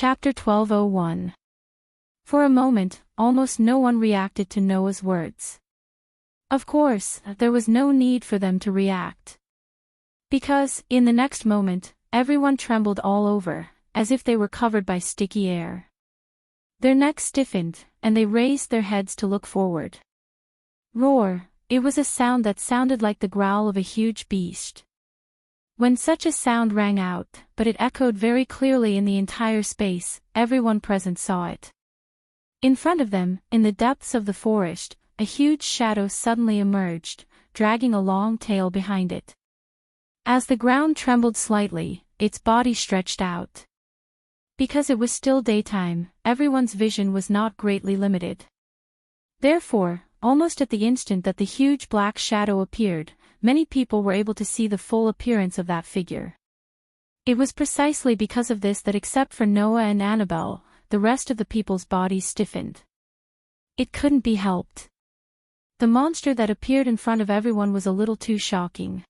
Chapter 1201. For a moment, almost no one reacted to Noah's words. Of course, there was no need for them to react. Because, in the next moment, everyone trembled all over, as if they were covered by sticky air. Their necks stiffened, and they raised their heads to look forward. Roar! It was a sound that sounded like the growl of a huge beast. When such a sound rang out, but it echoed very clearly in the entire space, everyone present saw it. In front of them, in the depths of the forest, a huge shadow suddenly emerged, dragging a long tail behind it. As the ground trembled slightly, its body stretched out. Because it was still daytime, everyone's vision was not greatly limited. Therefore, almost at the instant that the huge black shadow appeared, many people were able to see the full appearance of that figure. It was precisely because of this that except for Noah and Annabelle, the rest of the people's bodies stiffened. It couldn't be helped. The monster that appeared in front of everyone was a little too shocking.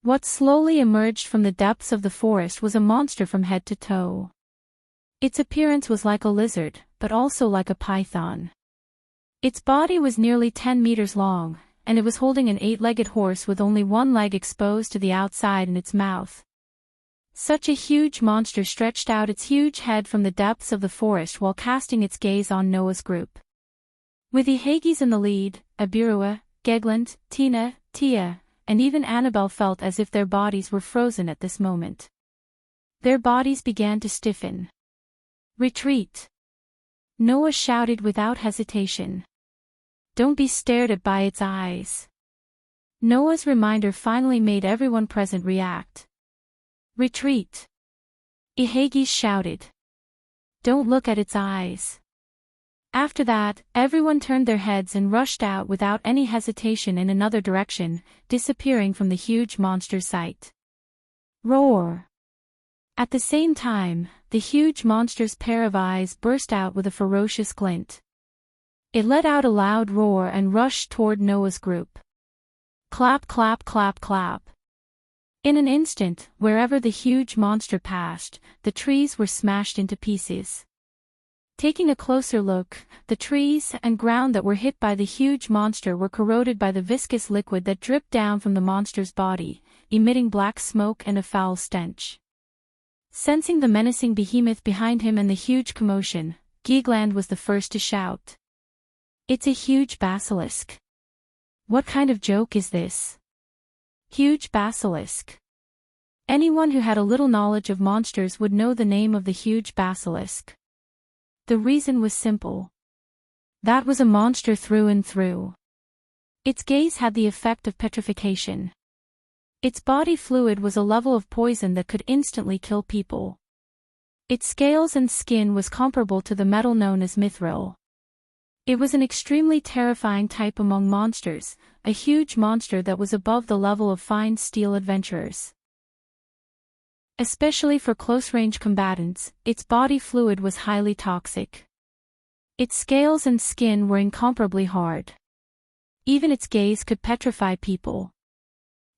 What slowly emerged from the depths of the forest was a monster from head to toe. Its appearance was like a lizard, but also like a python. Its body was nearly 10 meters long, and it was holding an 8-legged horse with only one leg exposed to the outside in its mouth. Such a huge monster stretched out its huge head from the depths of the forest while casting its gaze on Noah's group. With the Hagis in the lead, Abirua, Gegland, Tina, Tia, and even Annabelle felt as if their bodies were frozen at this moment. Their bodies began to stiffen. Retreat! Noah shouted without hesitation. Don't be stared at by its eyes. Noah's reminder finally made everyone present react. Retreat! Ihagis shouted. Don't look at its eyes. After that, everyone turned their heads and rushed out without any hesitation in another direction, disappearing from the huge monster's sight. Roar! At the same time, the huge monster's pair of eyes burst out with a ferocious glint. It let out a loud roar and rushed toward Noah's group. Clap, clap, clap, clap. In an instant, wherever the huge monster passed, the trees were smashed into pieces. Taking a closer look, the trees and ground that were hit by the huge monster were corroded by the viscous liquid that dripped down from the monster's body, emitting black smoke and a foul stench. Sensing the menacing behemoth behind him and the huge commotion, Gegland was the first to shout. It's a huge basilisk. What kind of joke is this? Huge basilisk. Anyone who had a little knowledge of monsters would know the name of the huge basilisk. The reason was simple. That was a monster through and through. Its gaze had the effect of petrification. Its body fluid was a level of poison that could instantly kill people. Its scales and skin was comparable to the metal known as mithril. It was an extremely terrifying type among monsters, a huge monster that was above the level of fine steel adventurers. Especially for close-range combatants, its body fluid was highly toxic. Its scales and skin were incomparably hard. Even its gaze could petrify people.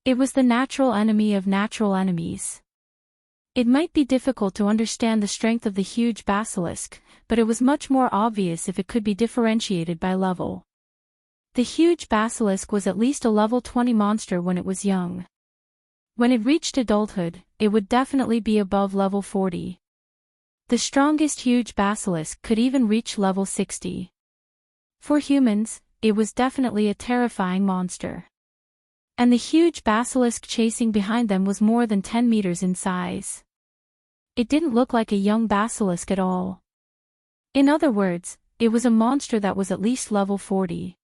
It was the natural enemy of natural enemies. It might be difficult to understand the strength of the huge basilisk, but it was much more obvious if it could be differentiated by level. The huge basilisk was at least a level 20 monster when it was young. When it reached adulthood, it would definitely be above level 40. The strongest huge basilisk could even reach level 60. For humans, it was definitely a terrifying monster. And the huge basilisk chasing behind them was more than 10 meters in size. It didn't look like a young basilisk at all. In other words, it was a monster that was at least level 40.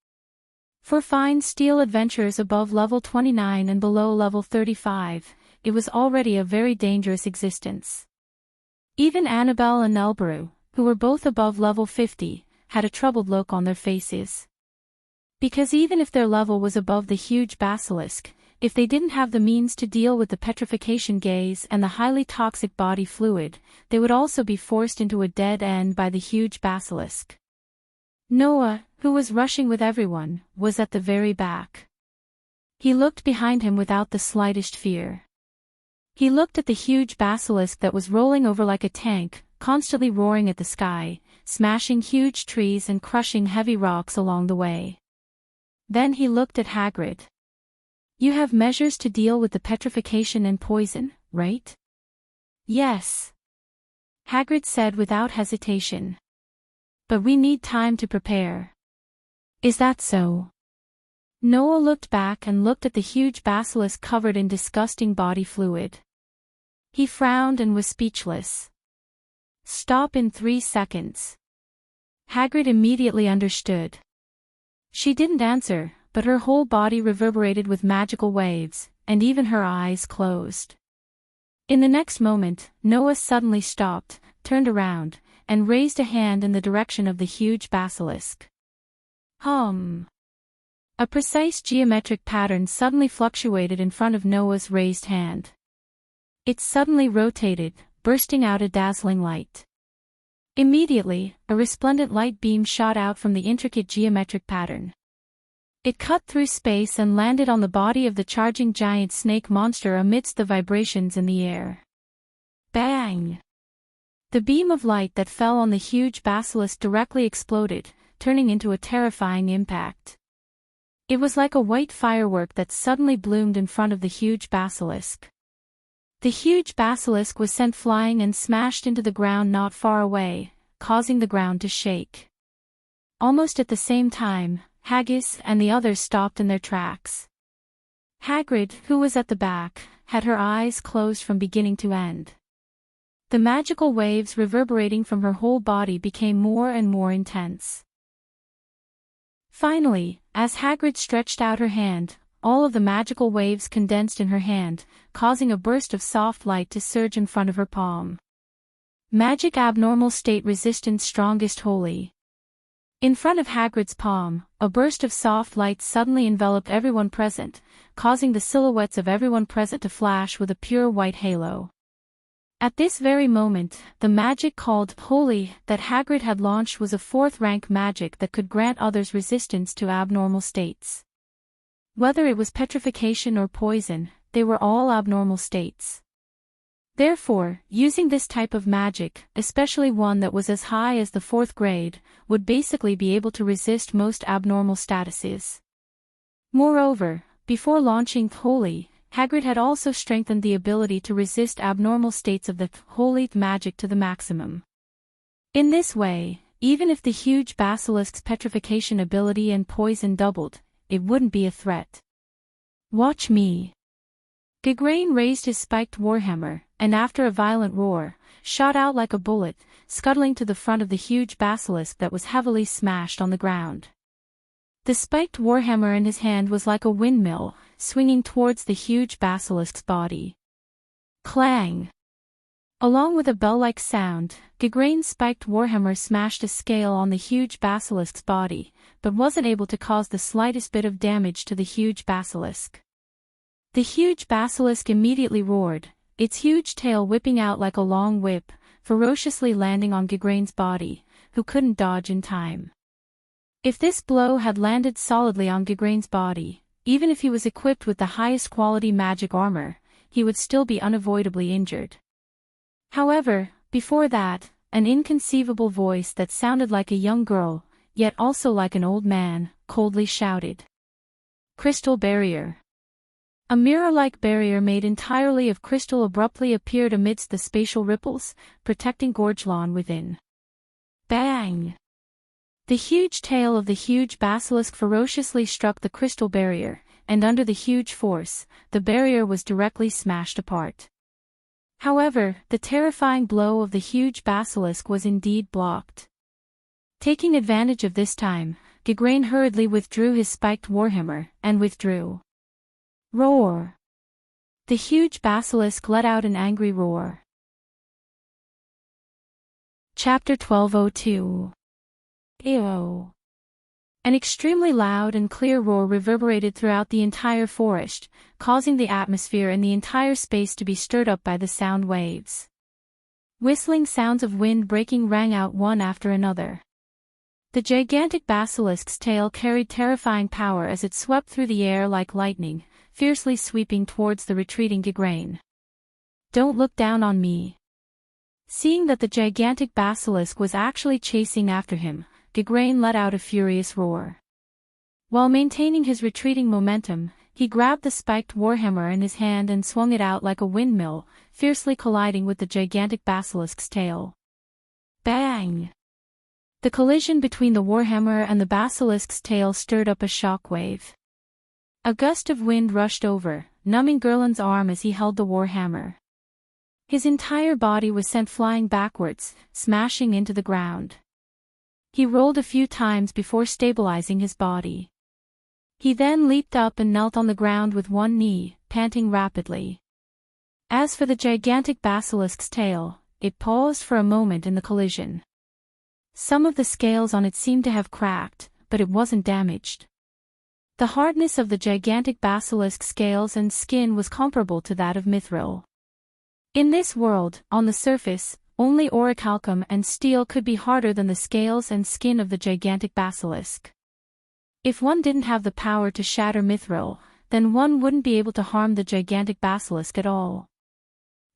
For fine steel adventurers above level 29 and below level 35, it was already a very dangerous existence. Even Annabelle and Elbaru, who were both above level 50, had a troubled look on their faces. Because even if their level was above the huge basilisk, if they didn't have the means to deal with the petrification gaze and the highly toxic body fluid, they would also be forced into a dead end by the huge basilisk. Noah, who was rushing with everyone, was at the very back. He looked behind him without the slightest fear. He looked at the huge basilisk that was rolling over like a tank, constantly roaring at the sky, smashing huge trees and crushing heavy rocks along the way. Then he looked at Hagrid. "You have measures to deal with the petrification and poison, right?" "Yes," Hagrid said without hesitation. "But we need time to prepare." "Is that so?" Noah looked back and looked at the huge basilisk covered in disgusting body fluid. He frowned and was speechless. "Stop in 3 seconds." Hagrid immediately understood. She didn't answer, but her whole body reverberated with magical waves, and even her eyes closed. In the next moment, Noah suddenly stopped, turned around, and raised a hand in the direction of the huge basilisk. Hum. A precise geometric pattern suddenly fluctuated in front of Noah's raised hand. It suddenly rotated, bursting out a dazzling light. Immediately, a resplendent light beam shot out from the intricate geometric pattern. It cut through space and landed on the body of the charging giant snake monster amidst the vibrations in the air. Bang! The beam of light that fell on the huge basilisk directly exploded, turning into a terrifying impact. It was like a white firework that suddenly bloomed in front of the huge basilisk. The huge basilisk was sent flying and smashed into the ground not far away, causing the ground to shake. Almost at the same time, Haggis and the others stopped in their tracks. Hagrid, who was at the back, had her eyes closed from beginning to end. The magical waves reverberating from her whole body became more and more intense. Finally, as Hagrid stretched out her hand, all of the magical waves condensed in her hand, causing a burst of soft light to surge in front of her palm. Magic abnormal state resistance strongest holy. In front of Hagrid's palm, a burst of soft light suddenly enveloped everyone present, causing the silhouettes of everyone present to flash with a pure white halo. At this very moment, the magic called Holy that Hagrid had launched was a 4th-rank magic that could grant others resistance to abnormal states. Whether it was petrification or poison, they were all abnormal states. Therefore, using this type of magic, especially one that was as high as the 4th grade, would basically be able to resist most abnormal statuses. Moreover, before launching Holy, Hagrid had also strengthened the ability to resist abnormal states of the Holy magic to the maximum. In this way, even if the huge basilisk's petrification ability and poison doubled, it wouldn't be a threat. "Watch me." Gigraine raised his spiked warhammer, and after a violent roar, shot out like a bullet, scuttling to the front of the huge basilisk that was heavily smashed on the ground. The spiked warhammer in his hand was like a windmill, swinging towards the huge basilisk's body. Clang! Along with a bell-like sound, Gigraine's spiked warhammer smashed a scale on the huge basilisk's body, but wasn't able to cause the slightest bit of damage to the huge basilisk. The huge basilisk immediately roared, its huge tail whipping out like a long whip, ferociously landing on Gigraine's body, who couldn't dodge in time. If this blow had landed solidly on Gigraine's body, even if he was equipped with the highest quality magic armor, he would still be unavoidably injured. However, before that, an inconceivable voice that sounded like a young girl, yet also like an old man, coldly shouted. "Crystal barrier." A mirror-like barrier made entirely of crystal abruptly appeared amidst the spatial ripples, protecting Gorgelon within. Bang! The huge tail of the huge basilisk ferociously struck the crystal barrier, and under the huge force, the barrier was directly smashed apart. However, the terrifying blow of the huge basilisk was indeed blocked. Taking advantage of this time, Gigraine hurriedly withdrew his spiked warhammer, and withdrew. Roar! The huge basilisk let out an angry roar. Chapter 1202. Ew. An extremely loud and clear roar reverberated throughout the entire forest, causing the atmosphere and the entire space to be stirred up by the sound waves. Whistling sounds of wind breaking rang out one after another. The gigantic basilisk's tail carried terrifying power as it swept through the air like lightning, fiercely sweeping towards the retreating Gigraine. "Don't look down on me." Seeing that the gigantic basilisk was actually chasing after him, Gigrain let out a furious roar. While maintaining his retreating momentum, he grabbed the spiked warhammer in his hand and swung it out like a windmill, fiercely colliding with the gigantic basilisk's tail. Bang! The collision between the warhammer and the basilisk's tail stirred up a shockwave. A gust of wind rushed over, numbing Gerland's arm as he held the warhammer. His entire body was sent flying backwards, smashing into the ground. He rolled a few times before stabilizing his body. He then leaped up and knelt on the ground with one knee, panting rapidly. As for the gigantic basilisk's tail, it paused for a moment in the collision. Some of the scales on it seemed to have cracked, but it wasn't damaged. The hardness of the gigantic basilisk's scales and skin was comparable to that of mithril. In this world, on the surface, only orichalcum and steel could be harder than the scales and skin of the gigantic basilisk. If one didn't have the power to shatter mithril, then one wouldn't be able to harm the gigantic basilisk at all.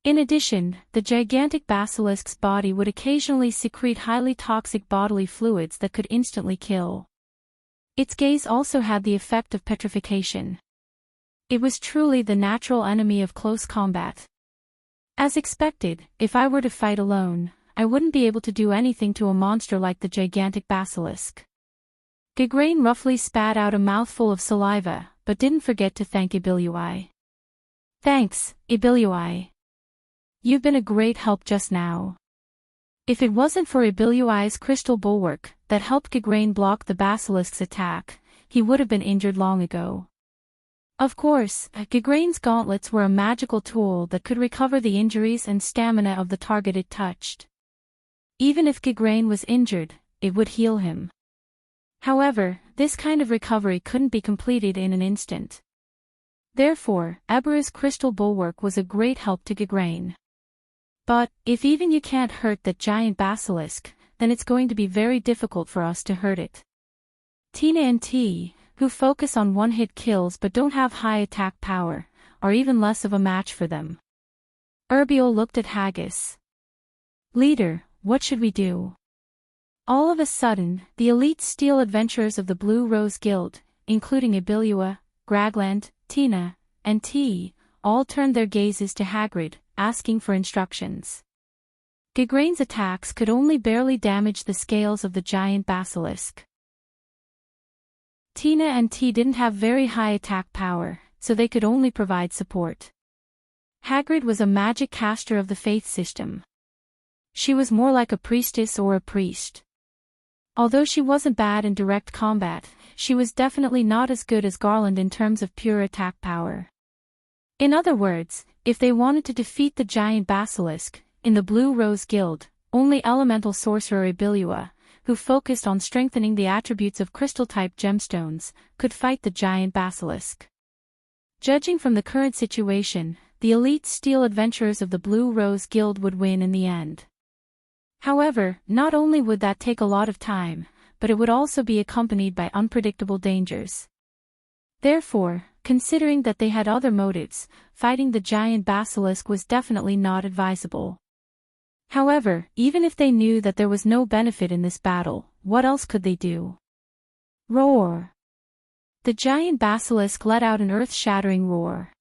In addition, the gigantic basilisk's body would occasionally secrete highly toxic bodily fluids that could instantly kill. Its gaze also had the effect of petrification. It was truly the natural enemy of close combat. As expected, if I were to fight alone, I wouldn't be able to do anything to a monster like the gigantic basilisk. Gigrain roughly spat out a mouthful of saliva, but didn't forget to thank Ibilui. Thanks, Ibilui. You've been a great help just now. If it wasn't for Ibilui's crystal bulwark that helped Gigrain block the basilisk's attack, he would have been injured long ago. Of course, Gigrain's gauntlets were a magical tool that could recover the injuries and stamina of the target it touched. Even if Gigrain was injured, it would heal him. However, this kind of recovery couldn't be completed in an instant. Therefore, Ebera's crystal bulwark was a great help to Gigrain. But, if even you can't hurt that giant basilisk, then it's going to be very difficult for us to hurt it. Tina and T, who focus on one-hit kills but don't have high attack power, are even less of a match for them. Erbiel looked at Haggis. Leader, what should we do? All of a sudden, the elite steel adventurers of the Blue Rose Guild, including Ibilua, Gragland, Tina, and T, all turned their gazes to Hagrid, asking for instructions. Gigrain's attacks could only barely damage the scales of the giant basilisk. Tina and T didn't have very high attack power, so they could only provide support. Hagrid was a magic caster of the faith system. She was more like a priestess or a priest. Although she wasn't bad in direct combat, she was definitely not as good as Garland in terms of pure attack power. In other words, if they wanted to defeat the giant basilisk, in the Blue Rose Guild, only elemental sorcerer Ibilua, who focused on strengthening the attributes of crystal-type gemstones, could fight the giant basilisk. Judging from the current situation, the elite steel adventurers of the Blue Rose Guild would win in the end. However, not only would that take a lot of time, but it would also be accompanied by unpredictable dangers. Therefore, considering that they had other motives, fighting the giant basilisk was definitely not advisable. However, even if they knew that there was no benefit in this battle, what else could they do? Roar! The giant basilisk let out an earth-shattering roar.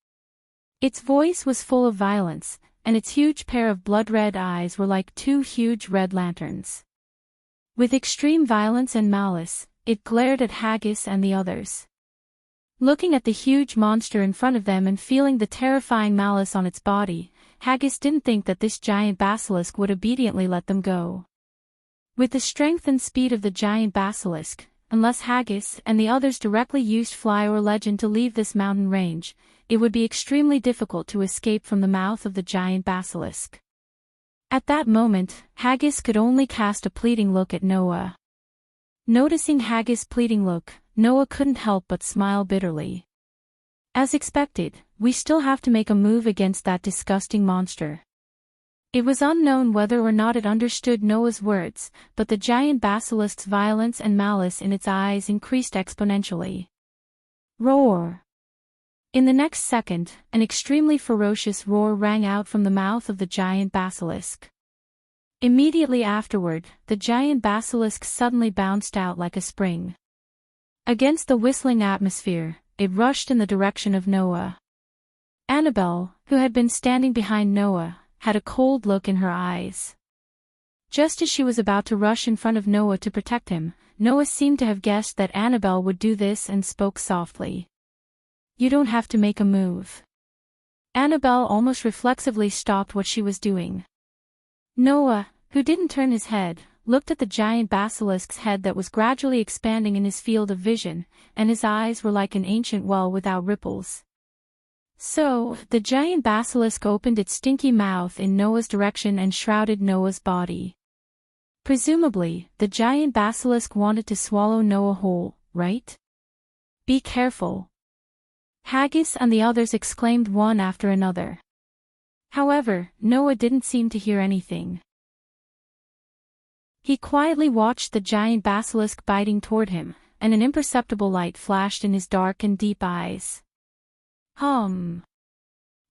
Its voice was full of violence, and its huge pair of blood-red eyes were like two huge red lanterns. With extreme violence and malice, it glared at Haggis and the others. Looking at the huge monster in front of them and feeling the terrifying malice on its body, Haggis didn't think that this giant basilisk would obediently let them go. With the strength and speed of the giant basilisk, unless Haggis and the others directly used Fly or Legend to leave this mountain range, it would be extremely difficult to escape from the mouth of the giant basilisk. At that moment, Haggis could only cast a pleading look at Noah. Noticing Haggis' pleading look, Noah couldn't help but smile bitterly. As expected, we still have to make a move against that disgusting monster. It was unknown whether or not it understood Noah's words, but the giant basilisk's violence and malice in its eyes increased exponentially. Roar! In the next second, an extremely ferocious roar rang out from the mouth of the giant basilisk. Immediately afterward, the giant basilisk suddenly bounced out like a spring. Against the whistling atmosphere, it rushed in the direction of Noah. Annabelle, who had been standing behind Noah, had a cold look in her eyes. Just as she was about to rush in front of Noah to protect him, Noah seemed to have guessed that Annabelle would do this and spoke softly. "You don't have to make a move." Annabelle almost reflexively stopped what she was doing. Noah, who didn't turn his head, looked at the giant basilisk's head that was gradually expanding in his field of vision, and his eyes were like an ancient well without ripples. So, the giant basilisk opened its stinky mouth in Noah's direction and shrouded Noah's body. Presumably, the giant basilisk wanted to swallow Noah whole, right? "Be careful!" Haggis and the others exclaimed one after another. However, Noah didn't seem to hear anything. He quietly watched the giant basilisk biting toward him, and an imperceptible light flashed in his dark and deep eyes.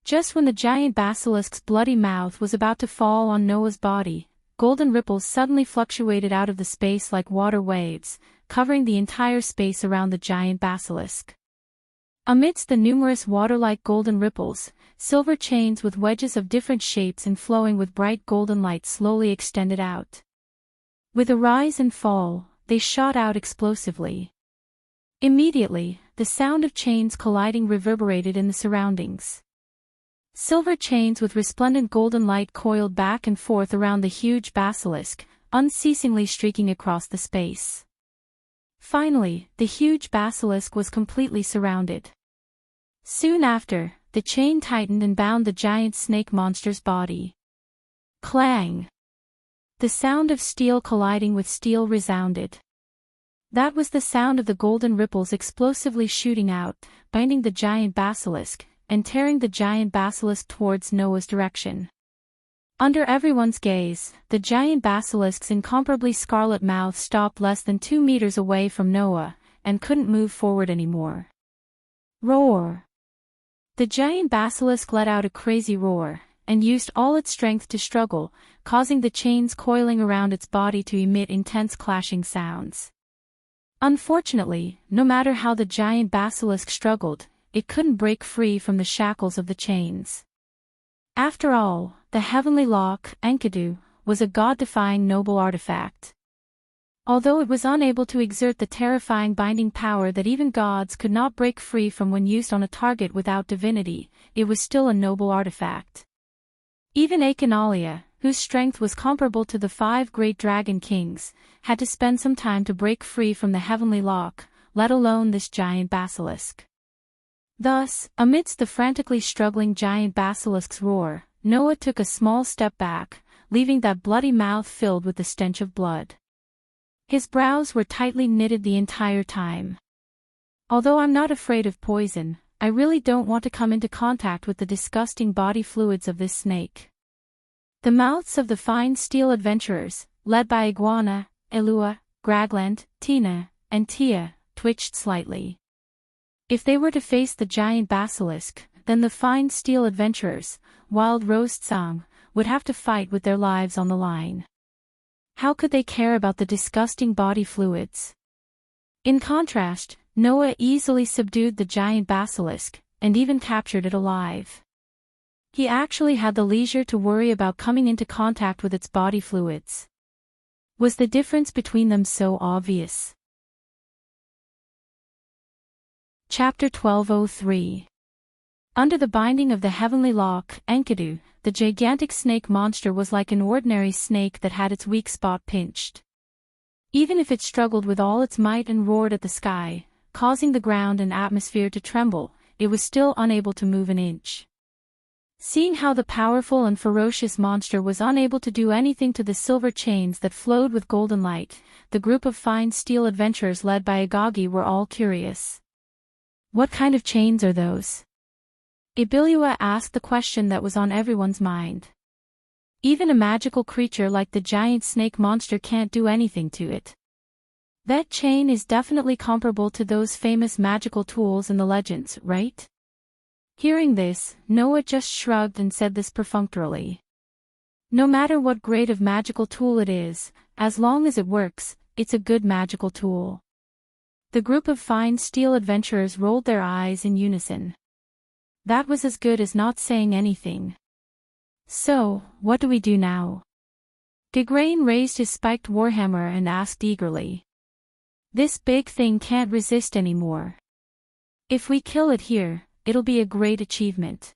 Just when the giant basilisk's bloody mouth was about to fall on Noah's body, golden ripples suddenly fluctuated out of the space like water waves, covering the entire space around the giant basilisk. Amidst the numerous water-like golden ripples, silver chains with wedges of different shapes and flowing with bright golden light slowly extended out. With a rise and fall, they shot out explosively. Immediately, the sound of chains colliding reverberated in the surroundings. Silver chains with resplendent golden light coiled back and forth around the huge basilisk, unceasingly streaking across the space. Finally, the huge basilisk was completely surrounded. Soon after, the chain tightened and bound the giant snake monster's body. Clang! The sound of steel colliding with steel resounded. That was the sound of the golden ripples explosively shooting out, binding the giant basilisk, and tearing the giant basilisk towards Noah's direction. Under everyone's gaze, the giant basilisk's incomparably scarlet mouth stopped less than 2 meters away from Noah, and couldn't move forward anymore. Roar! The giant basilisk let out a crazy roar, and used all its strength to struggle, causing the chains coiling around its body to emit intense clashing sounds. Unfortunately, no matter how the giant basilisk struggled, it couldn't break free from the shackles of the chains. After all, the heavenly lock, Enkidu, was a god-defying noble artifact. Although it was unable to exert the terrifying binding power that even gods could not break free from when used on a target without divinity, it was still a noble artifact. Even Achinalia, whose strength was comparable to the 5 great dragon kings, had to spend some time to break free from the heavenly lock, let alone this giant basilisk. Thus, amidst the frantically struggling giant basilisk's roar, Noah took a small step back, leaving that bloody mouth filled with the stench of blood. His brows were tightly knitted the entire time. "Although I'm not afraid of poison, I really don't want to come into contact with the disgusting body fluids of this snake." The mouths of the fine steel adventurers, led by Iguana, Elua, Gragland, Tina, and Tia, twitched slightly. If they were to face the giant basilisk, then the fine steel adventurers, Wild Rose Tsang, would have to fight with their lives on the line. How could they care about the disgusting body fluids? In contrast, Noah easily subdued the giant basilisk, and even captured it alive. He actually had the leisure to worry about coming into contact with its body fluids. Was the difference between them so obvious? Chapter 1203. Under the binding of the heavenly lock, Enkidu, the gigantic snake monster was like an ordinary snake that had its weak spot pinched. Even if it struggled with all its might and roared at the sky, causing the ground and atmosphere to tremble, it was still unable to move an inch. Seeing how the powerful and ferocious monster was unable to do anything to the silver chains that flowed with golden light, the group of fine steel adventurers led by Agagi were all curious. "What kind of chains are those?" Ibilua asked the question that was on everyone's mind. "Even a magical creature like the giant snake monster can't do anything to it. That chain is definitely comparable to those famous magical tools in the legends, right?" Hearing this, Noah just shrugged and said this perfunctorily. No matter what grade of magical tool it is, as long as it works, it's a good magical tool. The group of fine steel adventurers rolled their eyes in unison. That was as good as not saying anything. So, what do we do now? Gigrain raised his spiked warhammer and asked eagerly. This big thing can't resist anymore. If we kill it here, it'll be a great achievement.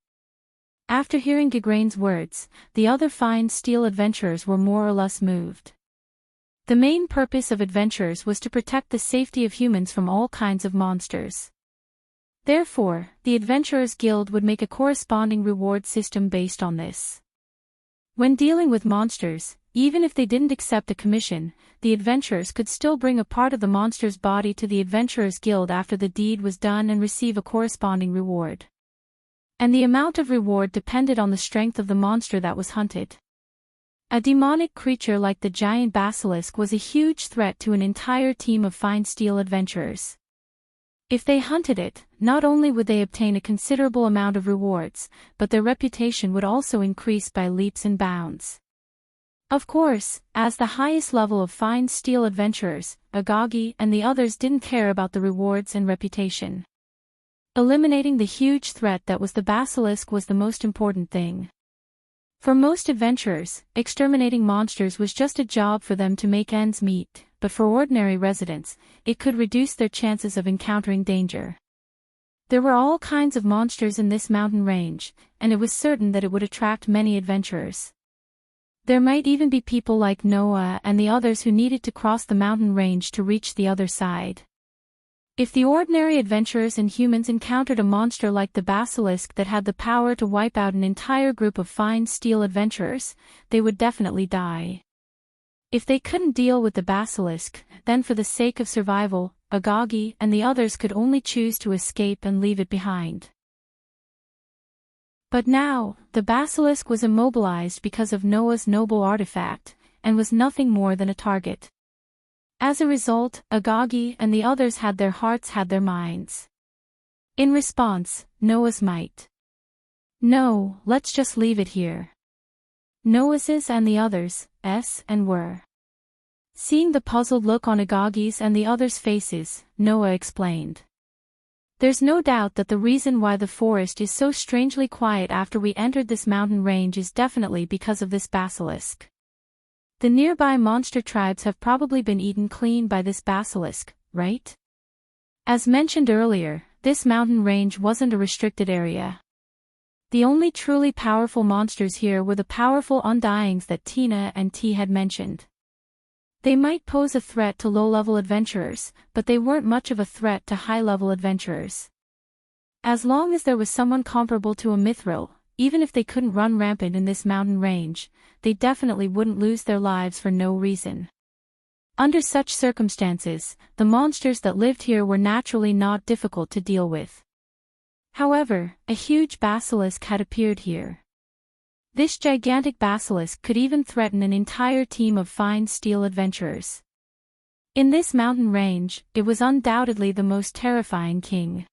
After hearing Gigrain's words, the other fine steel adventurers were more or less moved. The main purpose of adventurers was to protect the safety of humans from all kinds of monsters. Therefore, the Adventurers Guild would make a corresponding reward system based on this. When dealing with monsters, even if they didn't accept a commission, the adventurers could still bring a part of the monster's body to the Adventurers Guild after the deed was done and receive a corresponding reward. And the amount of reward depended on the strength of the monster that was hunted. A demonic creature like the giant basilisk was a huge threat to an entire team of fine steel adventurers. If they hunted it, not only would they obtain a considerable amount of rewards, but their reputation would also increase by leaps and bounds. Of course, as the highest level of fine steel adventurers, Agagi and the others didn't care about the rewards and reputation. Eliminating the huge threat that was the basilisk was the most important thing. For most adventurers, exterminating monsters was just a job for them to make ends meet, but for ordinary residents, it could reduce their chances of encountering danger. There were all kinds of monsters in this mountain range, and it was certain that it would attract many adventurers. There might even be people like Noah and the others who needed to cross the mountain range to reach the other side. If the ordinary adventurers and humans encountered a monster like the basilisk that had the power to wipe out an entire group of fine steel adventurers, they would definitely die. If they couldn't deal with the basilisk, then for the sake of survival, Agagi and the others could only choose to escape and leave it behind. But now, the basilisk was immobilized because of Noah's noble artifact, and was nothing more than a target. As a result, Agagi and the others had their hearts had their minds. In response, Noah's might. No, let's just leave it here. Noah's and the others, and were. Seeing the puzzled look on Agagi's and the others' faces, Noah explained. There's no doubt that the reason why the forest is so strangely quiet after we entered this mountain range is definitely because of this basilisk. The nearby monster tribes have probably been eaten clean by this basilisk, right? As mentioned earlier, this mountain range wasn't a restricted area. The only truly powerful monsters here were the powerful undyings that Tina and T had mentioned. They might pose a threat to low-level adventurers, but they weren't much of a threat to high-level adventurers. As long as there was someone comparable to a mithril, even if they couldn't run rampant in this mountain range, they definitely wouldn't lose their lives for no reason. Under such circumstances, the monsters that lived here were naturally not difficult to deal with. However, a huge basilisk had appeared here. This gigantic basilisk could even threaten an entire team of fine steel adventurers. In this mountain range, it was undoubtedly the most terrifying king.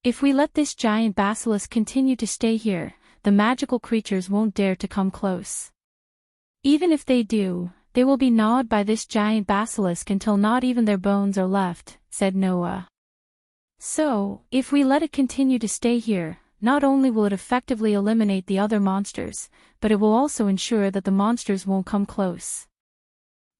If we let this giant basilisk continue to stay here, the magical creatures won't dare to come close. Even if they do, they will be gnawed by this giant basilisk until not even their bones are left, said Noah. So, if we let it continue to stay here, not only will it effectively eliminate the other monsters, but it will also ensure that the monsters won't come close.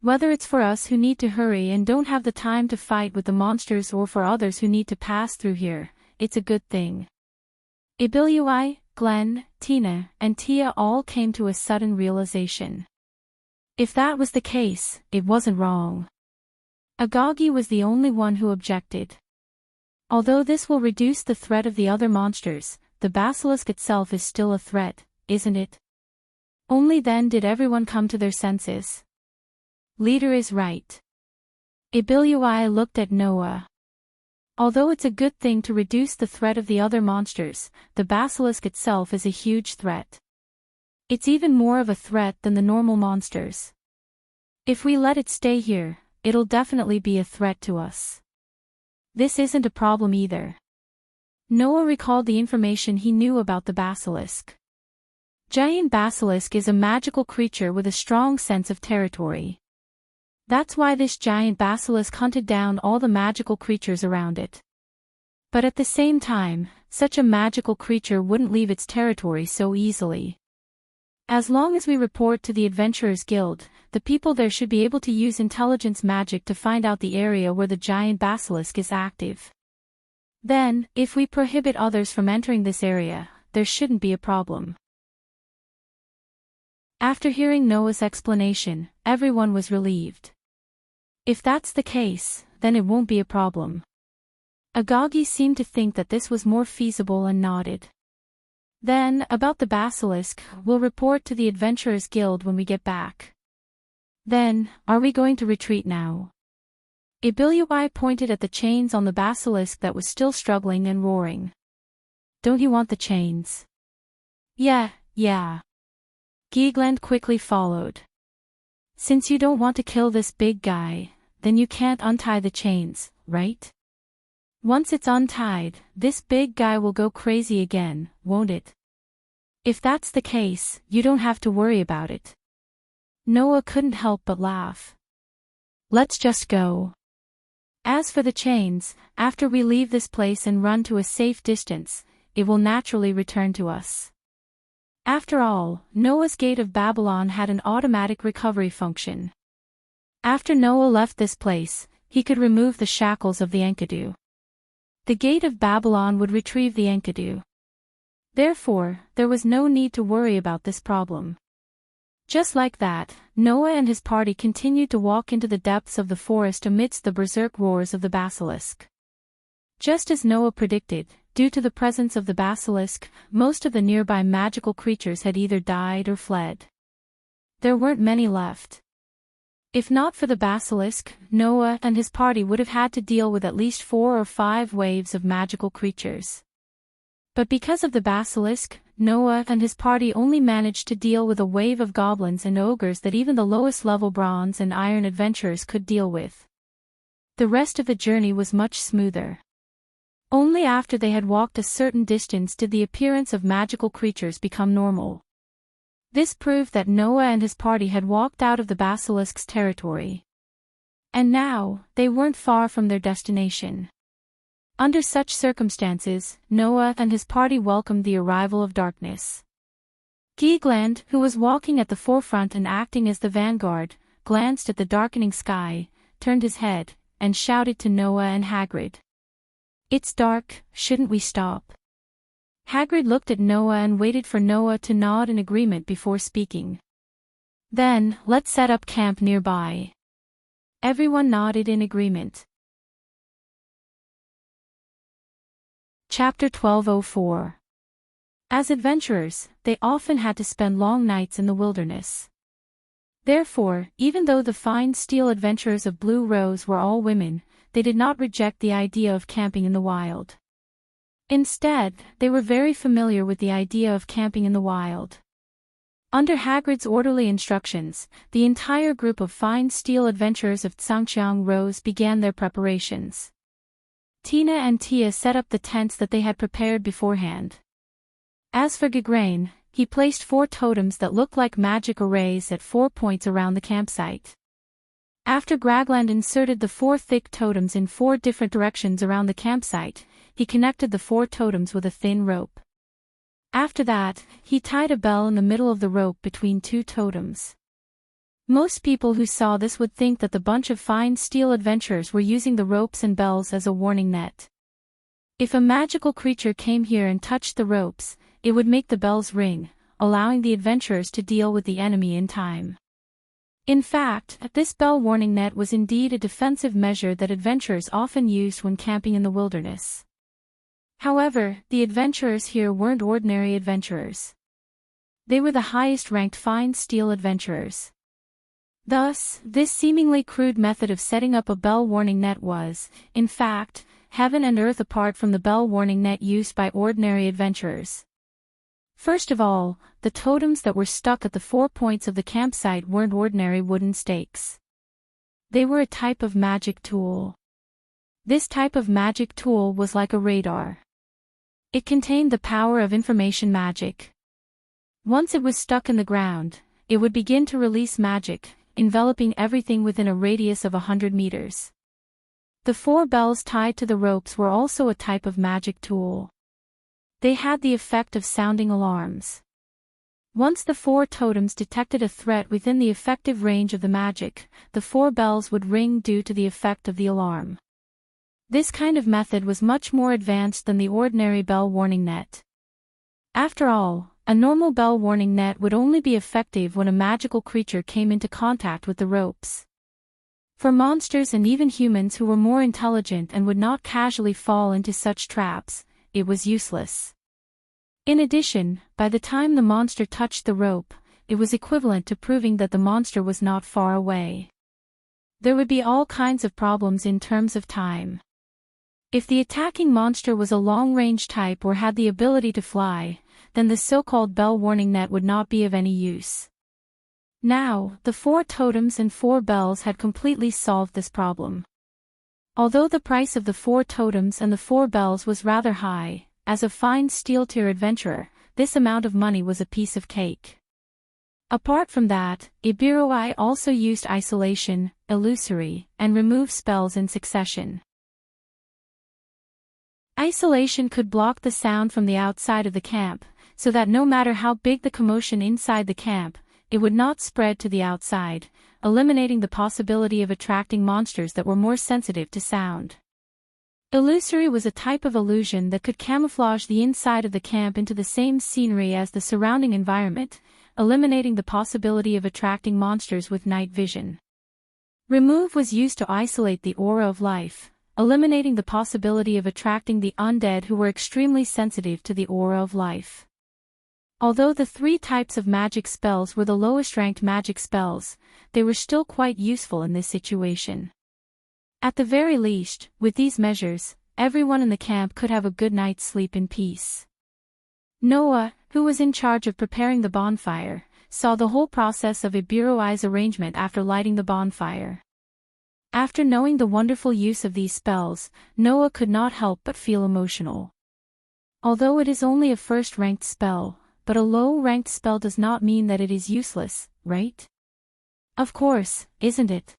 Whether it's for us who need to hurry and don't have the time to fight with the monsters or for others who need to pass through here, it's a good thing. Ibilui, Glenn, Tina, and Tia all came to a sudden realization. If that was the case, it wasn't wrong. Agagi was the only one who objected. Although this will reduce the threat of the other monsters, the basilisk itself is still a threat, isn't it? Only then did everyone come to their senses. Leader is right. Ibilui looked at Noah. Although it's a good thing to reduce the threat of the other monsters, the basilisk itself is a huge threat. It's even more of a threat than the normal monsters. If we let it stay here, it'll definitely be a threat to us. This isn't a problem either. Noah recalled the information he knew about the basilisk. Giant basilisk is a magical creature with a strong sense of territory. That's why this giant basilisk hunted down all the magical creatures around it. But at the same time, such a magical creature wouldn't leave its territory so easily. As long as we report to the Adventurers Guild, the people there should be able to use intelligence magic to find out the area where the giant basilisk is active. Then, if we prohibit others from entering this area, there shouldn't be a problem. After hearing Noah's explanation, everyone was relieved. If that's the case, then it won't be a problem. Agagi seemed to think that this was more feasible and nodded. Then, about the basilisk, we'll report to the Adventurers Guild when we get back. Then, are we going to retreat now? Ibilui pointed at the chains on the basilisk that was still struggling and roaring. Don't you want the chains? Yeah. Geegland quickly followed. Since you don't want to kill this big guy, then you can't untie the chains, right? Once it's untied, this big guy will go crazy again, won't it? If that's the case, you don't have to worry about it. Noah couldn't help but laugh. Let's just go. As for the chains, after we leave this place and run to a safe distance, it will naturally return to us. After all, Noah's Gate of Babylon had an automatic recovery function. After Noah left this place, he could remove the shackles of the Enkidu. The Gate of Babylon would retrieve the Enkidu. Therefore, there was no need to worry about this problem. Just like that, Noah and his party continued to walk into the depths of the forest amidst the berserk roars of the basilisk. Just as Noah predicted, due to the presence of the basilisk, most of the nearby magical creatures had either died or fled. There weren't many left. If not for the basilisk, Noah and his party would have had to deal with at least 4 or 5 waves of magical creatures. But because of the basilisk, Noah and his party only managed to deal with a wave of goblins and ogres that even the lowest level bronze and iron adventurers could deal with. The rest of the journey was much smoother. Only after they had walked a certain distance did the appearance of magical creatures become normal. This proved that Noah and his party had walked out of the basilisk's territory. And now, they weren't far from their destination. Under such circumstances, Noah and his party welcomed the arrival of darkness. Geegland, who was walking at the forefront and acting as the vanguard, glanced at the darkening sky, turned his head, and shouted to Noah and Hagrid. It's dark, shouldn't we stop? Hagrid looked at Noah and waited for Noah to nod in agreement before speaking. Then, let's set up camp nearby. Everyone nodded in agreement. Chapter 1204. As adventurers, they often had to spend long nights in the wilderness. Therefore, even though the fine steel adventurers of Blue Rose were all women, they did not reject the idea of camping in the wild. Instead, they were very familiar with the idea of camping in the wild. Under Hagrid's orderly instructions, the entire group of fine steel adventurers of Tsangqiang Rose began their preparations. Tina and Tia set up the tents that they had prepared beforehand. As for Gigrain, he placed 4 totems that looked like magic arrays at 4 points around the campsite. After Gragland inserted the 4 thick totems in 4 different directions around the campsite, he connected the 4 totems with a thin rope. After that, he tied a bell in the middle of the rope between 2 totems. Most people who saw this would think that the bunch of fine steel adventurers were using the ropes and bells as a warning net. If a magical creature came here and touched the ropes, it would make the bells ring, allowing the adventurers to deal with the enemy in time. In fact, this bell warning net was indeed a defensive measure that adventurers often used when camping in the wilderness. However, the adventurers here weren't ordinary adventurers. They were the highest-ranked fine steel adventurers. Thus, this seemingly crude method of setting up a bell warning net was, in fact, heaven and earth apart from the bell warning net used by ordinary adventurers. First of all, the totems that were stuck at the 4 points of the campsite weren't ordinary wooden stakes. They were a type of magic tool. This type of magic tool was like a radar. It contained the power of information magic. Once it was stuck in the ground, it would begin to release magic, enveloping everything within a radius of 100 meters. The 4 bells tied to the ropes were also a type of magic tool. They had the effect of sounding alarms. Once the 4 totems detected a threat within the effective range of the magic, the 4 bells would ring due to the effect of the alarm. This kind of method was much more advanced than the ordinary bell warning net. After all, a normal bell warning net would only be effective when a magical creature came into contact with the ropes. For monsters and even humans who were more intelligent and would not casually fall into such traps, it was useless. In addition, by the time the monster touched the rope, it was equivalent to proving that the monster was not far away. There would be all kinds of problems in terms of time. If the attacking monster was a long-range type or had the ability to fly, then the so-called bell warning net would not be of any use. Now, the 4 totems and 4 bells had completely solved this problem. Although the price of the 4 totems and the 4 bells was rather high, as a fine steel-tier adventurer, this amount of money was a piece of cake. Apart from that, Ibiroi also used isolation, illusory, and remove spells in succession. Isolation could block the sound from the outside of the camp, so that no matter how big the commotion inside the camp, it would not spread to the outside, eliminating the possibility of attracting monsters that were more sensitive to sound. Illusory was a type of illusion that could camouflage the inside of the camp into the same scenery as the surrounding environment, eliminating the possibility of attracting monsters with night vision. Remove was used to isolate the aura of life, eliminating the possibility of attracting the undead who were extremely sensitive to the aura of life. Although the 3 types of magic spells were the lowest ranked magic spells, they were still quite useful in this situation. At the very least, with these measures, everyone in the camp could have a good night's sleep in peace. Noah, who was in charge of preparing the bonfire, saw the whole process of Ibiroi's arrangement after lighting the bonfire. After knowing the wonderful use of these spells, Noah could not help but feel emotional. Although it is only a first-ranked spell, but a low-ranked spell does not mean that it is useless, right? Of course, isn't it?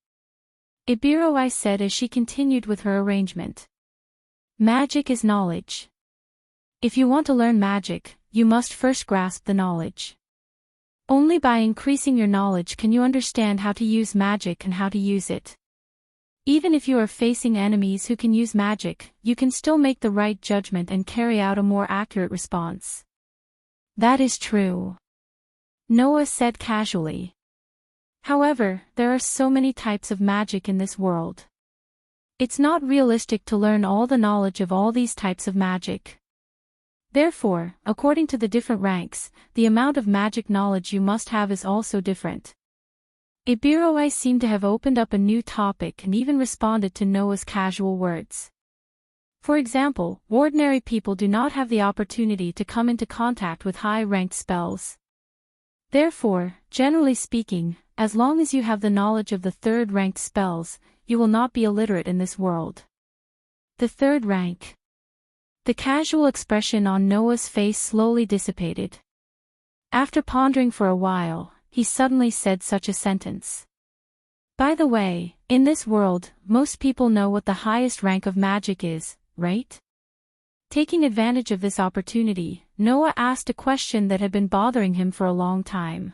Ibiroi said as she continued with her arrangement. Magic is knowledge. If you want to learn magic, you must first grasp the knowledge. Only by increasing your knowledge can you understand how to use magic and how to use it. Even if you are facing enemies who can use magic, you can still make the right judgment and carry out a more accurate response. That is true. Noah said casually. However, there are so many types of magic in this world. It's not realistic to learn all the knowledge of all these types of magic. Therefore, according to the different ranks, the amount of magic knowledge you must have is also different. Ibiroi seemed to have opened up a new topic and even responded to Noah's casual words. For example, ordinary people do not have the opportunity to come into contact with high-ranked spells. Therefore, generally speaking, as long as you have the knowledge of the 3rd-ranked spells, you will not be illiterate in this world. The 3rd rank. The casual expression on Noah's face slowly dissipated. After pondering for a while, he suddenly said such a sentence. By the way, in this world, most people know what the highest rank of magic is, right? Taking advantage of this opportunity, Noah asked a question that had been bothering him for a long time.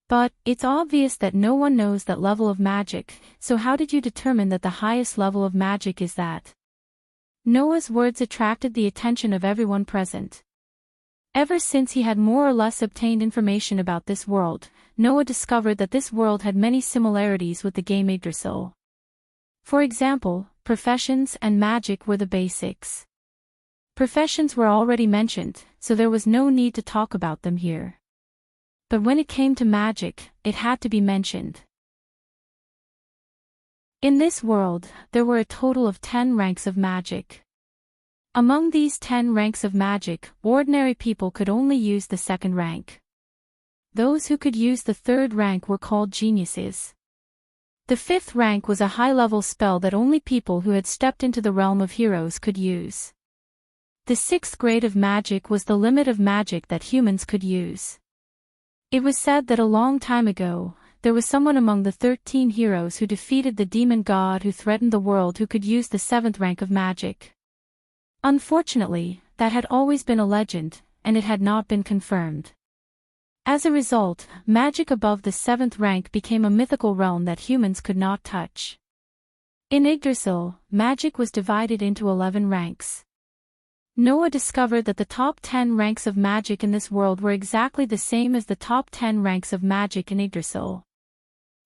But, it's obvious that no one knows that level of magic, so how did you determine that the highest level of magic is that? Noah's words attracted the attention of everyone present. Ever since he had more or less obtained information about this world, Noah discovered that this world had many similarities with the game Yggdrasil. For example, professions and magic were the basics. Professions were already mentioned, so there was no need to talk about them here. But when it came to magic, it had to be mentioned. In this world, there were a total of 10 ranks of magic. Among these 10 ranks of magic, ordinary people could only use the 2nd rank. Those who could use the 3rd rank were called geniuses. The 5th rank was a high-level spell that only people who had stepped into the realm of heroes could use. The 6th grade of magic was the limit of magic that humans could use. It was said that a long time ago, there was someone among the 13 heroes who defeated the demon god who threatened the world who could use the 7th rank of magic. Unfortunately, that had always been a legend, and it had not been confirmed. As a result, magic above the 7th rank became a mythical realm that humans could not touch. In Yggdrasil, magic was divided into 11 ranks. Noah discovered that the top 10 ranks of magic in this world were exactly the same as the top 10 ranks of magic in Yggdrasil.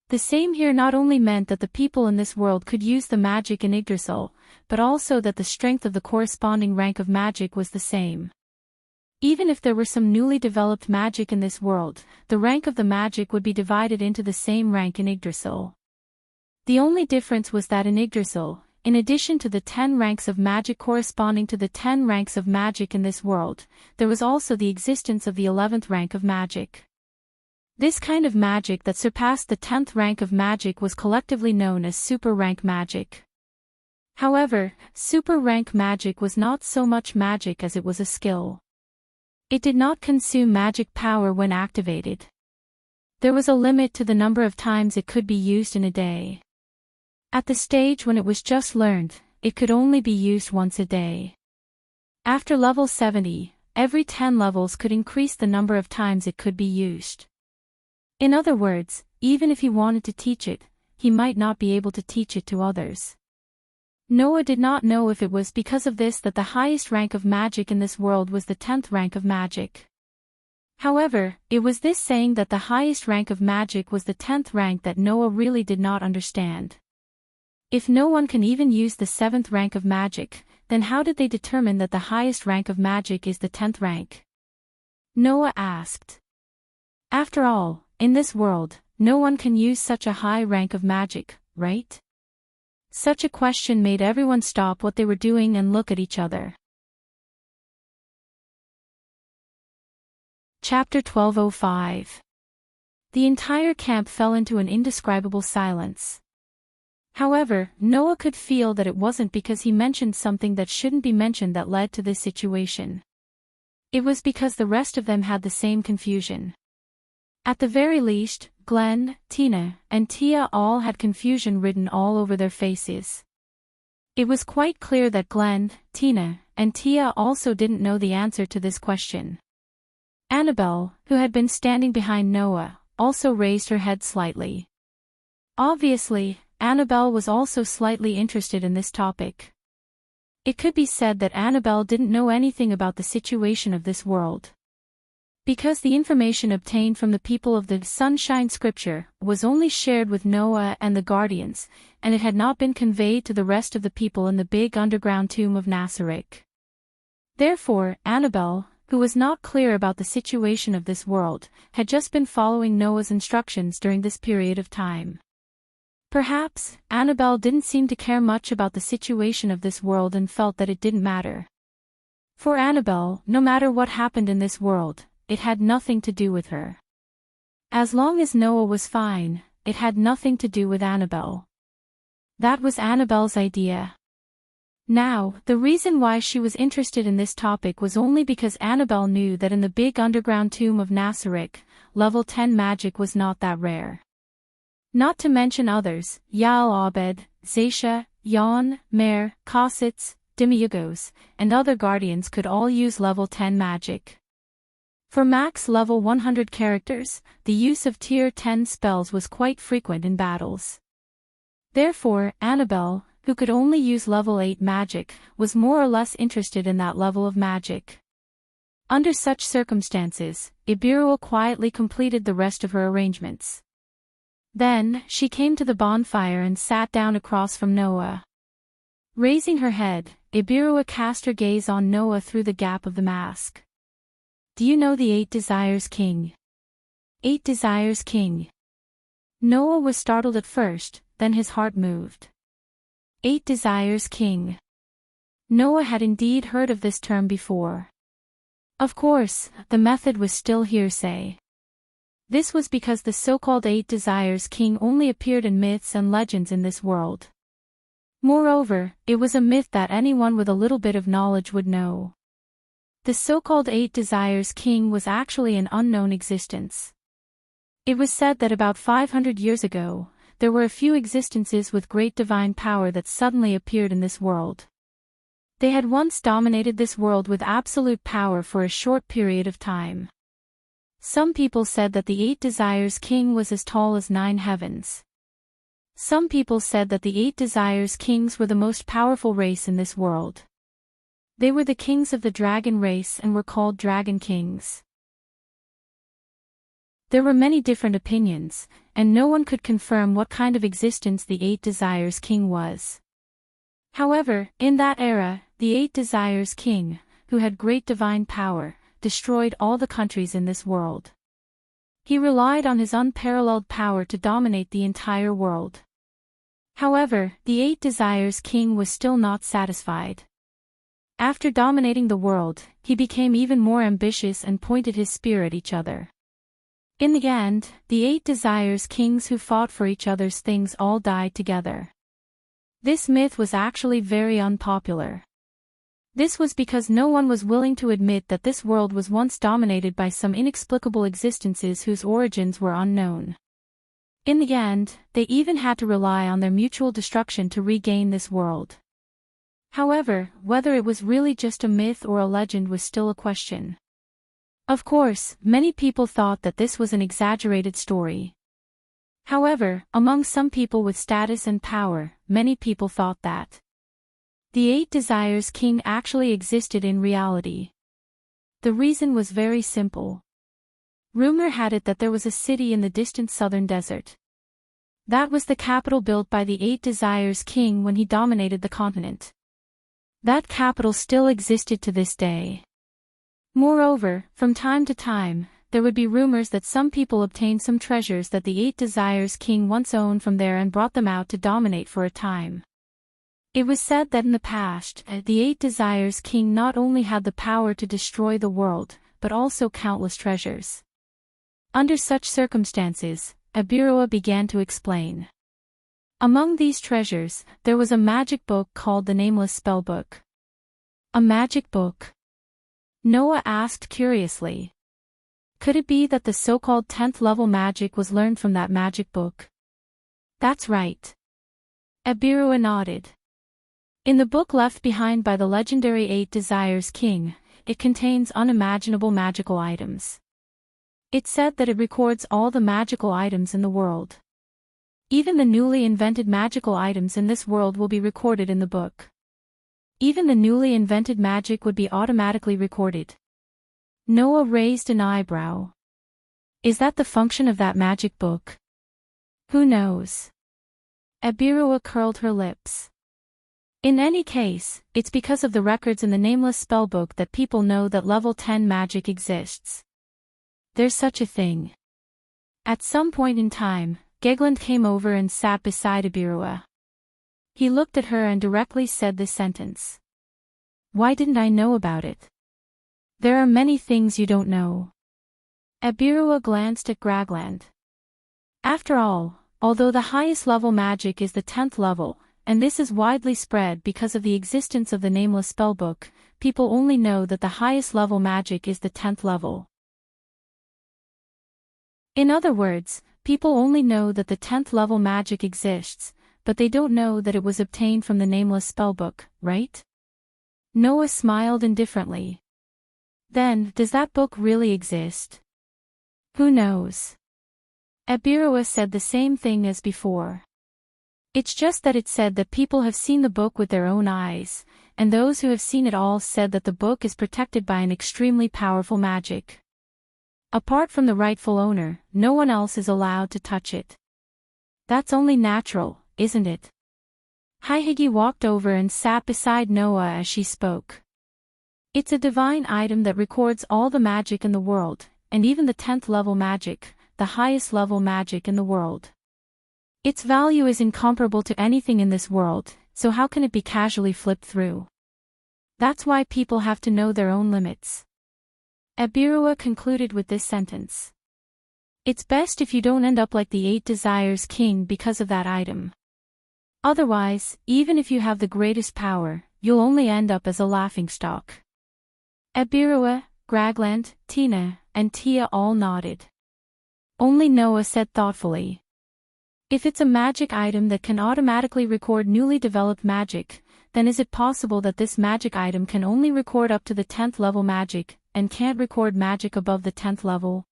The same here not only meant that the people in this world could use the magic in Yggdrasil, but also that the strength of the corresponding rank of magic was the same. Even if there were some newly developed magic in this world, the rank of the magic would be divided into the same rank in Yggdrasil. The only difference was that in Yggdrasil, in addition to the 10 ranks of magic corresponding to the 10 ranks of magic in this world, there was also the existence of the 11th rank of magic. This kind of magic that surpassed the 10th rank of magic was collectively known as super rank magic. However, super rank magic was not so much magic as it was a skill. It did not consume magic power when activated. There was a limit to the number of times it could be used in a day. At the stage when it was just learned, it could only be used once a day. After level 70, every 10 levels could increase the number of times it could be used. In other words, even if he wanted to teach it, he might not be able to teach it to others. Noah did not know if it was because of this that the highest rank of magic in this world was the 10th rank of magic. However, it was this saying that the highest rank of magic was the 10th rank that Noah really did not understand. If no one can even use the 7th rank of magic, then how did they determine that the highest rank of magic is the 10th rank? Noah asked. After all, in this world, no one can use such a high rank of magic, right? Such a question made everyone stop what they were doing and look at each other. Chapter 12:05. The entire camp fell into an indescribable silence. However, Noah could feel that it wasn't because he mentioned something that shouldn't be mentioned that led to this situation. It was because the rest of them had the same confusion. At the very least, Glenn, Tina, and Tia all had confusion written all over their faces. It was quite clear that Glenn, Tina, and Tia also didn't know the answer to this question. Annabelle, who had been standing behind Noah, also raised her head slightly. Obviously, Annabelle was also slightly interested in this topic. It could be said that Annabelle didn't know anything about the situation of this world. Because the information obtained from the people of the Sunshine Scripture was only shared with Noah and the Guardians, and it had not been conveyed to the rest of the people in the big underground tomb of Nasarek. Therefore, Annabelle, who was not clear about the situation of this world, had just been following Noah's instructions during this period of time. Perhaps, Annabelle didn't seem to care much about the situation of this world and felt that it didn't matter. For Annabelle, no matter what happened in this world, it had nothing to do with her. As long as Noah was fine, it had nothing to do with Annabelle. That was Annabelle's idea. Now, the reason why she was interested in this topic was only because Annabelle knew that in the big underground tomb of Nasarek, level 10 magic was not that rare. Not to mention others, Yael Abed, Zaisha, Yon, Mer, Kossitz, Demiurgos, and other guardians could all use level 10 magic. For max level 100 characters, the use of tier 10 spells was quite frequent in battles. Therefore, Annabelle, who could only use level 8 magic, was more or less interested in that level of magic. Under such circumstances, Ibirua quietly completed the rest of her arrangements. Then, she came to the bonfire and sat down across from Noah. Raising her head, Ibirua cast her gaze on Noah through the gap of the mask. Do you know the 8 Desires King? 8 Desires King. Noah was startled at first, then his heart moved. 8 Desires King. Noah had indeed heard of this term before. Of course, the method was still hearsay. This was because the so-called 8 Desires King only appeared in myths and legends in this world. Moreover, it was a myth that anyone with a little bit of knowledge would know. The so-called 8 Desires King was actually an unknown existence. It was said that about 500 years ago, there were a few existences with great divine power that suddenly appeared in this world. They had once dominated this world with absolute power for a short period of time. Some people said that the 8 Desires King was as tall as 9 heavens. Some people said that the 8 Desires Kings were the most powerful race in this world. They were the kings of the dragon race and were called Dragon Kings. There were many different opinions, and no one could confirm what kind of existence the 8 Desires King was. However, in that era, the 8 Desires King, who had great divine power, destroyed all the countries in this world. He relied on his unparalleled power to dominate the entire world. However, the 8 Desires King was still not satisfied. After dominating the world, he became even more ambitious and pointed his spear at each other. In the end, the 8 Desires Kings who fought for each other's things all died together. This myth was actually very unpopular. This was because no one was willing to admit that this world was once dominated by some inexplicable existences whose origins were unknown. In the end, they even had to rely on their mutual destruction to regain this world. However, whether it was really just a myth or a legend was still a question. Of course, many people thought that this was an exaggerated story. However, among some people with status and power, many people thought that the 8 Desires King actually existed in reality. The reason was very simple. Rumor had it that there was a city in the distant southern desert. That was the capital built by the 8 Desires King when he dominated the continent. That capital still existed to this day. Moreover, from time to time, there would be rumors that some people obtained some treasures that the 8 Desires King once owned from there and brought them out to dominate for a time. It was said that in the past, the 8 Desires King not only had the power to destroy the world, but also countless treasures. Under such circumstances, Abiroa began to explain. Among these treasures, there was a magic book called the Nameless Spellbook. A magic book? Noah asked curiously. Could it be that the so-called 10th level magic was learned from that magic book? That's right. Abiroa nodded. In the book left behind by the legendary 8 Desires King, it contains unimaginable magical items. It said that it records all the magical items in the world. Even the newly invented magical items in this world will be recorded in the book. Even the newly invented magic would be automatically recorded. Noah raised an eyebrow. Is that the function of that magic book? Who knows? Abiroa curled her lips. In any case, it's because of the records in the Nameless Spellbook that people know that level 10 magic exists. There's such a thing. At some point in time, Gegland came over and sat beside Abiroa. He looked at her and directly said this sentence. Why didn't I know about it? There are many things you don't know. Abiroa glanced at Gragland. After all, although the highest level magic is the 10th level, and this is widely spread because of the existence of the Nameless Spellbook, people only know that the highest level magic is the 10th level. In other words, people only know that the 10th level magic exists, but they don't know that it was obtained from the Nameless Spellbook, right? Noah smiled indifferently. Then, does that book really exist? Who knows? Abiroa said the same thing as before. It's just that it said that people have seen the book with their own eyes, and those who have seen it all said that the book is protected by an extremely powerful magic. Apart from the rightful owner, no one else is allowed to touch it. That's only natural, isn't it? Haihigi walked over and sat beside Noah as she spoke. It's a divine item that records all the magic in the world, and even the 10th level magic, the highest level magic in the world. Its value is incomparable to anything in this world, so how can it be casually flipped through? That's why people have to know their own limits. Abiroa concluded with this sentence. It's best if you don't end up like the 8 Desires King because of that item. Otherwise, even if you have the greatest power, you'll only end up as a laughingstock. Abiroa, Gragland, Tina, and Tia all nodded. Only Noah said thoughtfully. If it's a magic item that can automatically record newly developed magic, then is it possible that this magic item can only record up to the 10th level magic, and can't record magic above the 10th level?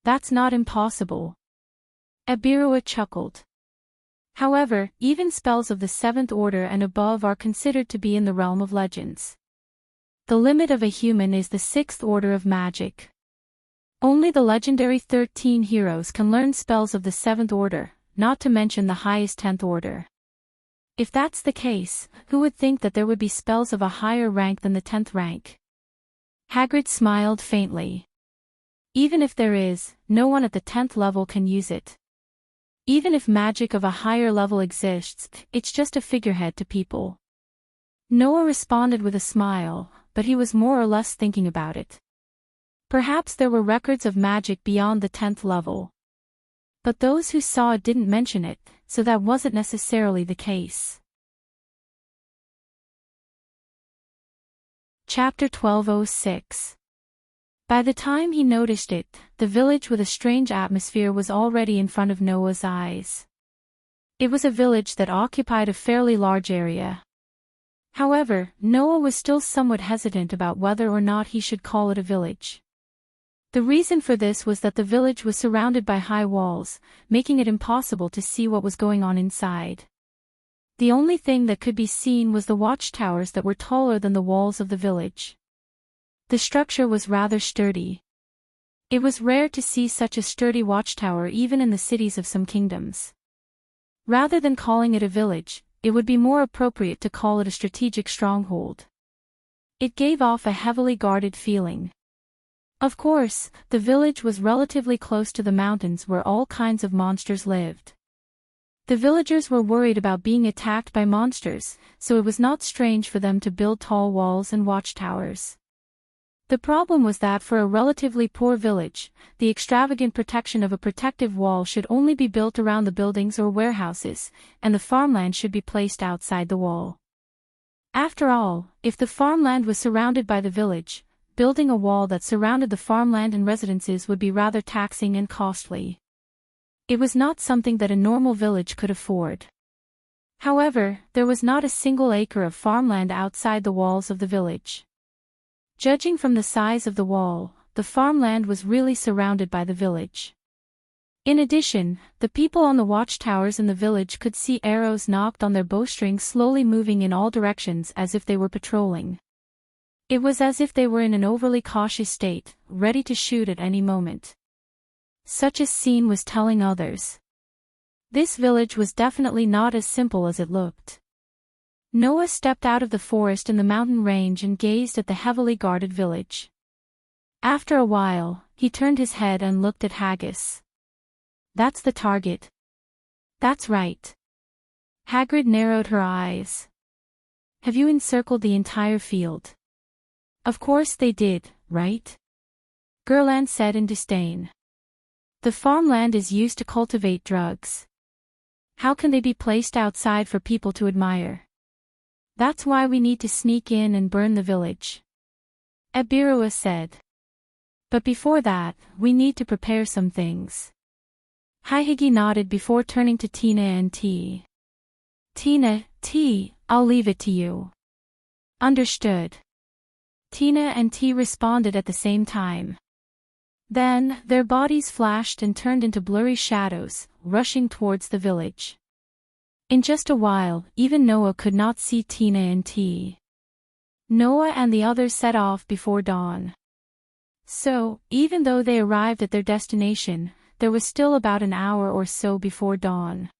That's not impossible. Abirua chuckled. However, even spells of the 7th order and above are considered to be in the realm of legends. The limit of a human is the 6th order of magic. Only the legendary 13 heroes can learn spells of the 7th order, not to mention the highest 10th order. If that's the case, who would think that there would be spells of a higher rank than the 10th rank? Hagrid smiled faintly. Even if there is, no one at the 10th level can use it. Even if magic of a higher level exists, it's just a figurehead to people. Noah responded with a smile, but he was more or less thinking about it. Perhaps there were records of magic beyond the 10th level. But those who saw it didn't mention it, so that wasn't necessarily the case. Chapter 1206. By the time he noticed it, the village with a strange atmosphere was already in front of Noah's eyes. It was a village that occupied a fairly large area. However, Noah was still somewhat hesitant about whether or not he should call it a village. The reason for this was that the village was surrounded by high walls, making it impossible to see what was going on inside. The only thing that could be seen was the watchtowers that were taller than the walls of the village. The structure was rather sturdy. It was rare to see such a sturdy watchtower even in the cities of some kingdoms. Rather than calling it a village, it would be more appropriate to call it a strategic stronghold. It gave off a heavily guarded feeling. Of course, the village was relatively close to the mountains where all kinds of monsters lived. The villagers were worried about being attacked by monsters, so it was not strange for them to build tall walls and watchtowers. The problem was that for a relatively poor village, the extravagant protection of a protective wall should only be built around the buildings or warehouses, and the farmland should be placed outside the wall. After all, if the farmland was surrounded by the village, building a wall that surrounded the farmland and residences would be rather taxing and costly. It was not something that a normal village could afford. However, there was not a single acre of farmland outside the walls of the village. Judging from the size of the wall, the farmland was really surrounded by the village. In addition, the people on the watchtowers in the village could see arrows knocked on their bowstrings slowly moving in all directions as if they were patrolling. It was as if they were in an overly cautious state, ready to shoot at any moment. Such a scene was telling others. This village was definitely not as simple as it looked. Noah stepped out of the forest in the mountain range and gazed at the heavily guarded village. After a while, he turned his head and looked at Haggis. That's the target. That's right. Hagrid narrowed her eyes. Have you encircled the entire field? Of course they did, right? Gerland said in disdain. The farmland is used to cultivate drugs. How can they be placed outside for people to admire? That's why we need to sneak in and burn the village. Abirua said. But before that, we need to prepare some things. Haihigi nodded before turning to Tina and T. Tina, T, I'll leave it to you. Understood. Tina and T responded at the same time. Then, their bodies flashed and turned into blurry shadows, rushing towards the village. In just a while, even Noah could not see Tina and T. Noah and the others set off before dawn. So, even though they arrived at their destination, there was still about an hour or so before dawn.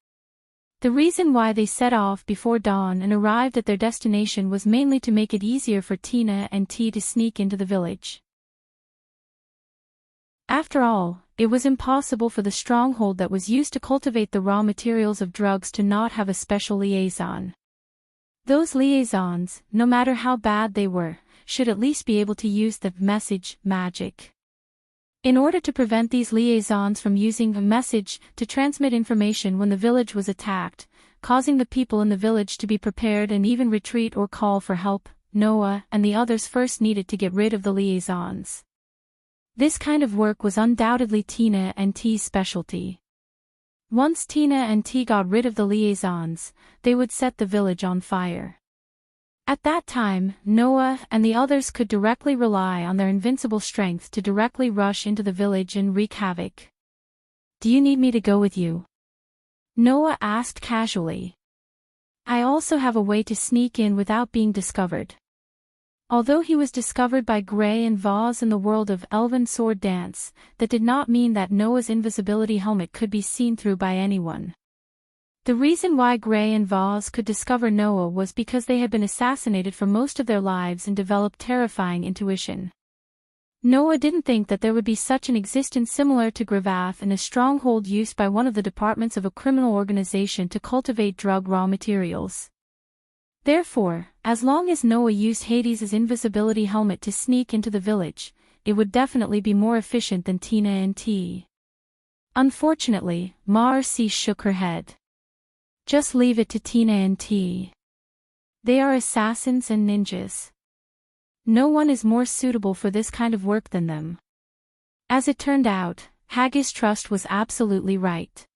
The reason why they set off before dawn and arrived at their destination was mainly to make it easier for Tina and T to sneak into the village. After all, it was impossible for the stronghold that was used to cultivate the raw materials of drugs to not have a special liaison. Those liaisons, no matter how bad they were, should at least be able to use the message magic. In order to prevent these liaisons from using a message to transmit information when the village was attacked, causing the people in the village to be prepared and even retreat or call for help, Noah and the others first needed to get rid of the liaisons. This kind of work was undoubtedly Tina and T's specialty. Once Tina and T got rid of the liaisons, they would set the village on fire. At that time, Noah and the others could directly rely on their invincible strength to directly rush into the village and wreak havoc. "Do you need me to go with you?" Noah asked casually. "I also have a way to sneak in without being discovered." Although he was discovered by Gray and Vaz in the world of Elven Sword Dance, that did not mean that Noah's invisibility helmet could be seen through by anyone. The reason why Gray and Vaz could discover Noah was because they had been assassinated for most of their lives and developed terrifying intuition. Noah didn't think that there would be such an existence similar to Gravath in a stronghold used by one of the departments of a criminal organization to cultivate drug raw materials. Therefore, as long as Noah used Hades' invisibility helmet to sneak into the village, it would definitely be more efficient than Tina and T. Unfortunately, Marcy shook her head. "Just leave it to Tina and T. They are assassins and ninjas. No one is more suitable for this kind of work than them." As it turned out, Haggis Trust was absolutely right.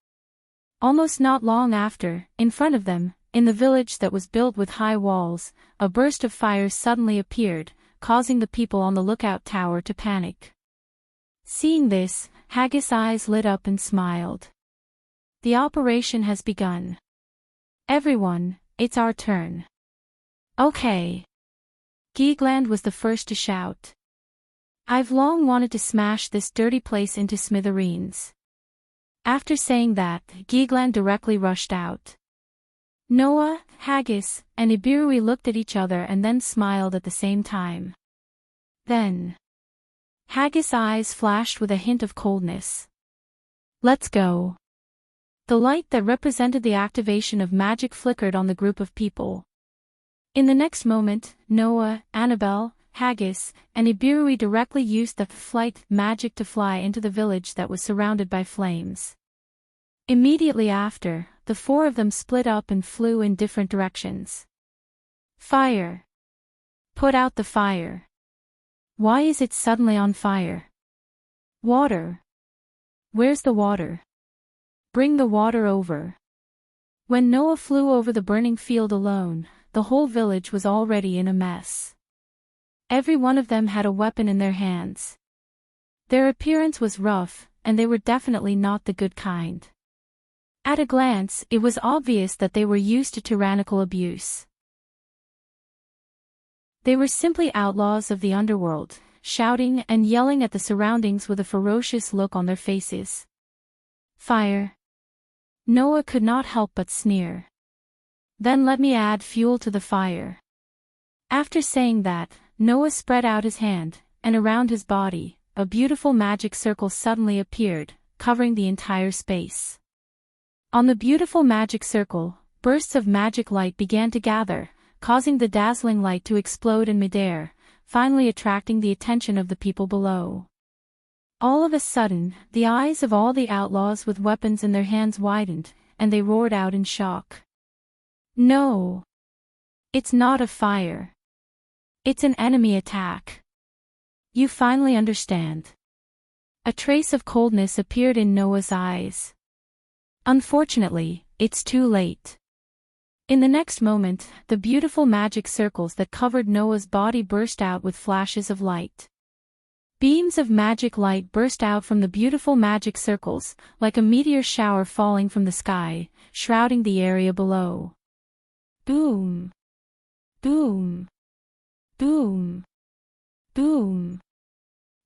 Almost not long after, in front of them, in the village that was built with high walls, a burst of fire suddenly appeared, causing the people on the lookout tower to panic. Seeing this, Haggis' eyes lit up and smiled. "The operation has begun. Everyone, it's our turn." "Okay." Geegland was the first to shout. "I've long wanted to smash this dirty place into smithereens." After saying that, Geegland directly rushed out. Noah, Haggis, and Ibirui looked at each other and then smiled at the same time. Then, Haggis' eyes flashed with a hint of coldness. "Let's go." The light that represented the activation of magic flickered on the group of people. In the next moment, Noah, Annabelle, Haggis, and Ibirui directly used the flight magic to fly into the village that was surrounded by flames. Immediately after, the four of them split up and flew in different directions. "Fire! Put out the fire! Why is it suddenly on fire? Water! Where's the water? Bring the water over!" When Noah flew over the burning field alone, the whole village was already in a mess. Every one of them had a weapon in their hands. Their appearance was rough, and they were definitely not the good kind. At a glance, it was obvious that they were used to tyrannical abuse. They were simply outlaws of the underworld, shouting and yelling at the surroundings with a ferocious look on their faces. "Fire!" Noah could not help but sneer. "Then let me add fuel to the fire." After saying that, Noah spread out his hand, and around his body, a beautiful magic circle suddenly appeared, covering the entire space. On the beautiful magic circle, bursts of magic light began to gather, causing the dazzling light to explode in midair, finally attracting the attention of the people below. All of a sudden, the eyes of all the outlaws with weapons in their hands widened, and they roared out in shock. "No! It's not a fire. It's an enemy attack. You finally understand." A trace of coldness appeared in Noah's eyes. Unfortunately, it's too late. In the next moment, the beautiful magic circles that covered Noah's body burst out with flashes of light. Beams of magic light burst out from the beautiful magic circles, like a meteor shower falling from the sky, shrouding the area below. Boom! Boom! Boom! Boom!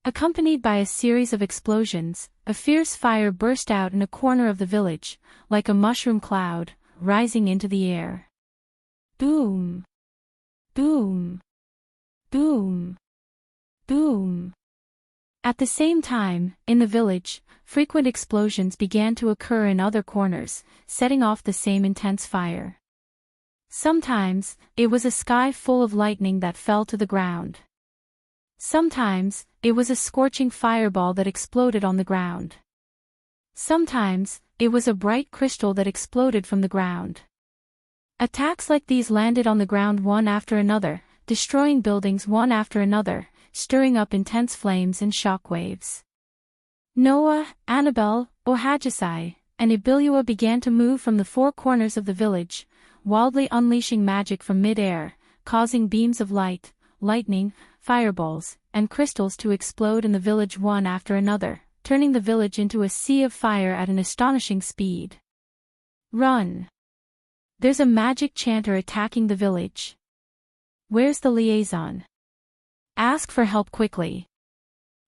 Accompanied by a series of explosions, a fierce fire burst out in a corner of the village, like a mushroom cloud, rising into the air. Boom! Boom! Boom! Boom! At the same time, in the village, frequent explosions began to occur in other corners, setting off the same intense fire. Sometimes, it was a sky full of lightning that fell to the ground. Sometimes, it was a scorching fireball that exploded on the ground. Sometimes, it was a bright crystal that exploded from the ground. Attacks like these landed on the ground one after another, destroying buildings one after another, stirring up intense flames and shockwaves. Noah, Annabelle, Ohajisai, and Ibilua began to move from the four corners of the village, wildly unleashing magic from mid-air, causing beams of light, lightning, fireballs, and crystals to explode in the village one after another, turning the village into a sea of fire at an astonishing speed. Run! There's a magic chanter attacking the village. Where's the liaison? Ask for help quickly.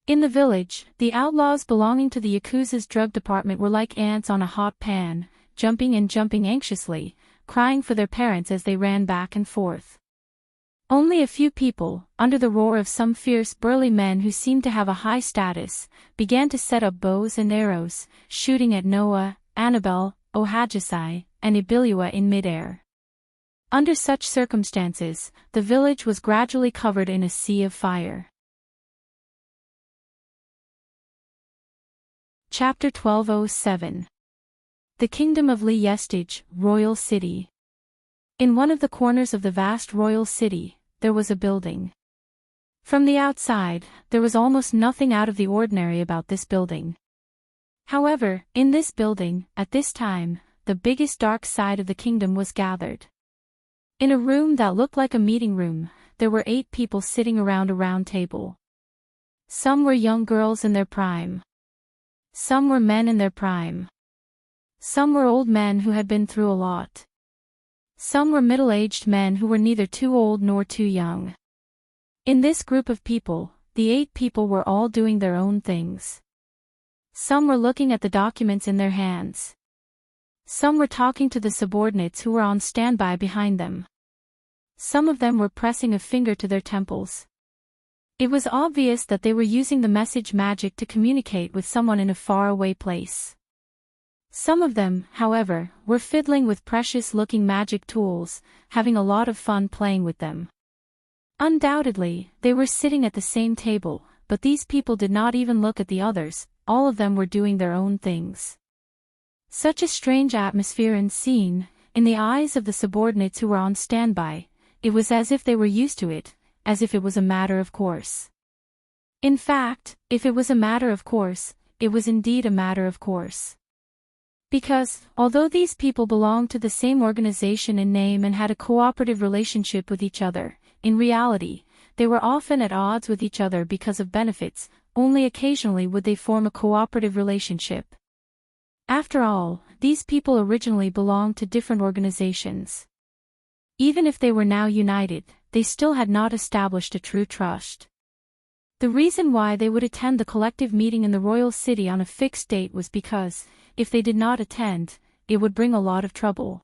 In the village, the outlaws belonging to the Yakuza's drug department were like ants on a hot pan, jumping and jumping anxiously, crying for their parents as they ran back and forth. Only a few people, under the roar of some fierce burly men who seemed to have a high status, began to set up bows and arrows, shooting at Noah, Annabelle, Ohajisai, and Ibilua in midair. Under such circumstances, the village was gradually covered in a sea of fire. Chapter 1207. The Kingdom of Liestige, Royal City. In one of the corners of the vast royal city, there was a building. From the outside, there was almost nothing out of the ordinary about this building. However, in this building, at this time, the biggest dark side of the kingdom was gathered. In a room that looked like a meeting room, there were 8 people sitting around a round table. Some were young girls in their prime. Some were men in their prime. Some were old men who had been through a lot. Some were middle-aged men who were neither too old nor too young. In this group of people, the 8 people were all doing their own things. Some were looking at the documents in their hands. Some were talking to the subordinates who were on standby behind them. Some of them were pressing a finger to their temples. It was obvious that they were using the message magic to communicate with someone in a faraway place. Some of them, however, were fiddling with precious-looking magic tools, having a lot of fun playing with them. Undoubtedly, they were sitting at the same table, but these people did not even look at the others, all of them were doing their own things. Such a strange atmosphere and scene, in the eyes of the subordinates who were on standby, it was as if they were used to it, as if it was a matter of course. In fact, if it was a matter of course, it was indeed a matter of course. Because, although these people belonged to the same organization in name and had a cooperative relationship with each other, in reality, they were often at odds with each other because of benefits, only occasionally would they form a cooperative relationship. After all, these people originally belonged to different organizations. Even if they were now united, they still had not established a true trust. The reason why they would attend the collective meeting in the royal city on a fixed date was because, if they did not attend, it would bring a lot of trouble.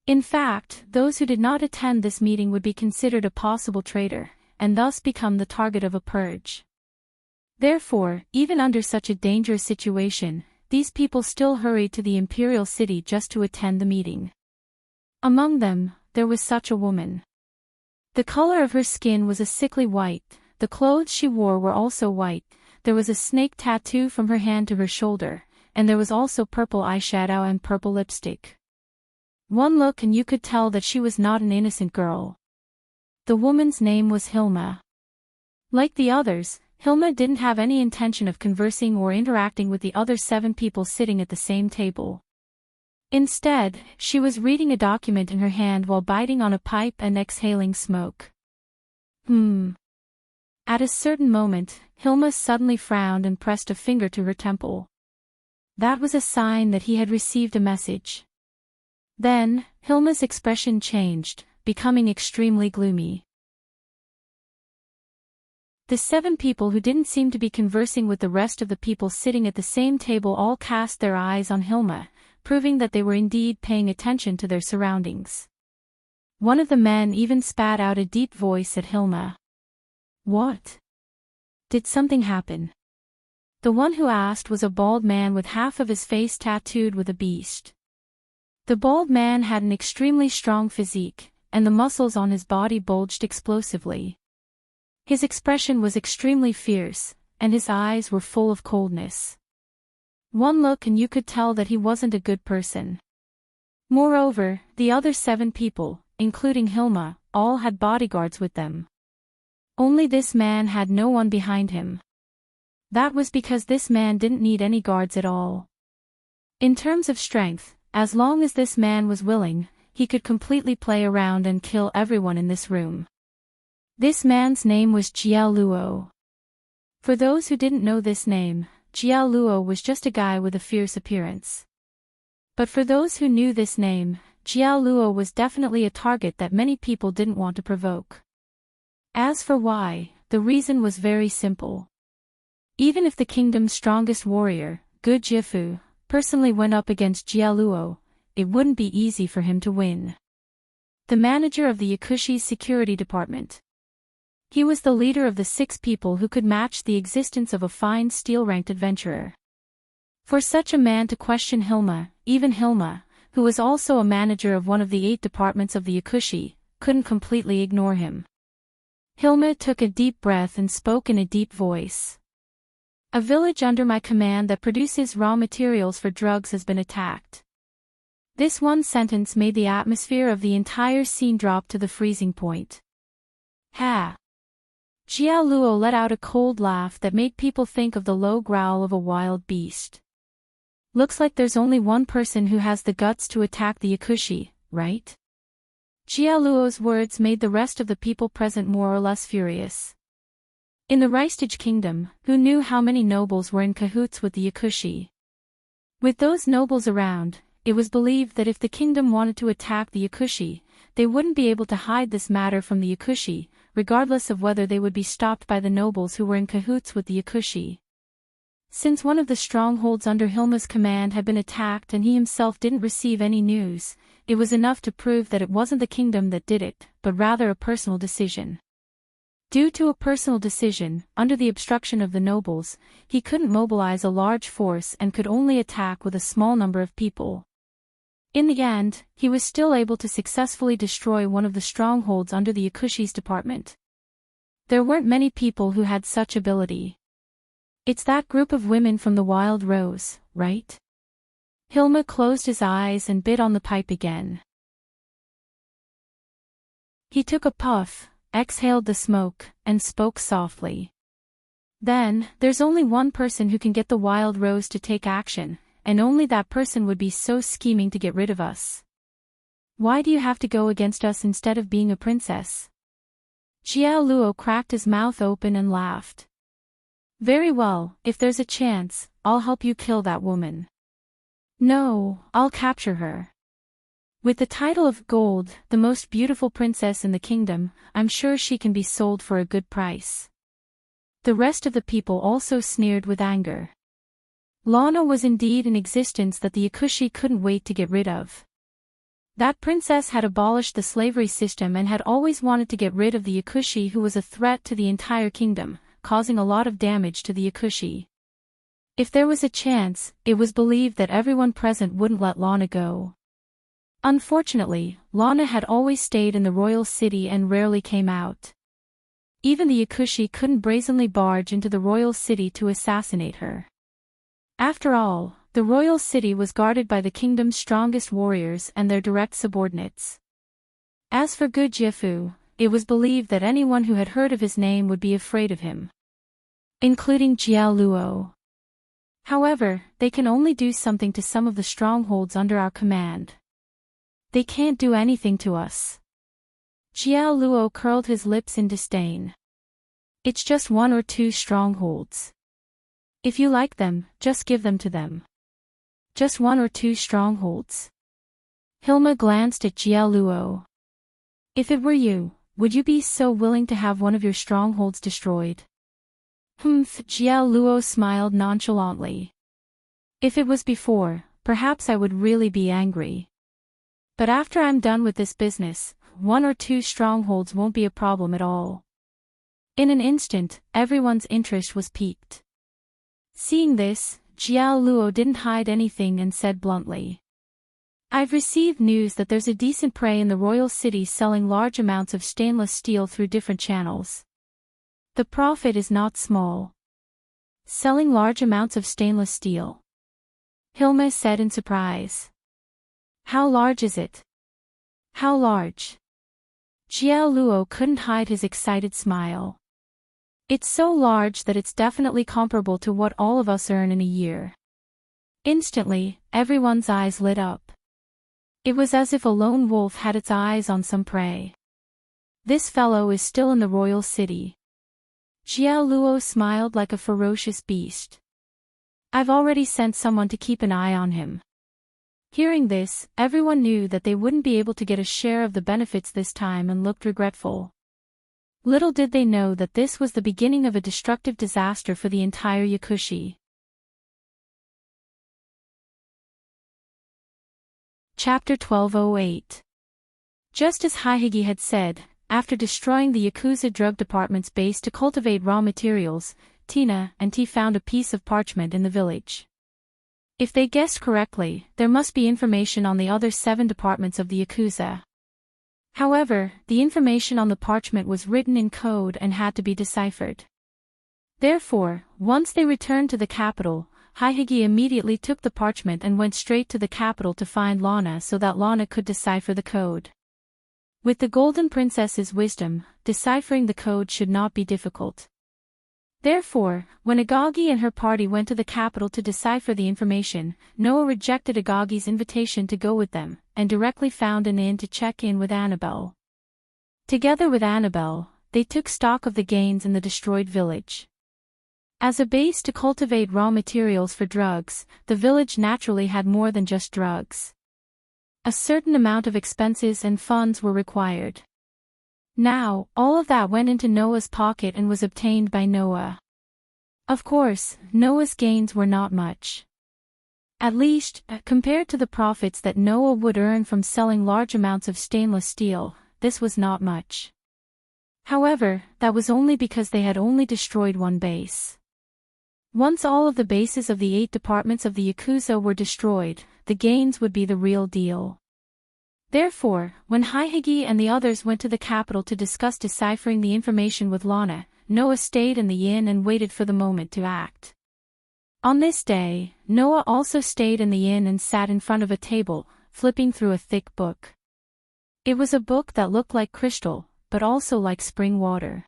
In fact, those who did not attend this meeting would be considered a possible traitor, and thus become the target of a purge. Therefore, even under such a dangerous situation, these people still hurried to the imperial city just to attend the meeting. Among them, there was such a woman. The color of her skin was a sickly white, the clothes she wore were also white, there was a snake tattoo from her hand to her shoulder, and there was also purple eyeshadow and purple lipstick. One look and you could tell that she was not an innocent girl. The woman's name was Hilma. Like the others, Hilma didn't have any intention of conversing or interacting with the other 7 people sitting at the same table. Instead, she was reading a document in her hand while biting on a pipe and exhaling smoke. At a certain moment, Hilma suddenly frowned and pressed a finger to her temple. That was a sign that he had received a message. Then, Hilma's expression changed, becoming extremely gloomy. The 7 people who didn't seem to be conversing with the rest of the people sitting at the same table all cast their eyes on Hilma, proving that they were indeed paying attention to their surroundings. One of the men even spat out a deep voice at Hilma. What? Did something happen? The one who asked was a bald man with half of his face tattooed with a beast. The bald man had an extremely strong physique, and the muscles on his body bulged explosively. His expression was extremely fierce, and his eyes were full of coldness. One look and you could tell that he wasn't a good person. Moreover, the other 7 people, including Hilma, all had bodyguards with them. Only this man had no one behind him. That was because this man didn't need any guards at all. In terms of strength, as long as this man was willing, he could completely play around and kill everyone in this room. This man's name was Jiao Luo. For those who didn't know this name, Jiao Luo was just a guy with a fierce appearance. But for those who knew this name, Jiao Luo was definitely a target that many people didn't want to provoke. As for why, the reason was very simple. Even if the kingdom's strongest warrior, Gu Jiafu, personally went up against Jiao Luo, it wouldn't be easy for him to win. The manager of the Yakushi's security department. He was the leader of the 6 people who could match the existence of a fine steel-ranked adventurer. For such a man to question Hilma, even Hilma, who was also a manager of one of the 8 departments of the Yakushi, couldn't completely ignore him. Hilma took a deep breath and spoke in a deep voice. A village under my command that produces raw materials for drugs has been attacked. This one sentence made the atmosphere of the entire scene drop to the freezing point. Ha! Jiao Luo let out a cold laugh that made people think of the low growl of a wild beast. Looks like there's only one person who has the guts to attack the Yakushi, right? Jiao Luo's words made the rest of the people present more or less furious. In the Ristage Kingdom, who knew how many nobles were in cahoots with the Yakushi? With those nobles around, it was believed that if the kingdom wanted to attack the Yakushi, they wouldn't be able to hide this matter from the Yakushi, regardless of whether they would be stopped by the nobles who were in cahoots with the Yakushi. Since one of the strongholds under Hilma's command had been attacked and he himself didn't receive any news, it was enough to prove that it wasn't the kingdom that did it, but rather a personal decision. Due to a personal decision, under the obstruction of the nobles, he couldn't mobilize a large force and could only attack with a small number of people. In the end, he was still able to successfully destroy one of the strongholds under the Yakushi's department. There weren't many people who had such ability. It's that group of women from the Wild Rose, right? Hilma closed his eyes and bit on the pipe again. He took a puff, exhaled the smoke, and spoke softly. Then, there's only one person who can get the Wild Rose to take action, and only that person would be so scheming to get rid of us. Why do you have to go against us instead of being a princess? Jiao Luo cracked his mouth open and laughed. Very well, if there's a chance, I'll help you kill that woman. No, I'll capture her. With the title of Gold, the most beautiful princess in the kingdom, I'm sure she can be sold for a good price. The rest of the people also sneered with anger. Lana was indeed in existence that the Yakushi couldn't wait to get rid of. That princess had abolished the slavery system and had always wanted to get rid of the Yakushi, who was a threat to the entire kingdom, causing a lot of damage to the Yakushi. If there was a chance, it was believed that everyone present wouldn't let Lana go. Unfortunately, Lana had always stayed in the royal city and rarely came out. Even the Yakushi couldn't brazenly barge into the royal city to assassinate her. After all, the royal city was guarded by the kingdom's strongest warriors and their direct subordinates. As for Gu Jiafu, it was believed that anyone who had heard of his name would be afraid of him, including Jiao Luo. However, they can only do something to some of the strongholds under our command. They can't do anything to us. Jiao Luo curled his lips in disdain. It's just 1 or 2 strongholds. If you like them, just give them to them. Just 1 or 2 strongholds. Hilma glanced at Jiao Luo. If it were you, would you be so willing to have one of your strongholds destroyed? Jiao Luo smiled nonchalantly. If it was before, perhaps I would really be angry. But after I'm done with this business, 1 or 2 strongholds won't be a problem at all. In an instant, everyone's interest was piqued. Seeing this, Jiao Luo didn't hide anything and said bluntly. I've received news that there's a decent prey in the royal city selling large amounts of stainless steel through different channels. The profit is not small. Selling large amounts of stainless steel. Hilma said in surprise. How large is it? How large? Jiao Luo couldn't hide his excited smile. It's so large that it's definitely comparable to what all of us earn in a year. Instantly, everyone's eyes lit up. It was as if a lone wolf had its eyes on some prey. This fellow is still in the royal city. Xiao Luo smiled like a ferocious beast. I've already sent someone to keep an eye on him. Hearing this, everyone knew that they wouldn't be able to get a share of the benefits this time and looked regretful. Little did they know that this was the beginning of a destructive disaster for the entire Yakushi. Chapter 1208. Just as Haihige had said, after destroying the Yakuza drug department's base to cultivate raw materials, Tina and T found a piece of parchment in the village. If they guessed correctly, there must be information on the other 7 departments of the Yakuza. However, the information on the parchment was written in code and had to be deciphered. Therefore, once they returned to the capital, Haihige immediately took the parchment and went straight to the capital to find Lana so that Lana could decipher the code. With the Golden Princess's wisdom, deciphering the code should not be difficult. Therefore, when Agagi and her party went to the capital to decipher the information, Noah rejected Agagi's invitation to go with them, and directly found an inn to check in with Annabelle. Together with Annabelle, they took stock of the gains in the destroyed village. As a base to cultivate raw materials for drugs, the village naturally had more than just drugs. A certain amount of expenses and funds were required. Now, all of that went into Noah's pocket and was obtained by Noah. Of course, Noah's gains were not much. At least, compared to the profits that Noah would earn from selling large amounts of stainless steel, this was not much. However, that was only because they had only destroyed one base. Once all of the bases of the 8 departments of the Yakuza were destroyed, the gains would be the real deal. Therefore, when Haihige and the others went to the capital to discuss deciphering the information with Lana, Noah stayed in the inn and waited for the moment to act. On this day, Noah also stayed in the inn and sat in front of a table, flipping through a thick book. It was a book that looked like crystal, but also like spring water.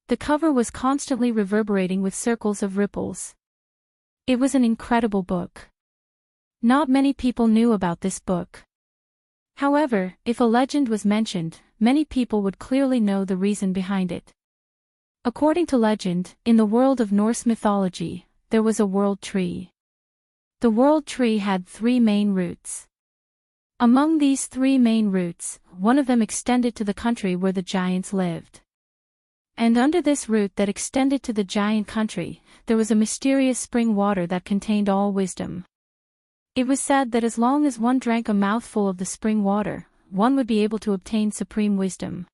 The cover was constantly reverberating with circles of ripples. It was an incredible book. Not many people knew about this book. However, if a legend was mentioned, many people would clearly know the reason behind it. According to legend, in the world of Norse mythology, there was a world tree. The world tree had 3 main roots. Among these 3 main roots, one of them extended to the country where the giants lived. And under this root that extended to the giant country, there was a mysterious spring water that contained all wisdom. It was said that as long as one drank a mouthful of the spring water, one would be able to obtain supreme wisdom.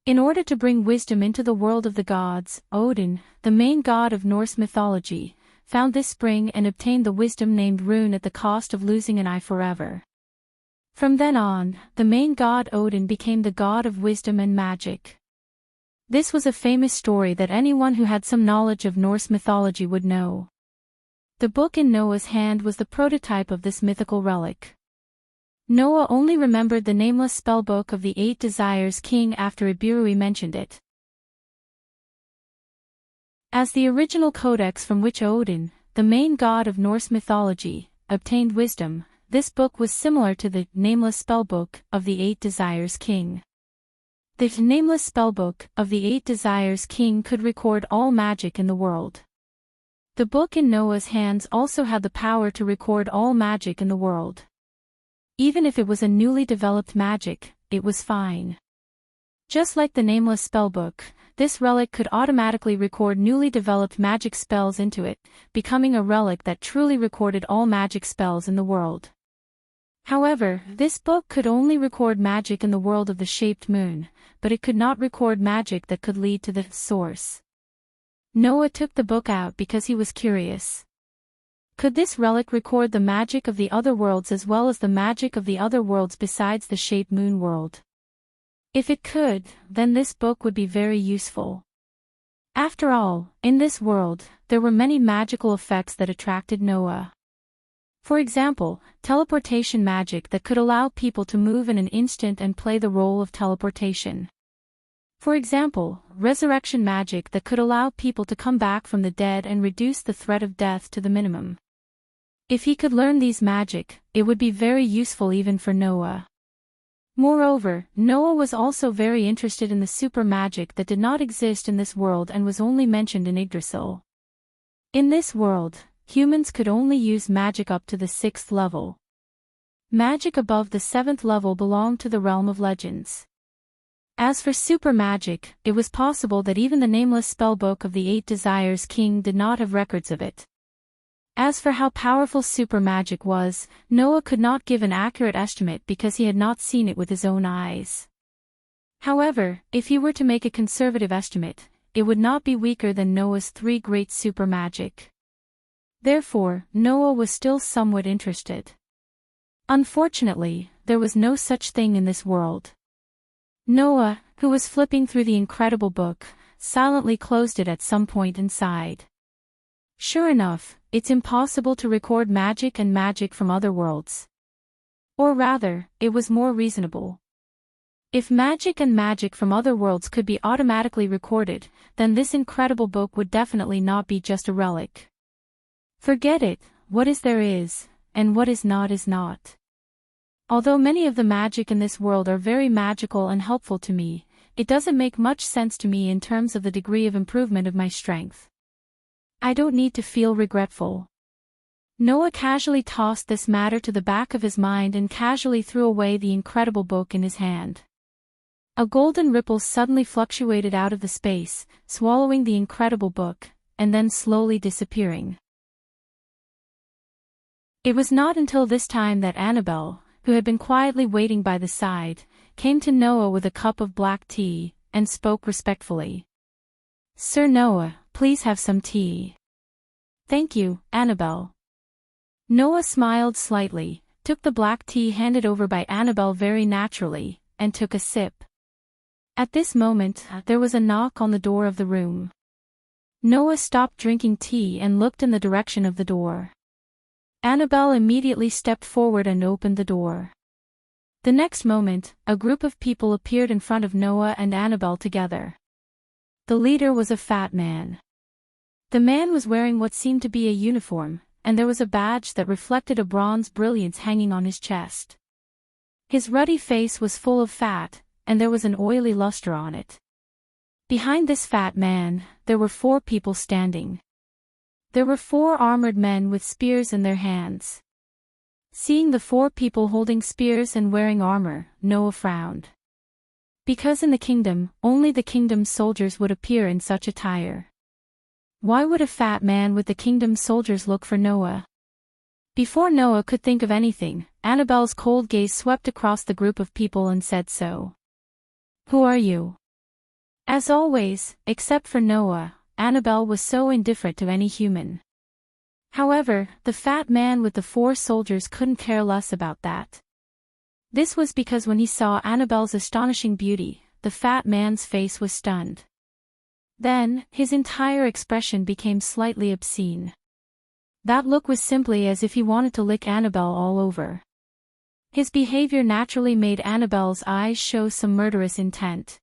In order to bring wisdom into the world of the gods, Odin, the main god of Norse mythology, found this spring and obtained the wisdom named Rune at the cost of losing an eye forever. From then on, the main god Odin became the god of wisdom and magic. This was a famous story that anyone who had some knowledge of Norse mythology would know. The book in Noah's hand was the prototype of this mythical relic. Noah only remembered the nameless spellbook of the 8 Desires King after Ibirui mentioned it. As the original codex from which Odin, the main god of Norse mythology, obtained wisdom, this book was similar to the nameless spellbook of the 8 Desires King. The nameless spellbook of the 8 Desires King could record all magic in the world. The book in Noah's hands also had the power to record all magic in the world. Even if it was a newly developed magic, it was fine. Just like the nameless spellbook, this relic could automatically record newly developed magic spells into it, becoming a relic that truly recorded all magic spells in the world. However, this book could only record magic in the world of the shaped moon, but it could not record magic that could lead to the source. Noah took the book out because he was curious. Could this relic record the magic of the other worlds as well as the magic of the other worlds besides the shaped moon world? If it could, then this book would be very useful. After all, in this world, there were many magical effects that attracted Noah. For example, teleportation magic that could allow people to move in an instant and play the role of teleportation. For example, resurrection magic that could allow people to come back from the dead and reduce the threat of death to the minimum. If he could learn these magic, it would be very useful even for Noah. Moreover, Noah was also very interested in the super magic that did not exist in this world and was only mentioned in Yggdrasil. In this world, humans could only use magic up to the 6th level. Magic above the 7th level belonged to the realm of legends. As for super magic, it was possible that even the nameless spellbook of the 8 Desires King did not have records of it. As for how powerful super magic was, Noah could not give an accurate estimate because he had not seen it with his own eyes. However, if he were to make a conservative estimate, it would not be weaker than Noah's 3 great super magic. Therefore, Noah was still somewhat interested. Unfortunately, there was no such thing in this world. Noah, who was flipping through the incredible book, silently closed it at some point and sighed. Sure enough, it's impossible to record magic and magic from other worlds. Or rather, it was more reasonable. If magic and magic from other worlds could be automatically recorded, then this incredible book would definitely not be just a relic. Forget it, what is there is, and what is not is not. Although many of the magic in this world are very magical and helpful to me, it doesn't make much sense to me in terms of the degree of improvement of my strength. I don't need to feel regretful. Noah casually tossed this matter to the back of his mind and casually threw away the incredible book in his hand. A golden ripple suddenly fluctuated out of the space, swallowing the incredible book, and then slowly disappearing. It was not until this time that Annabelle, who had been quietly waiting by the side, came to Noah with a cup of black tea, and spoke respectfully. "Sir Noah, please have some tea." "Thank you, Annabelle." Noah smiled slightly, took the black tea handed over by Annabelle very naturally, and took a sip. At this moment, there was a knock on the door of the room. Noah stopped drinking tea and looked in the direction of the door. Annabelle immediately stepped forward and opened the door. The next moment, a group of people appeared in front of Noah and Annabelle together. The leader was a fat man. The man was wearing what seemed to be a uniform, and there was a badge that reflected a bronze brilliance hanging on his chest. His ruddy face was full of fat, and there was an oily luster on it. Behind this fat man, there were 4 people standing. There were 4 armored men with spears in their hands. Seeing the 4 people holding spears and wearing armor, Noah frowned. Because in the kingdom, only the kingdom's soldiers would appear in such attire. Why would a fat man with the kingdom's soldiers look for Noah? Before Noah could think of anything, Annabelle's cold gaze swept across the group of people and said so. "Who are you?" As always, except for Noah, Annabelle was so indifferent to any human. However, the fat man with the 4 soldiers couldn't care less about that. This was because when he saw Annabelle's astonishing beauty, the fat man's face was stunned. Then, his entire expression became slightly obscene. That look was simply as if he wanted to lick Annabelle all over. His behavior naturally made Annabelle's eyes show some murderous intent.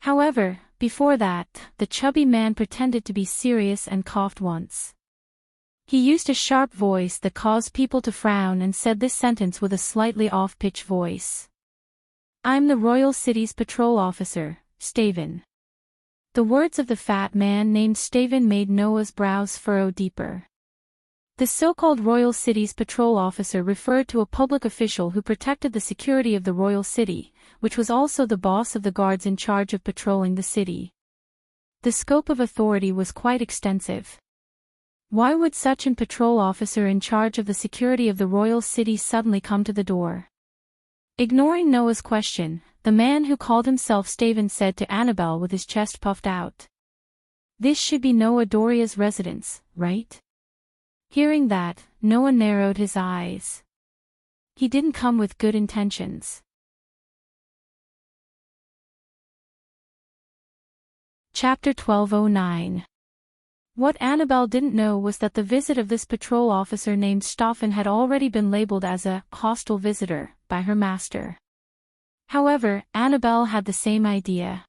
However, before that, the chubby man pretended to be serious and coughed once. He used a sharp voice that caused people to frown and said this sentence with a slightly off-pitch voice. "I'm the royal city's patrol officer, Stavin." The words of the fat man named Stavin made Noah's brows furrow deeper. The so-called royal city's patrol officer referred to a public official who protected the security of the royal city, which was also the boss of the guards in charge of patrolling the city. The scope of authority was quite extensive. Why would such an patrol officer in charge of the security of the royal city suddenly come to the door? Ignoring Noah's question, the man who called himself Stavin said to Annabelle with his chest puffed out. "This should be Noah Doria's residence, right?" Hearing that, Noah narrowed his eyes. He didn't come with good intentions. Chapter 1209. What Annabelle didn't know was that the visit of this patrol officer named Staffan had already been labeled as a hostile visitor by her master. However, Annabelle had the same idea.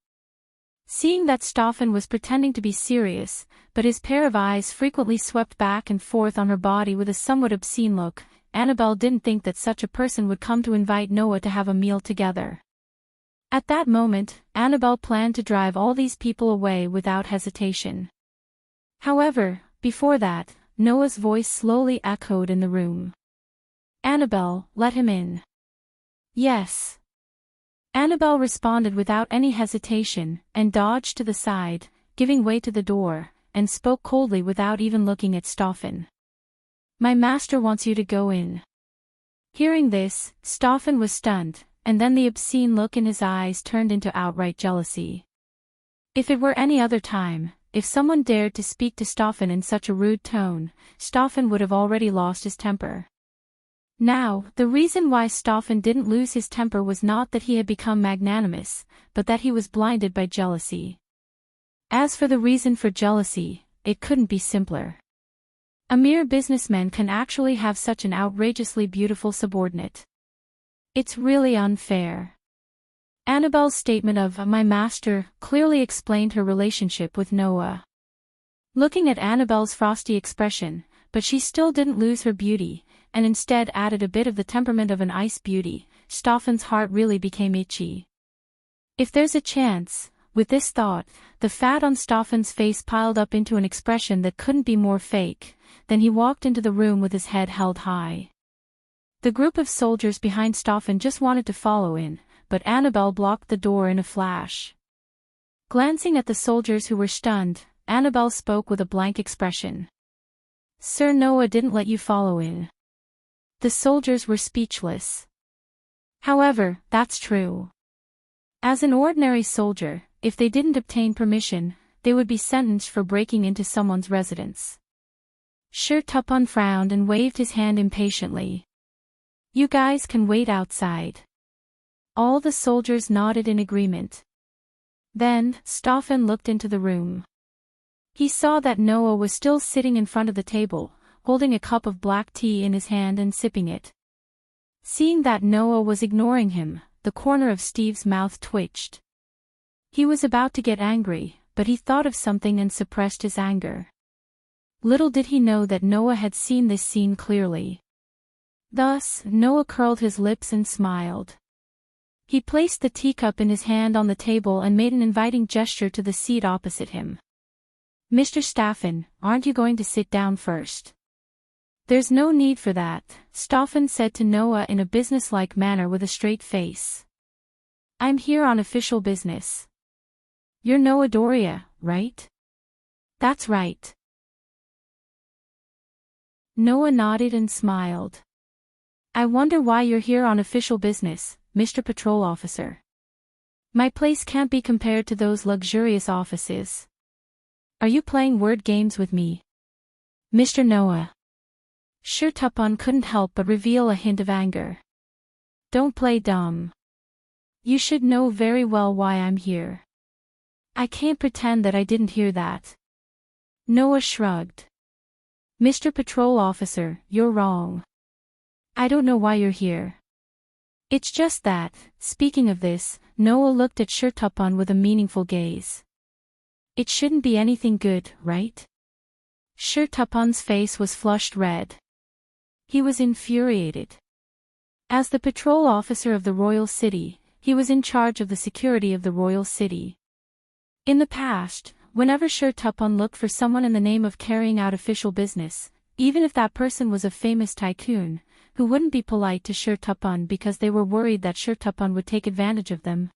Seeing that Stoffan was pretending to be serious, but his pair of eyes frequently swept back and forth on her body with a somewhat obscene look, Annabelle didn't think that such a person would come to invite Noah to have a meal together. At that moment, Annabelle planned to drive all these people away without hesitation. However, before that, Noah's voice slowly echoed in the room. "Annabelle, let him in." "Yes." Annabelle responded without any hesitation, and dodged to the side, giving way to the door, and spoke coldly without even looking at Stoffan. "My master wants you to go in." Hearing this, Stoffan was stunned, and then the obscene look in his eyes turned into outright jealousy. If it were any other time, if someone dared to speak to Stoffan in such a rude tone, Stoffan would have already lost his temper. Now, the reason why Stoffan didn't lose his temper was not that he had become magnanimous, but that he was blinded by jealousy. As for the reason for jealousy, it couldn't be simpler. A mere businessman can actually have such an outrageously beautiful subordinate. It's really unfair. Annabelle's statement of "my master" clearly explained her relationship with Noah. Looking at Annabelle's frosty expression, but she still didn't lose her beauty, and instead added a bit of the temperament of an ice beauty, Stoffan's heart really became itchy. If there's a chance, with this thought, the fat on Stoffan's face piled up into an expression that couldn't be more fake, then he walked into the room with his head held high. The group of soldiers behind Stoffan just wanted to follow in, but Annabelle blocked the door in a flash. Glancing at the soldiers who were stunned, Annabelle spoke with a blank expression. "Sir, Noah didn't let you follow in." The soldiers were speechless. However, that's true. As an ordinary soldier, if they didn't obtain permission, they would be sentenced for breaking into someone's residence. Heartwarming frowned and waved his hand impatiently. "You guys can wait outside." All the soldiers nodded in agreement. Then, Stoffan looked into the room. He saw that Noah was still sitting in front of the table, holding a cup of black tea in his hand and sipping it. Seeing that Noah was ignoring him, the corner of Steve's mouth twitched. He was about to get angry, but he thought of something and suppressed his anger. Little did he know that Noah had seen this scene clearly. Thus, Noah curled his lips and smiled. He placed the teacup in his hand on the table and made an inviting gesture to the seat opposite him. "Mr. Stoffan, aren't you going to sit down first?" "There's no need for that," Stoffan said to Noah in a businesslike manner with a straight face. "I'm here on official business." "You're Noah Doria, right?" "That's right." Noah nodded and smiled. "I wonder why you're here on official business, Mr. Patrol Officer. My place can't be compared to those luxurious offices. Are you playing word games with me, Mr. Noah?" Heartwarming couldn't help but reveal a hint of anger. "Don't play dumb. You should know very well why I'm here." "I can't pretend that I didn't hear that." Noah shrugged. "Mr. Patrol Officer, you're wrong. I don't know why you're here. It's just that," speaking of this, Noah looked at Heartwarming with a meaningful gaze. "It shouldn't be anything good, right?" Heartwarming's face was flushed red. He was infuriated. As the patrol officer of the royal city, he was in charge of the security of the royal city. In the past, whenever Heartwarming looked for someone in the name of carrying out official business, even if that person was a famous tycoon, who wouldn't be polite to Heartwarming because they were worried that Heartwarming would take advantage of them.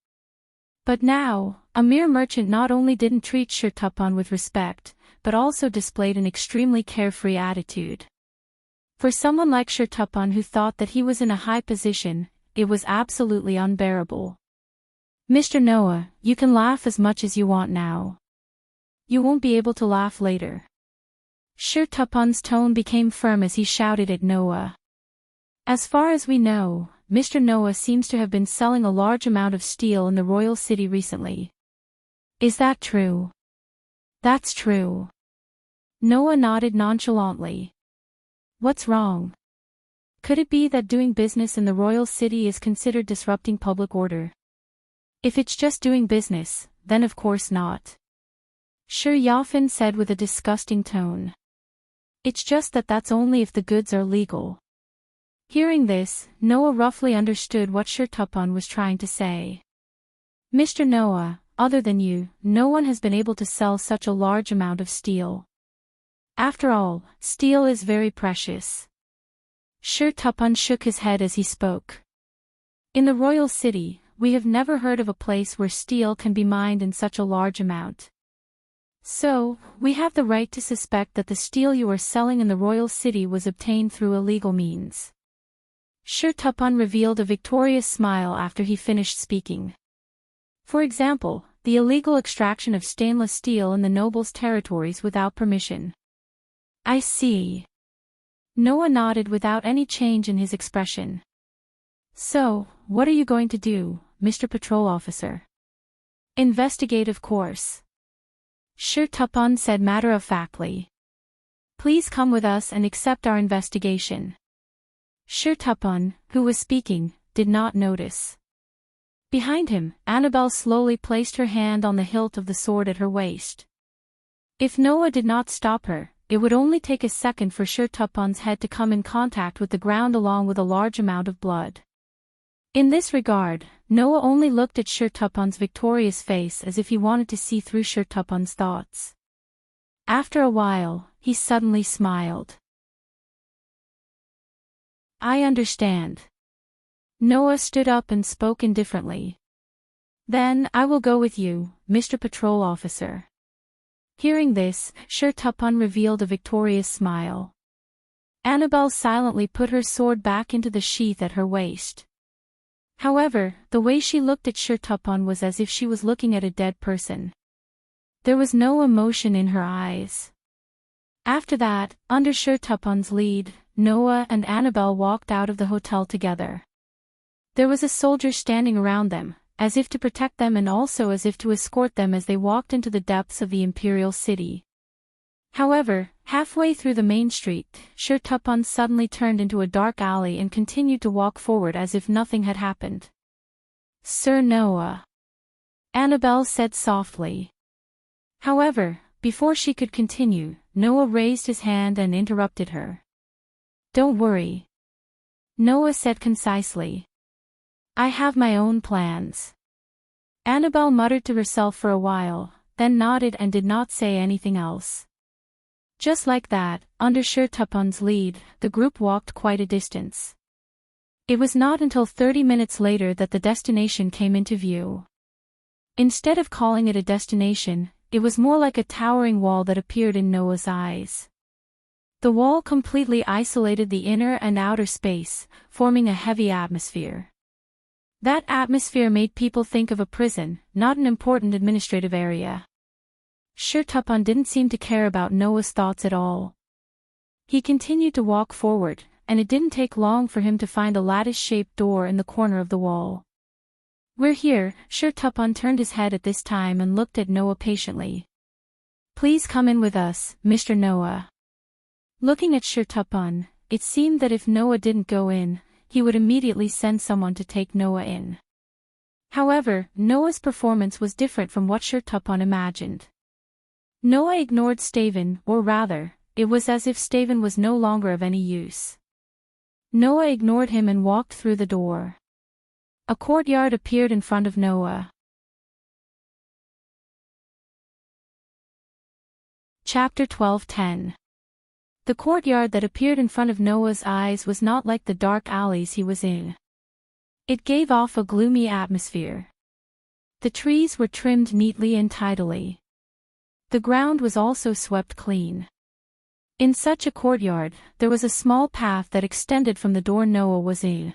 But now, a mere merchant not only didn't treat Heartwarming with respect, but also displayed an extremely carefree attitude. For someone like Heartwarming who thought that he was in a high position, it was absolutely unbearable. "Mr. Noah, you can laugh as much as you want now. You won't be able to laugh later." Heartwarming's tone became firm as he shouted at Noah. "As far as we know, Mr. Noah seems to have been selling a large amount of steel in the royal city recently. Is that true?" "That's true." Noah nodded nonchalantly. "What's wrong? Could it be that doing business in the royal city is considered disrupting public order?" "If it's just doing business, then of course not. Sure, Yafin said with a disgusting tone. It's just that that's only if the goods are legal. Hearing this, Noah roughly understood what Shirtupan was trying to say. Mr. Noah, other than you, no one has been able to sell such a large amount of steel. After all, steel is very precious. Shirtupan shook his head as he spoke. In the royal city, we have never heard of a place where steel can be mined in such a large amount. So, we have the right to suspect that the steel you are selling in the royal city was obtained through illegal means. Shirtupan revealed a victorious smile after he finished speaking. For example, the illegal extraction of stainless steel in the nobles' territories without permission. I see. Noah nodded without any change in his expression. So, what are you going to do, Mr. Patrol Officer? Investigate, of course. Shirtupan said matter-of-factly. Please come with us and accept our investigation. Shirtupan, who was speaking, did not notice. Behind him, Annabelle slowly placed her hand on the hilt of the sword at her waist. If Noah did not stop her, it would only take a second for Shirtupan's head to come in contact with the ground along with a large amount of blood. In this regard, Noah only looked at Shirtupan's victorious face as if he wanted to see through Shirtupan's thoughts. After a while, he suddenly smiled. I understand. Noah stood up and spoke indifferently. Then I will go with you, Mr. Patrol Officer. Hearing this, Shirtupan revealed a victorious smile. Annabelle silently put her sword back into the sheath at her waist. However, the way she looked at Shirtupan was as if she was looking at a dead person. There was no emotion in her eyes. After that, under Shirtupan's lead, Noah and Annabelle walked out of the hotel together. There was a soldier standing around them, as if to protect them and also as if to escort them as they walked into the depths of the imperial city. However, halfway through the main street, Shirtupan suddenly turned into a dark alley and continued to walk forward as if nothing had happened. Sir Noah, Annabelle said softly. However, before she could continue, Noah raised his hand and interrupted her. Don't worry. Noah said concisely. I have my own plans. Annabelle muttered to herself for a while, then nodded and did not say anything else. Just like that, under Shirtupan's lead, the group walked quite a distance. It was not until 30 minutes later that the destination came into view. Instead of calling it a destination, it was more like a towering wall that appeared in Noah's eyes. The wall completely isolated the inner and outer space, forming a heavy atmosphere. That atmosphere made people think of a prison, not an important administrative area. Shirtupan didn't seem to care about Noah's thoughts at all. He continued to walk forward, and it didn't take long for him to find a lattice-shaped door in the corner of the wall. We're here. Shirtupan turned his head at this time and looked at Noah patiently. Please come in with us, Mr. Noah. Looking at Shirtupan, it seemed that if Noah didn't go in, he would immediately send someone to take Noah in. However, Noah's performance was different from what Shirtupan imagined. Noah ignored Staven, or rather, it was as if Staven was no longer of any use. Noah ignored him and walked through the door. A courtyard appeared in front of Noah. Chapter 12:10. The courtyard that appeared in front of Noah's eyes was not like the dark alleys he was in. It gave off a gloomy atmosphere. The trees were trimmed neatly and tidily. The ground was also swept clean. In such a courtyard, there was a small path that extended from the door Noah was in.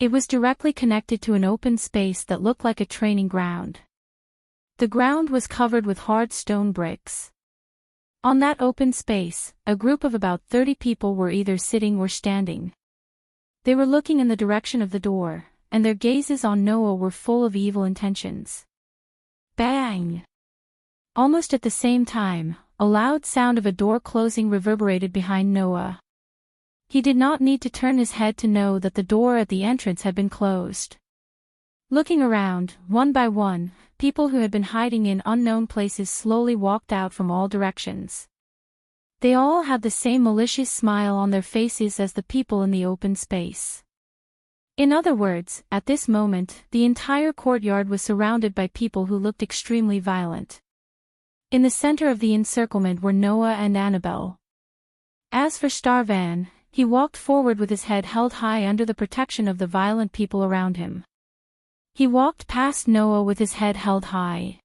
It was directly connected to an open space that looked like a training ground. The ground was covered with hard stone bricks. On that open space, a group of about 30 people were either sitting or standing. They were looking in the direction of the door, and their gazes on Noah were full of evil intentions. Bang! Almost at the same time, a loud sound of a door closing reverberated behind Noah. He did not need to turn his head to know that the door at the entrance had been closed. Looking around, one by one, people who had been hiding in unknown places slowly walked out from all directions. They all had the same malicious smile on their faces as the people in the open space. In other words, at this moment, the entire courtyard was surrounded by people who looked extremely violent. In the center of the encirclement were Noah and Annabelle. As for Starvan, he walked forward with his head held high under the protection of the violent people around him. He walked past Noah with his head held high.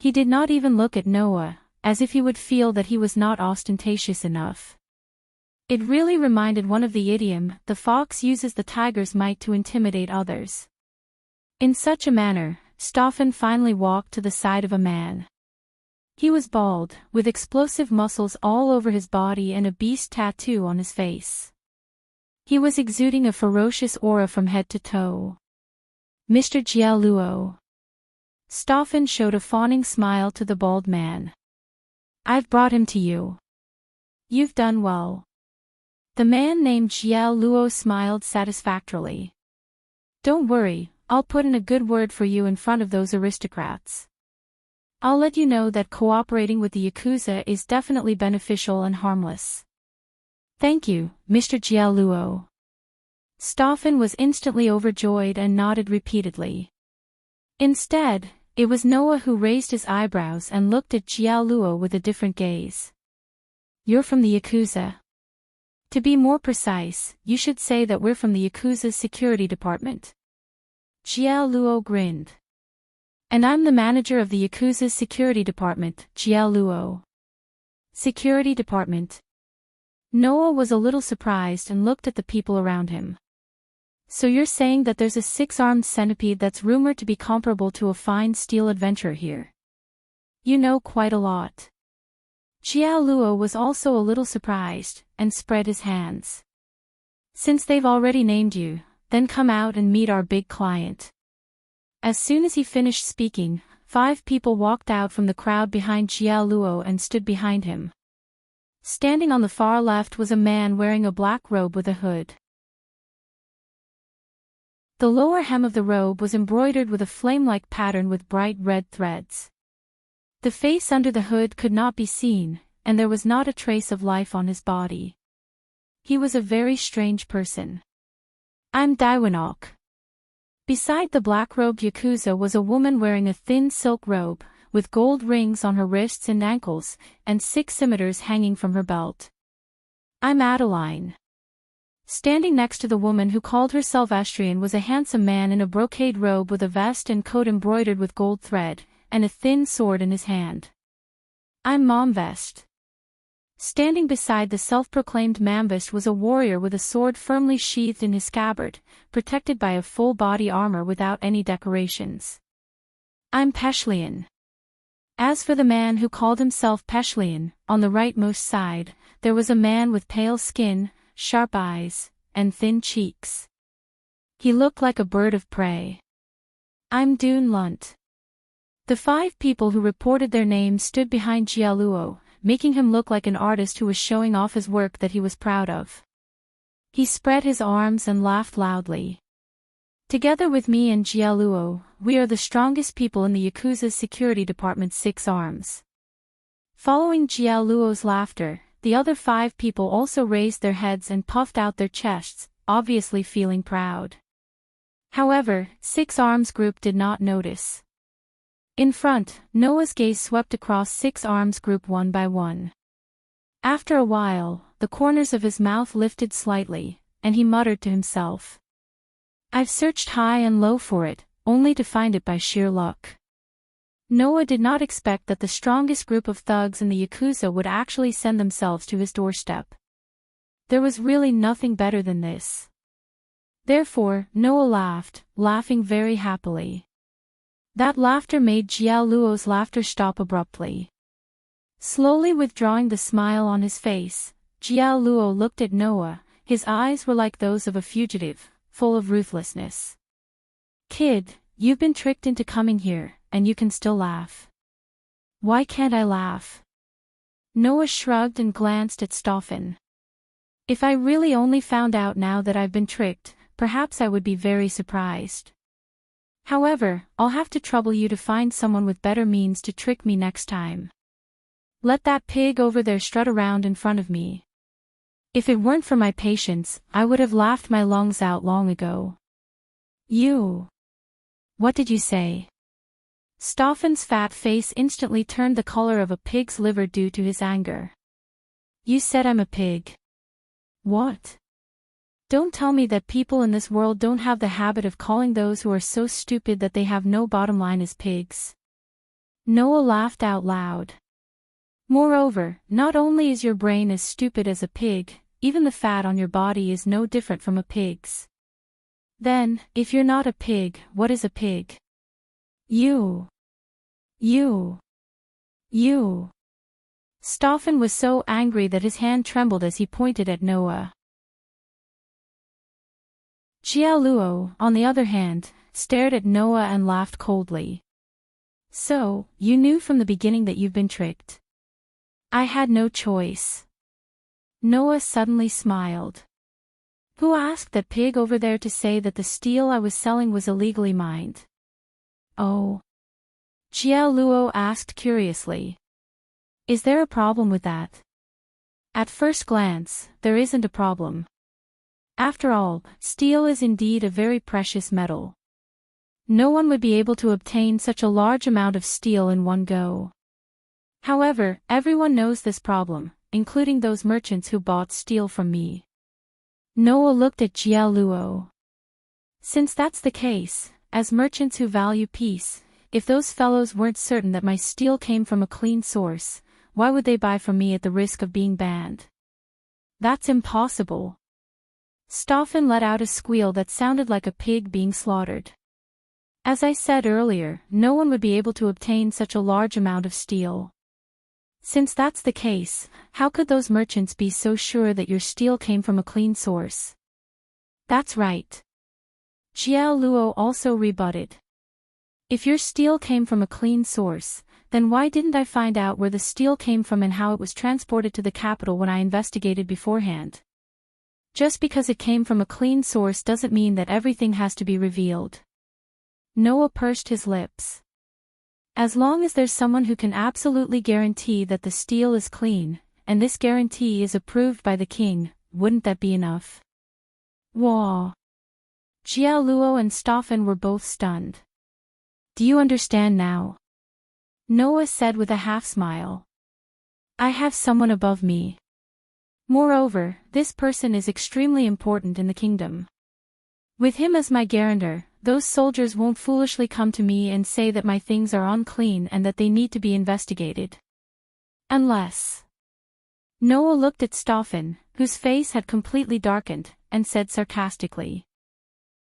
He did not even look at Noah, as if he would feel that he was not ostentatious enough. It really reminded one of the idiom, "The fox uses the tiger's might to intimidate others." In such a manner, Stoffen finally walked to the side of a man. He was bald, with explosive muscles all over his body and a beast tattoo on his face. He was exuding a ferocious aura from head to toe. "Mr. Jialuo." Stoffen showed a fawning smile to the bald man. "I've brought him to you. You've done well." The man named Jialuo smiled satisfactorily. "Don't worry, I'll put in a good word for you in front of those aristocrats. I'll let you know that cooperating with the Yakuza is definitely beneficial and harmless." "Thank you, Mr. Jialuo." Stoffen was instantly overjoyed and nodded repeatedly. Instead, it was Noah who raised his eyebrows and looked at Jialuo with a different gaze. "You're from the Yakuza?" "To be more precise, you should say that we're from the Yakuza's security department." Jialuo grinned. "And I'm the manager of the Yakuza's security department, Jialuo." "Security department?" Noah was a little surprised and looked at the people around him. "So you're saying that there's a six-armed centipede that's rumored to be comparable to a fine steel adventurer here? You know quite a lot." Jialuo was also a little surprised, and spread his hands. "Since they've already named you, then come out and meet our big client." As soon as he finished speaking, 5 people walked out from the crowd behind Jialuo and stood behind him. Standing on the far left was a man wearing a black robe with a hood. The lower hem of the robe was embroidered with a flame-like pattern with bright red threads. The face under the hood could not be seen, and there was not a trace of life on his body. He was a very strange person. "I'm Daiwanok." Beside the black-robed Yakuza was a woman wearing a thin silk robe, with gold rings on her wrists and ankles, and 6 scimitars hanging from her belt. "I'm Adeline." Standing next to the woman who called herself Astrian was a handsome man in a brocade robe with a vest and coat embroidered with gold thread, and a thin sword in his hand. "I'm Momvest." Standing beside the self-proclaimed Mambest was a warrior with a sword firmly sheathed in his scabbard, protected by a full-body armor without any decorations. "I'm Peshlian." As for the man who called himself Peshlian, on the rightmost side, there was a man with pale skin, sharp eyes, and thin cheeks. He looked like a bird of prey. "I'm Dune Lunt." The 5 people who reported their names stood behind Jialuo, making him look like an artist who was showing off his work that he was proud of. He spread his arms and laughed loudly. "Together with me and Jialuo, we are the strongest people in the Yakuza's security department's 6 arms." Following Jialuo's laughter, the other 5 people also raised their heads and puffed out their chests, obviously feeling proud. However, 6 Arms Group did not notice. In front, Noah's gaze swept across 6 Arms Group one by one. After a while, the corners of his mouth lifted slightly, and he muttered to himself. "I've searched high and low for it, only to find it by sheer luck." Noah did not expect that the strongest group of thugs in the Yakuza would actually send themselves to his doorstep. There was really nothing better than this. Therefore, Noah laughed, laughing very happily. That laughter made Jialuo's laughter stop abruptly. Slowly withdrawing the smile on his face, Jialuo looked at Noah. His eyes were like those of a fugitive, full of ruthlessness. "Kid, you've been tricked into coming here, and you can still laugh." "Why can't I laugh?" Noah shrugged and glanced at Stoffen. "If I really only found out now that I've been tricked, perhaps I would be very surprised." However, I'll have to trouble you to find someone with better means to trick me next time. Let that pig over there strut around in front of me. If it weren't for my patience, I would have laughed my lungs out long ago. You. What did you say? Stoffan's fat face instantly turned the color of a pig's liver due to his anger. You said I'm a pig. What? Don't tell me that people in this world don't have the habit of calling those who are so stupid that they have no bottom line as pigs. Noah laughed out loud. Moreover, not only is your brain as stupid as a pig, even the fat on your body is no different from a pig's. Then, if you're not a pig, what is a pig? You. Stoffan was so angry that his hand trembled as he pointed at Noah. Jialuo, on the other hand, stared at Noah and laughed coldly. So, you knew from the beginning that you've been tricked. I had no choice. Noah suddenly smiled. Who asked that pig over there to say that the steel I was selling was illegally mined? Oh. Jialuo asked curiously. Is there a problem with that? At first glance, there isn't a problem. After all, steel is indeed a very precious metal. No one would be able to obtain such a large amount of steel in one go. However, everyone knows this problem, including those merchants who bought steel from me. Noah looked at Jialuo. Since that's the case, as merchants who value peace, if those fellows weren't certain that my steel came from a clean source, why would they buy from me at the risk of being banned? That's impossible. Stoffan let out a squeal that sounded like a pig being slaughtered. As I said earlier, no one would be able to obtain such a large amount of steel. Since that's the case, how could those merchants be so sure that your steel came from a clean source? That's right. Jialuo also rebutted. If your steel came from a clean source, then why didn't I find out where the steel came from and how it was transported to the capital when I investigated beforehand? Just because it came from a clean source doesn't mean that everything has to be revealed. Noah pursed his lips. As long as there's someone who can absolutely guarantee that the steel is clean, and this guarantee is approved by the king, wouldn't that be enough? Wah! Jialuo and Stoffan were both stunned. Do you understand now? Noah said with a half-smile. I have someone above me. Moreover, this person is extremely important in the kingdom. With him as my guarantor, those soldiers won't foolishly come to me and say that my things are unclean and that they need to be investigated. Unless... Noah looked at Stoffan, whose face had completely darkened, and said sarcastically.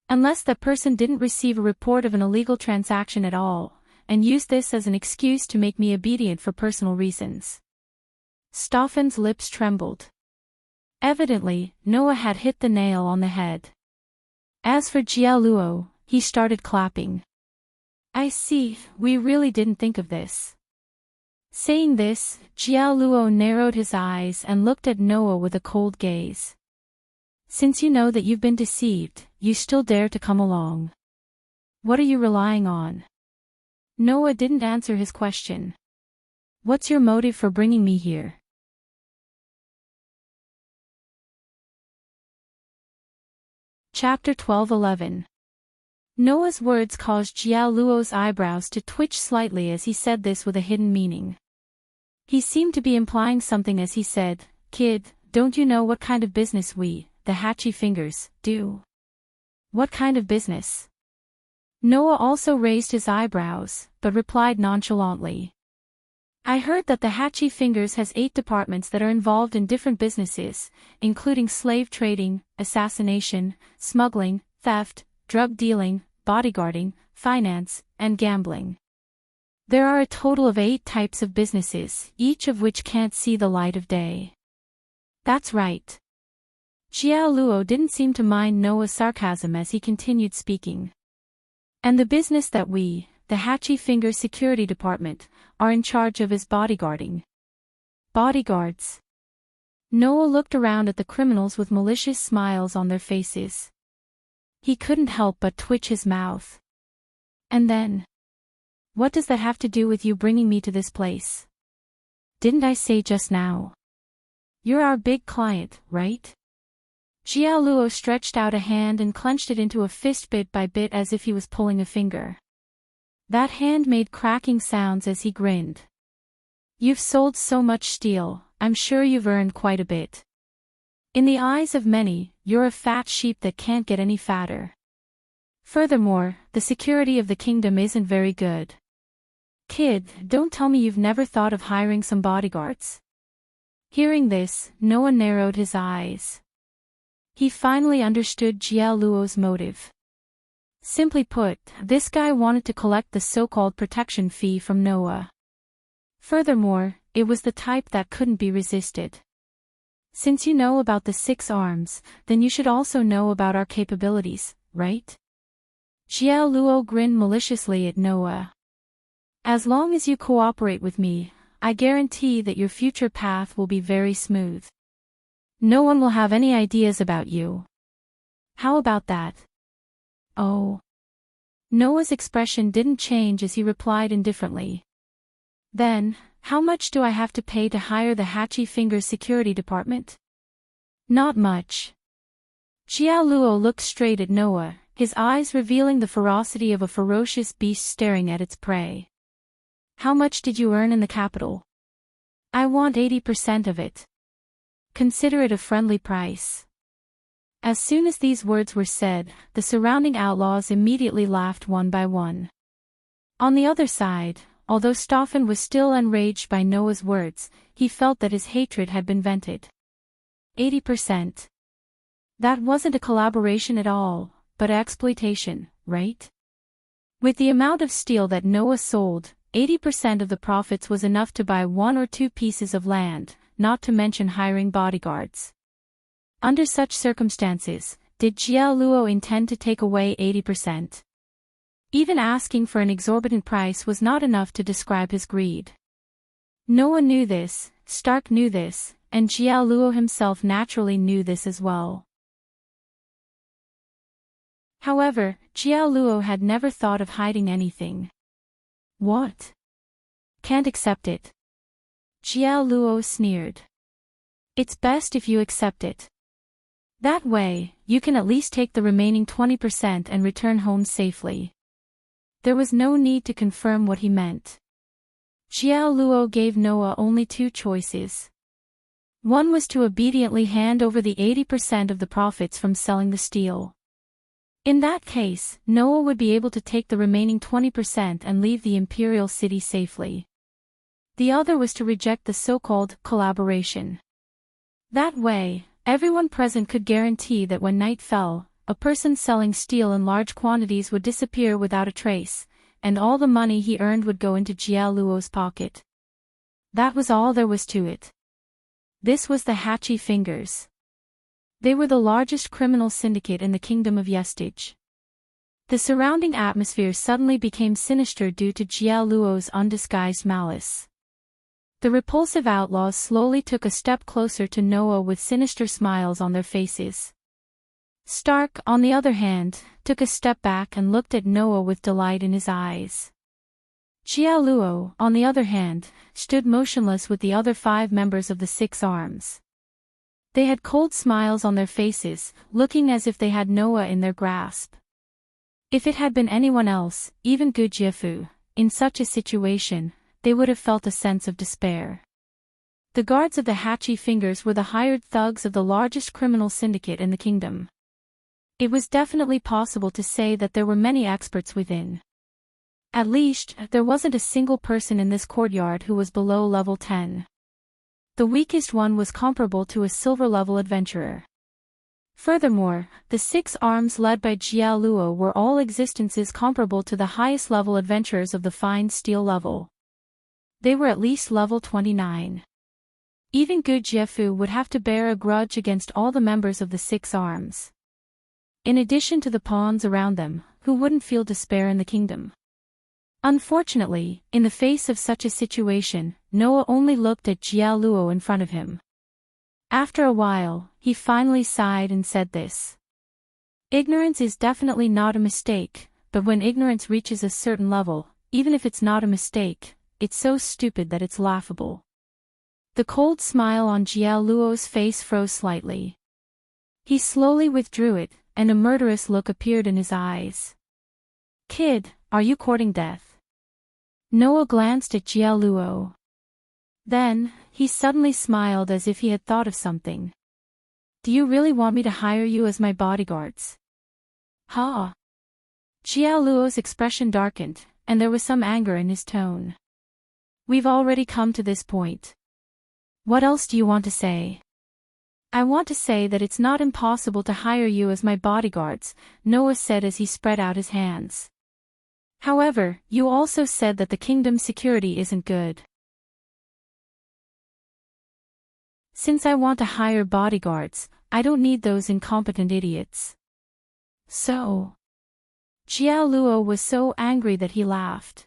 Unless that person didn't receive a report of an illegal transaction at all, and used this as an excuse to make me obedient for personal reasons. Stoffan's lips trembled. Evidently, Noah had hit the nail on the head. As for Jialuo, he started clapping. I see, we really didn't think of this. Saying this, Jialuo narrowed his eyes and looked at Noah with a cold gaze. Since you know that you've been deceived, you still dare to come along. What are you relying on? Noah didn't answer his question. What's your motive for bringing me here? Chapter 12:11. Noah's words caused Jialuo's eyebrows to twitch slightly as he said this with a hidden meaning. He seemed to be implying something as he said, Kid, don't you know what kind of business we, the Hatchy Fingers, do? What kind of business? Noah also raised his eyebrows, but replied nonchalantly. I heard that the Hatchy Fingers has 8 departments that are involved in different businesses, including slave trading, assassination, smuggling, theft, drug dealing, bodyguarding, finance, and gambling. There are a total of 8 types of businesses, each of which can't see the light of day. That's right. Jialuo didn't seem to mind Noah's sarcasm as he continued speaking. And the business that we, the Hatchy Finger Security Department, are in charge of is bodyguarding. Bodyguards. Noah looked around at the criminals with malicious smiles on their faces. He couldn't help but twitch his mouth. And then? What does that have to do with you bringing me to this place? Didn't I say just now? You're our big client, right? Luo stretched out a hand and clenched it into a fist bit by bit as if he was pulling a finger. That hand made cracking sounds as he grinned. You've sold so much steel, I'm sure you've earned quite a bit. In the eyes of many, you're a fat sheep that can't get any fatter. Furthermore, the security of the kingdom isn't very good. Kid, don't tell me you've never thought of hiring some bodyguards. Hearing this, Noah narrowed his eyes. He finally understood Luo's motive. Simply put, this guy wanted to collect the so-called protection fee from Noah. Furthermore, it was the type that couldn't be resisted. Since you know about the 6 arms, then you should also know about our capabilities, right? Luo grinned maliciously at Noah. As long as you cooperate with me, I guarantee that your future path will be very smooth. No one will have any ideas about you. How about that? Oh. Noah's expression didn't change as he replied indifferently. Then, how much do I have to pay to hire the Hatchy Fingers security department? Not much. Luo looked straight at Noah, his eyes revealing the ferocity of a ferocious beast staring at its prey. How much did you earn in the capital? I want 80% of it. Consider it a friendly price. As soon as these words were said, the surrounding outlaws immediately laughed one by one. On the other side, although Stoffen was still enraged by Noah's words, he felt that his hatred had been vented. 80%. That wasn't a collaboration at all, but exploitation, right? With the amount of steel that Noah sold, 80% of the profits was enough to buy 1 or 2 pieces of land, not to mention hiring bodyguards. Under such circumstances, did Luo intend to take away 80%? Even asking for an exorbitant price was not enough to describe his greed. Noah knew this, Stark knew this, and Luo himself naturally knew this as well. However, Luo had never thought of hiding anything. What? Can't accept it. Luo sneered. It's best if you accept it. That way, you can at least take the remaining 20% and return home safely. There was no need to confirm what he meant. Luo gave Noah only 2 choices. One was to obediently hand over the 80% of the profits from selling the steel. In that case, Noah would be able to take the remaining 20% and leave the Imperial City safely. The other was to reject the so-called collaboration. That way, everyone present could guarantee that when night fell, a person selling steel in large quantities would disappear without a trace, and all the money he earned would go into Luo's pocket. That was all there was to it. This was the Hatchy Fingers. They were the largest criminal syndicate in the kingdom of Yestage. The surrounding atmosphere suddenly became sinister due to Luo's undisguised malice. The repulsive outlaws slowly took a step closer to Noah with sinister smiles on their faces. Stark, on the other hand, took a step back and looked at Noah with delight in his eyes. Luo, on the other hand, stood motionless with the other 5 members of the 6 arms. They had cold smiles on their faces, looking as if they had Noah in their grasp. If it had been anyone else, even Gu Jiefu, in such a situation, they would have felt a sense of despair. The guards of the Hatchy Fingers were the hired thugs of the largest criminal syndicate in the kingdom. It was definitely possible to say that there were many experts within. At least, there wasn't a single person in this courtyard who was below level 10. The weakest one was comparable to a silver-level adventurer. Furthermore, the 6 arms led by Luo were all existences comparable to the highest-level adventurers of the fine steel level. They were at least level 29. Even Gu Jiefu would have to bear a grudge against all the members of the 6 arms. In addition to the pawns around them, who wouldn't feel despair in the kingdom. Unfortunately, in the face of such a situation, Noah only looked at Luo in front of him. After a while, he finally sighed and said this. Ignorance is definitely not a mistake, but when ignorance reaches a certain level, even if it's not a mistake, it's so stupid that it's laughable. The cold smile on Jia Luo's face froze slightly. He slowly withdrew it, and a murderous look appeared in his eyes. Kid, are you courting death? Noah glanced at Jia Luo. Then, he suddenly smiled as if he had thought of something. Do you really want me to hire you as my bodyguards? Ha! Jia Luo's expression darkened, and there was some anger in his tone. We've already come to this point. What else do you want to say? I want to say that it's not impossible to hire you as my bodyguards, Noah said as he spread out his hands. However, you also said that the kingdom's security isn't good. Since I want to hire bodyguards, I don't need those incompetent idiots. So? Jia Luo was so angry that he laughed.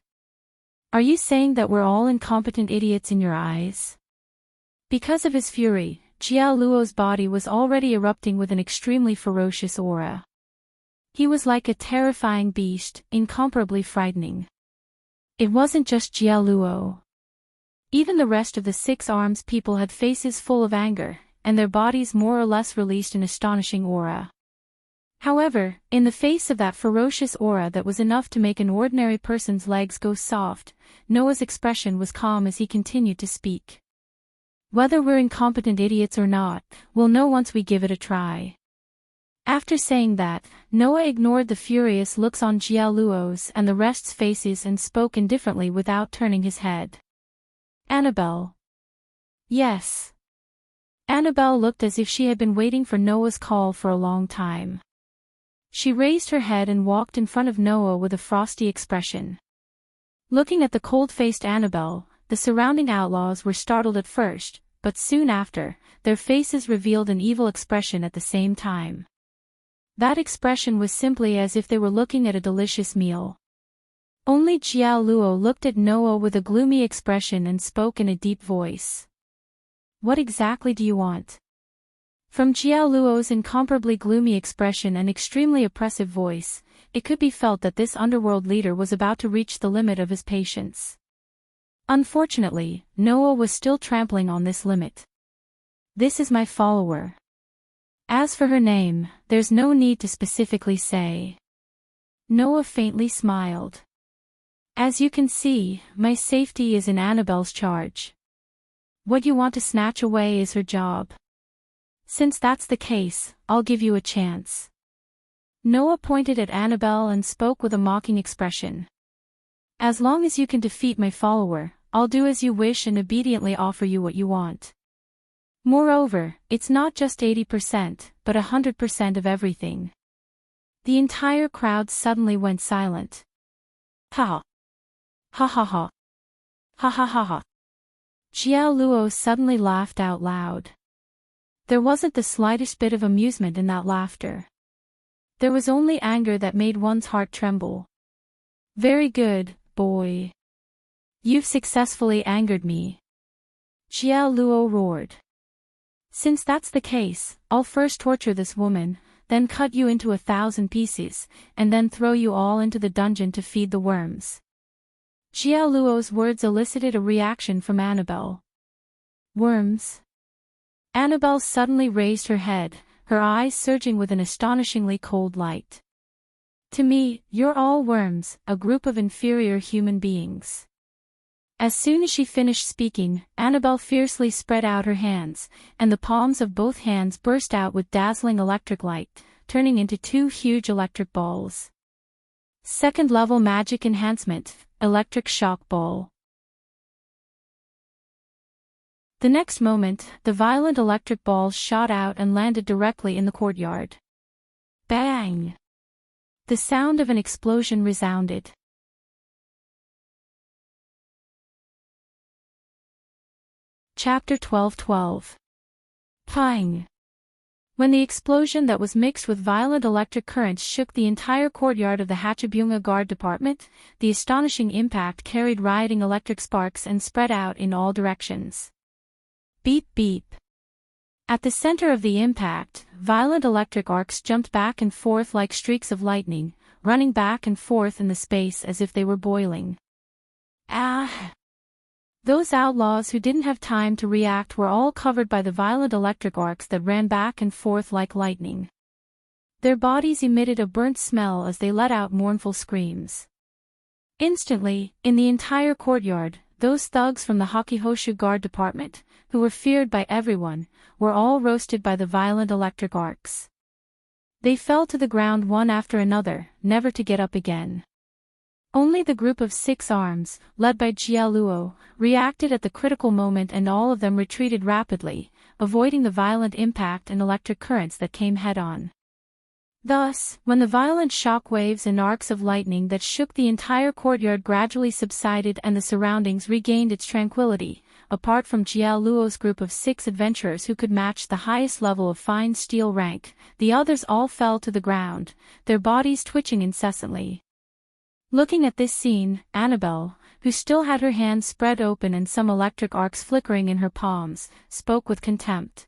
Are you saying that we're all incompetent idiots in your eyes? Because of his fury, Jia Luo's body was already erupting with an extremely ferocious aura. He was like a terrifying beast, incomparably frightening. It wasn't just Jia Luo. Even the rest of the 6 arms people had faces full of anger, and their bodies more or less released an astonishing aura. However, in the face of that ferocious aura that was enough to make an ordinary person's legs go soft, Noah's expression was calm as he continued to speak. Whether we're incompetent idiots or not, we'll know once we give it a try. After saying that, Noah ignored the furious looks on Jia Luo's and the rest's faces and spoke indifferently without turning his head. Annabelle. Yes. Annabelle looked as if she had been waiting for Noah's call for a long time. She raised her head and walked in front of Noah with a frosty expression. Looking at the cold-faced Annabelle, the surrounding outlaws were startled at first, but soon after, their faces revealed an evil expression at the same time. That expression was simply as if they were looking at a delicious meal. Only Jia Luo looked at Noah with a gloomy expression and spoke in a deep voice. What exactly do you want? From Jia Luo's incomparably gloomy expression and extremely oppressive voice, it could be felt that this underworld leader was about to reach the limit of his patience. Unfortunately, Noah was still trampling on this limit. This is my follower. As for her name, there's no need to specifically say. Noah faintly smiled. As you can see, my safety is in Annabelle's charge. What you want to snatch away is her job. Since that's the case, I'll give you a chance. Noah pointed at Annabelle and spoke with a mocking expression. As long as you can defeat my follower, I'll do as you wish and obediently offer you what you want. Moreover, it's not just 80%, but 100% of everything. The entire crowd suddenly went silent. Ha! Ha ha ha! Ha ha ha ha! Jia Luo suddenly laughed out loud. There wasn't the slightest bit of amusement in that laughter. There was only anger that made one's heart tremble. Very good, boy. You've successfully angered me. Jia Luo roared. Since that's the case, I'll first torture this woman, then cut you into 1,000 pieces, and then throw you all into the dungeon to feed the worms. Jia Luo's words elicited a reaction from Annabelle. Worms? Annabelle suddenly raised her head, her eyes surging with an astonishingly cold light. To me, you're all worms, a group of inferior human beings. As soon as she finished speaking, Annabelle fiercely spread out her hands, and the palms of both hands burst out with dazzling electric light, turning into 2 huge electric balls. Second-level magic enhancement, electric shock ball. The next moment, the violent electric balls shot out and landed directly in the courtyard. Bang! The sound of an explosion resounded. Chapter 12:12. Pang! When the explosion that was mixed with violent electric currents shook the entire courtyard of the Hatchabunga Guard Department, the astonishing impact carried rioting electric sparks and spread out in all directions. Beep beep. At the center of the impact, violent electric arcs jumped back and forth like streaks of lightning, running back and forth in the space as if they were boiling. Ah! Those outlaws who didn't have time to react were all covered by the violent electric arcs that ran back and forth like lightning. Their bodies emitted a burnt smell as they let out mournful screams. Instantly, in the entire courtyard, those thugs from the Hakihoshu Guard Department, who were feared by everyone, were all roasted by the violent electric arcs. They fell to the ground one after another, never to get up again. Only the group of 6 arms, led by Jia-luo, reacted at the critical moment, and all of them retreated rapidly, avoiding the violent impact and electric currents that came head-on. Thus, when the violent shock waves and arcs of lightning that shook the entire courtyard gradually subsided and the surroundings regained its tranquility, apart from Jia-luo's group of 6 adventurers who could match the highest level of fine steel rank, the others all fell to the ground, their bodies twitching incessantly. Looking at this scene, Annabelle, who still had her hands spread open and some electric arcs flickering in her palms, spoke with contempt.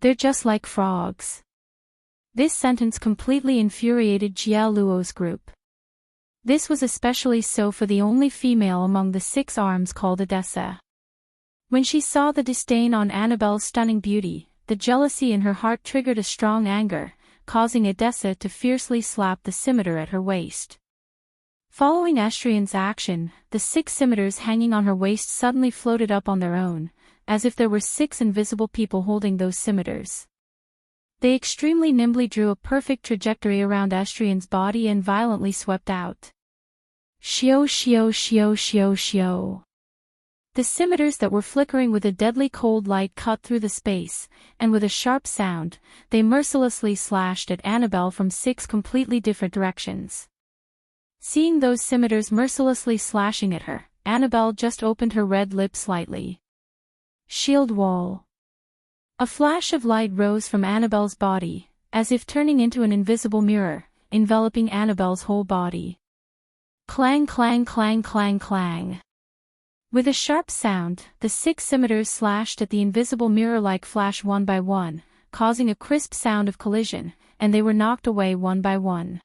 "They're just like frogs." This sentence completely infuriated Jia-luo's group. This was especially so for the only female among the 6 arms called Odessa. When she saw the disdain on Annabelle's stunning beauty, the jealousy in her heart triggered a strong anger, causing Odessa to fiercely slap the scimitar at her waist. Following Estrian's action, the 6 scimitars hanging on her waist suddenly floated up on their own, as if there were 6 invisible people holding those scimitars. They extremely nimbly drew a perfect trajectory around Estrian's body and violently swept out. Shio shio shio shio shio. The scimitars that were flickering with a deadly cold light cut through the space, and with a sharp sound, they mercilessly slashed at Annabelle from 6 completely different directions. Seeing those scimitars mercilessly slashing at her, Annabelle just opened her red lips slightly. Shield wall. A flash of light rose from Annabelle's body, as if turning into an invisible mirror, enveloping Annabelle's whole body. Clang clang clang clang clang. With a sharp sound, the 6 scimitars slashed at the invisible mirror like flash one by one, causing a crisp sound of collision, and they were knocked away one by one.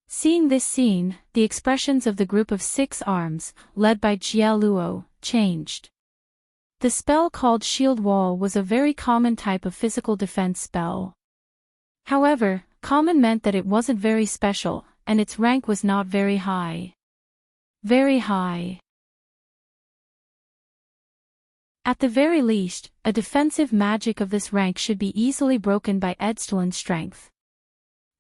Seeing this scene, the expressions of the group of 6 arms, led by Jia-luo, changed. The spell called Shield Wall was a very common type of physical defense spell. However, common meant that it wasn't very special, and its rank was not very high. Very high. At the very least, a defensive magic of this rank should be easily broken by Edstelin's strength.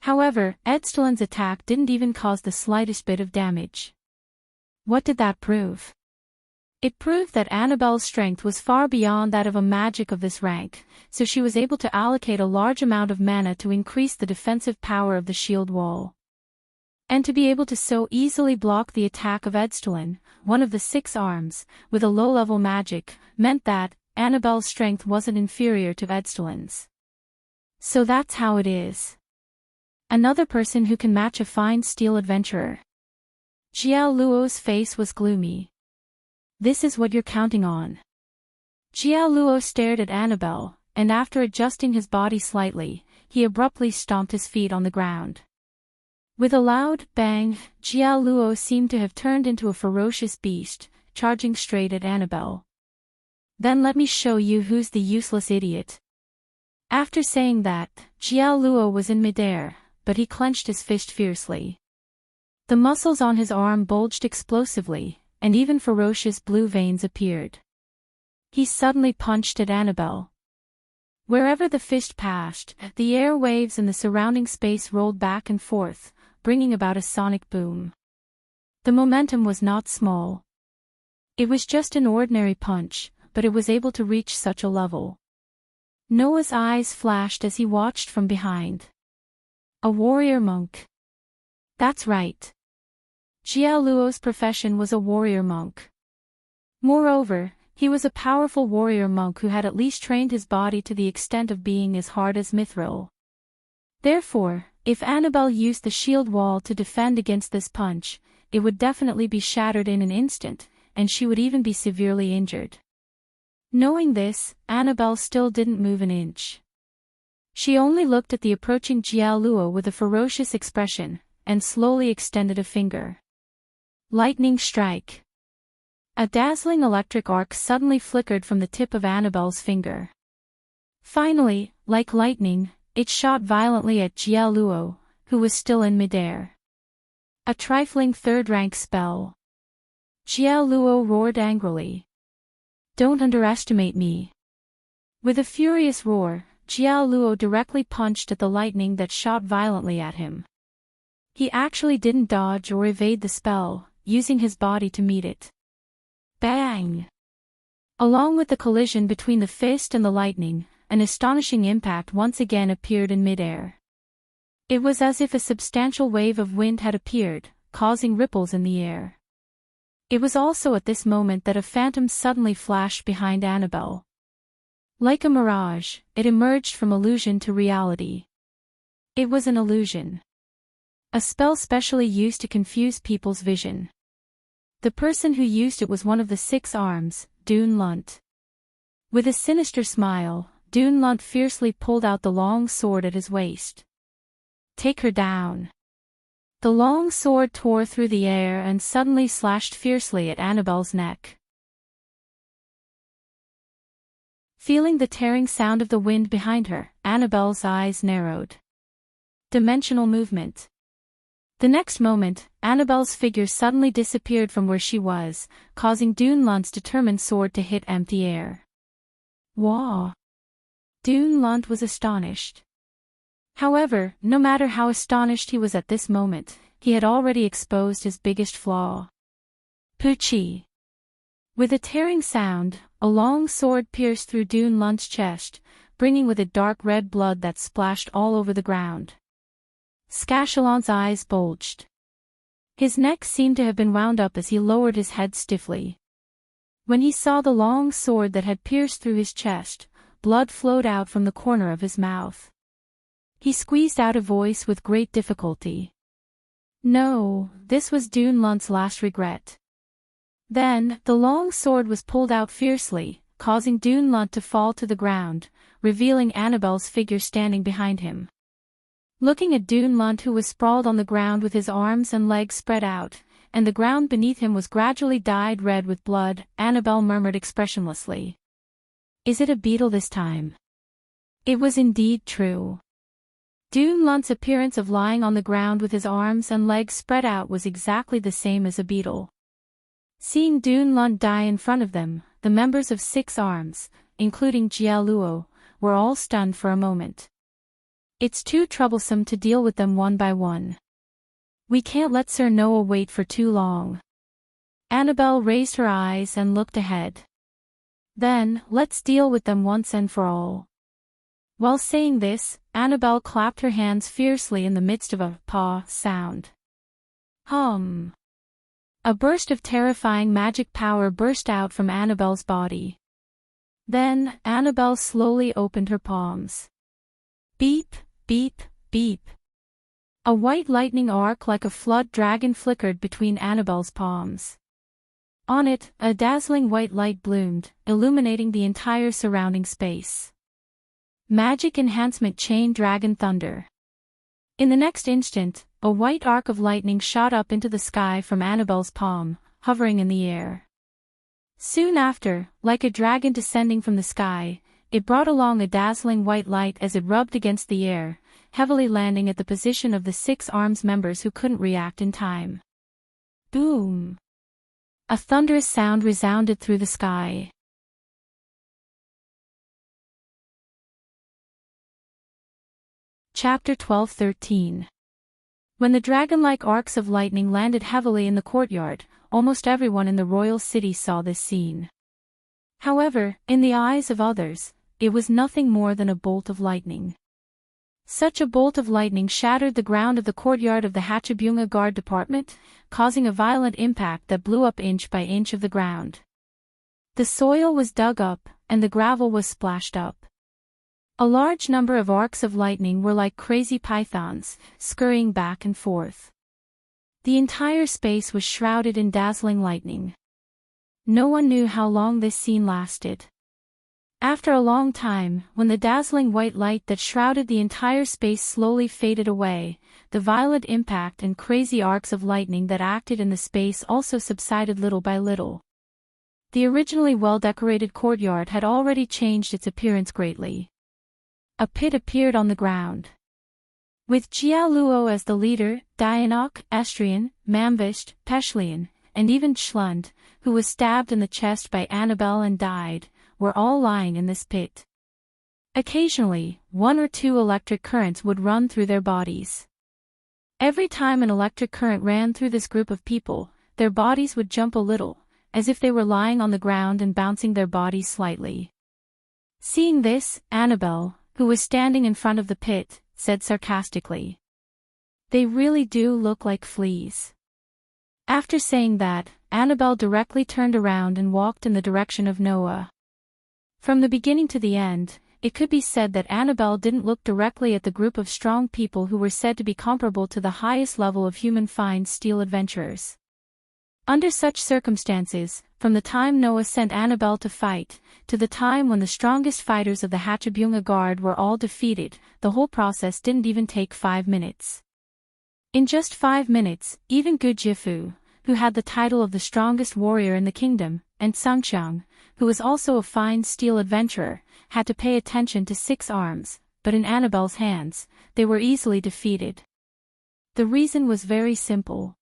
However, Edstelin's attack didn't even cause the slightest bit of damage. What did that prove? It proved that Annabelle's strength was far beyond that of a magic of this rank, so she was able to allocate a large amount of mana to increase the defensive power of the shield wall. And to be able to so easily block the attack of Edstelin, one of the 6 arms, with a low-level magic, meant that Annabelle's strength wasn't inferior to Edstelin's. So that's how it is. Another person who can match a fine steel adventurer. Jia-luo's face was gloomy. This is what you're counting on. Jia-luo stared at Annabelle, and after adjusting his body slightly, he abruptly stomped his feet on the ground. With a loud bang, Jia-luo seemed to have turned into a ferocious beast, charging straight at Annabelle. Then let me show you who's the useless idiot. After saying that, Jia-luo was in midair, but he clenched his fist fiercely. The muscles on his arm bulged explosively, and even ferocious blue veins appeared. He suddenly punched at Annabelle. Wherever the fist passed, the air waves in the surrounding space rolled back and forth, bringing about a sonic boom. The momentum was not small. It was just an ordinary punch, but it was able to reach such a level. Noah's eyes flashed as he watched from behind. A warrior monk. That's right. Jia-luo's profession was a warrior monk. Moreover, he was a powerful warrior monk who had at least trained his body to the extent of being as hard as mithril. Therefore, if Annabelle used the shield wall to defend against this punch, it would definitely be shattered in an instant, and she would even be severely injured. Knowing this, Annabelle still didn't move an inch. She only looked at the approaching Jia-luo with a ferocious expression, and slowly extended a finger. Lightning strike. A dazzling electric arc suddenly flickered from the tip of Annabelle's finger. Finally, like lightning, it shot violently at Jialuo, who was still in midair. A trifling third-rank spell. Jialuo roared angrily. Don't underestimate me. With a furious roar, Jialuo directly punched at the lightning that shot violently at him. He actually didn't dodge or evade the spell, using his body to meet it. Bang! Along with the collision between the fist and the lightning, an astonishing impact once again appeared in midair. It was as if a substantial wave of wind had appeared, causing ripples in the air. It was also at this moment that a phantom suddenly flashed behind Annabelle. Like a mirage, it emerged from illusion to reality. It was an illusion. A spell specially used to confuse people's vision. The person who used it was one of the 6 arms, Dune Lunt. With a sinister smile, Dune Lunt fiercely pulled out the long sword at his waist. Take her down. The long sword tore through the air and suddenly slashed fiercely at Annabelle's neck. Feeling the tearing sound of the wind behind her, Annabelle's eyes narrowed. Dimensional movement. The next moment, Annabelle's figure suddenly disappeared from where she was, causing Dune Lunt's determined sword to hit empty air. Wah! Dune Lunt was astonished. However, no matter how astonished he was at this moment, he had already exposed his biggest flaw. Poochie! With a tearing sound, a long sword pierced through Dune Lunt's chest, bringing with it dark red blood that splashed all over the ground. Scatchelon's eyes bulged. His neck seemed to have been wound up as he lowered his head stiffly. When he saw the long sword that had pierced through his chest, blood flowed out from the corner of his mouth. He squeezed out a voice with great difficulty. No, this was Dune Lunt's last regret. Then, the long sword was pulled out fiercely, causing Dune Lunt to fall to the ground, revealing Annabelle's figure standing behind him. Looking at Dune Lunt, who was sprawled on the ground with his arms and legs spread out, and the ground beneath him was gradually dyed red with blood, Annabelle murmured expressionlessly. Is it a beetle this time? It was indeed true. Dune Lunt's appearance of lying on the ground with his arms and legs spread out was exactly the same as a beetle. Seeing Dune Lunt die in front of them, the members of 6 arms, including Jialuo, were all stunned for a moment. It's too troublesome to deal with them one by one. We can't let Sir Noah wait for too long. Annabelle raised her eyes and looked ahead. Then, let's deal with them once and for all. While saying this, Annabelle clapped her hands fiercely in the midst of a paw sound. Hum. A burst of terrifying magic power burst out from Annabelle's body. Then, Annabelle slowly opened her palms. Beep, beep, beep. A white lightning arc like a flood dragon flickered between Annabelle's palms. On it, a dazzling white light bloomed, illuminating the entire surrounding space. Magic Enhancement Chain Dragon Thunder. In the next instant, a white arc of lightning shot up into the sky from Annabelle's palm, hovering in the air. Soon after, like a dragon descending from the sky, it brought along a dazzling white light as it rubbed against the air, heavily landing at the position of the 6 arms members who couldn't react in time. Boom! A thunderous sound resounded through the sky. Chapter 12-13. When the dragon-like arcs of lightning landed heavily in the courtyard, almost everyone in the royal city saw this scene. However, in the eyes of others, it was nothing more than a bolt of lightning. Such a bolt of lightning shattered the ground of the courtyard of the Hatchabunga Guard Department, causing a violent impact that blew up inch by inch of the ground. The soil was dug up, and the gravel was splashed up. A large number of arcs of lightning were like crazy pythons, scurrying back and forth. The entire space was shrouded in dazzling lightning. No one knew how long this scene lasted. After a long time, when the dazzling white light that shrouded the entire space slowly faded away, the violent impact and crazy arcs of lightning that acted in the space also subsided little by little. The originally well-decorated courtyard had already changed its appearance greatly. A pit appeared on the ground. With Jia Luo as the leader, Dianok, Estrian, Mamvisht, Peshlian, and even Schlund, who was stabbed in the chest by Annabelle and died, were all lying in this pit. Occasionally, 1 or 2 electric currents would run through their bodies. Every time an electric current ran through this group of people, their bodies would jump a little, as if they were lying on the ground and bouncing their bodies slightly. Seeing this, Annabelle, who was standing in front of the pit, said sarcastically, "They really do look like fleas." After saying that, Annabelle directly turned around and walked in the direction of Noah. From the beginning to the end, it could be said that Annabelle didn't look directly at the group of strong people who were said to be comparable to the highest level of human fine steel adventurers. Under such circumstances, from the time Noah sent Annabelle to fight, to the time when the strongest fighters of the Hatchabunga Guard were all defeated, the whole process didn't even take 5 minutes. In just 5 minutes, even Gu Jifu, who had the title of the strongest warrior in the kingdom, and Sungqiang, who was also a fine steel adventurer, had to pay attention to 6 arms, but in Annabelle's hands, they were easily defeated. The reason was very simple.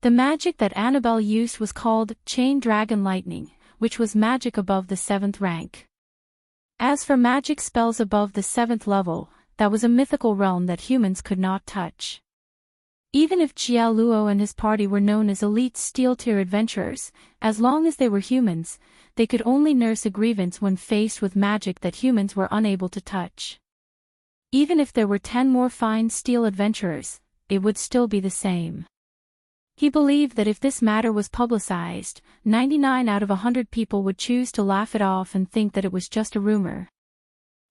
The magic that Annabelle used was called Chain Dragon Lightning, which was magic above the 7th rank. As for magic spells above the 7th level, that was a mythical realm that humans could not touch. Even if Jia Luo and his party were known as elite steel-tier adventurers, as long as they were humans, they could only nurse a grievance when faced with magic that humans were unable to touch. Even if there were 10 more fine steel adventurers, it would still be the same. He believed that if this matter was publicized, 99 out of 100 people would choose to laugh it off and think that it was just a rumor.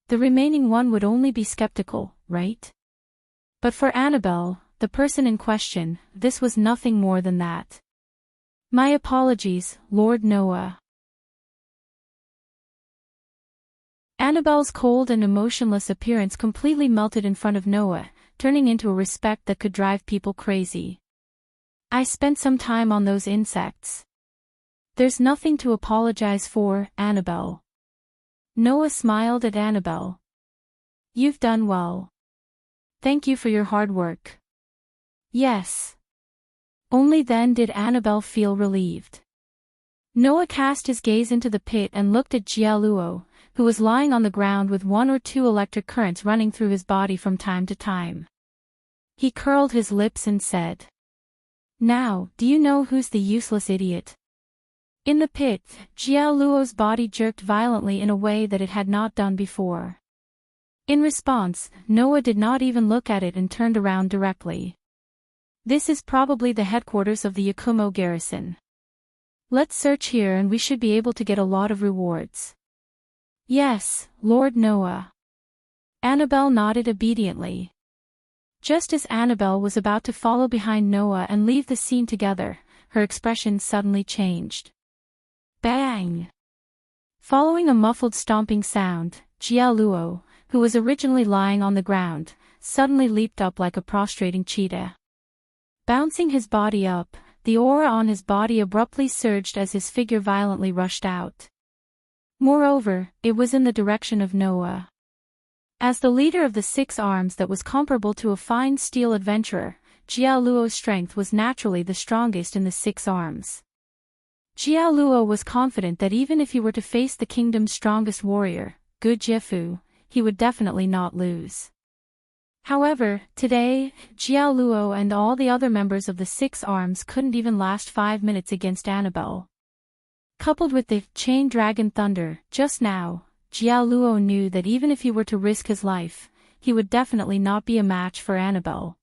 The remaining one would only be skeptical, right? But for Annabelle, the person in question, this was nothing more than that. "My apologies, Lord Noah." Annabelle's cold and emotionless appearance completely melted in front of Noah, turning into a respect that could drive people crazy. "I spent some time on those insects. There's nothing to apologize for, Annabelle." Noah smiled at Annabelle. "You've done well. Thank you for your hard work." "Yes." Only then did Annabelle feel relieved. Noah cast his gaze into the pit and looked at Jia Luo, who was lying on the ground with 1 or 2 electric currents running through his body from time to time. He curled his lips and said, "Now, do you know who's the useless idiot?" In the pit, Jia Luo's body jerked violently in a way that it had not done before. In response, Noah did not even look at it and turned around directly. "This is probably the headquarters of the Yakumo garrison. Let's search here and we should be able to get a lot of rewards." "Yes, Lord Noah." Annabelle nodded obediently. Just as Annabelle was about to follow behind Noah and leave the scene together, her expression suddenly changed. Bang! Following a muffled stomping sound, Jia Luo, who was originally lying on the ground, suddenly leaped up like a prostrating cheetah. Bouncing his body up, the aura on his body abruptly surged as his figure violently rushed out. Moreover, it was in the direction of Noah. As the leader of the 6 arms that was comparable to a fine steel adventurer, Jia Luo's strength was naturally the strongest in the 6 arms. Jia Luo was confident that even if he were to face the kingdom's strongest warrior, Gu Jifu, he would definitely not lose. However, today, Jia Luo and all the other members of the 6 arms couldn't even last 5 minutes against Annabelle. Coupled with the Chain Dragon Thunder, just now, Jia Luo knew that even if he were to risk his life, he would definitely not be a match for Annabelle.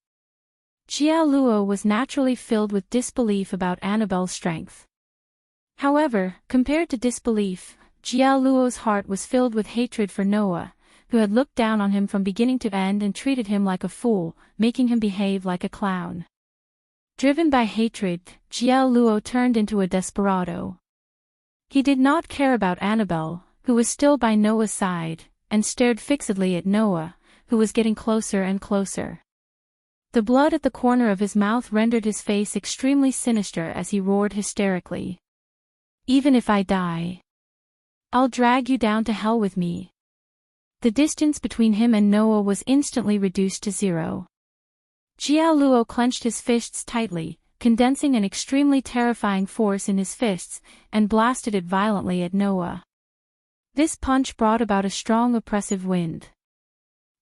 Jia Luo was naturally filled with disbelief about Annabelle's strength. However, compared to disbelief, Jia Luo's heart was filled with hatred for Noah, who had looked down on him from beginning to end and treated him like a fool, making him behave like a clown. Driven by hatred, Jia Luo turned into a desperado. He did not care about Annabelle, who was still by Noah's side, and stared fixedly at Noah, who was getting closer and closer. The blood at the corner of his mouth rendered his face extremely sinister as he roared hysterically. "Even if I die, I'll drag you down to hell with me." The distance between him and Noah was instantly reduced to 0. Jiao Luo clenched his fists tightly, condensing an extremely terrifying force in his fists, and blasted it violently at Noah. This punch brought about a strong oppressive wind.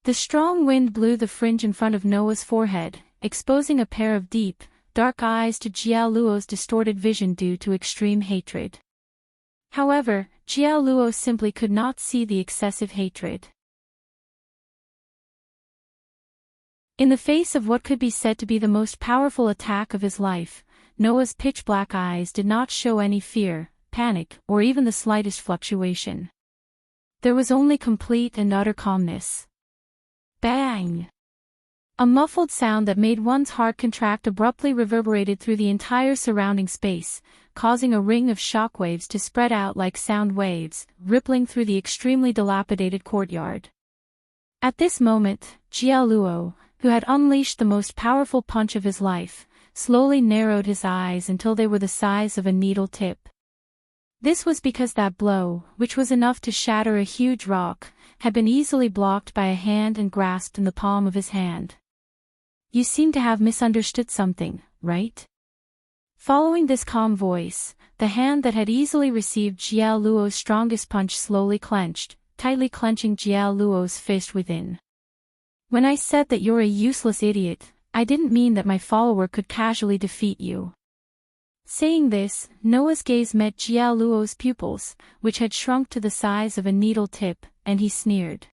The strong wind blew the fringe in front of Noah's forehead, exposing a pair of deep, dark eyes to Jiao Luo's distorted vision due to extreme hatred. However, Jiao Luo simply could not see the excessive hatred. In the face of what could be said to be the most powerful attack of his life, Noah's pitch-black eyes did not show any fear, panic, or even the slightest fluctuation. There was only complete and utter calmness. Bang! A muffled sound that made one's heart contract abruptly reverberated through the entire surrounding space, causing a ring of shockwaves to spread out like sound waves, rippling through the extremely dilapidated courtyard. At this moment, Jiao Luo, who had unleashed the most powerful punch of his life, slowly narrowed his eyes until they were the size of a needle tip. This was because that blow, which was enough to shatter a huge rock, had been easily blocked by a hand and grasped in the palm of his hand. "You seem to have misunderstood something, right?" Following this calm voice, the hand that had easily received Jiao Luo's strongest punch slowly clenched, tightly clenching Jiao Luo's fist within. "When I said that you're a useless idiot, I didn't mean that my follower could casually defeat you." Saying this, Noah's gaze met Jiao Luo's pupils, which had shrunk to the size of a needle tip, and he sneered.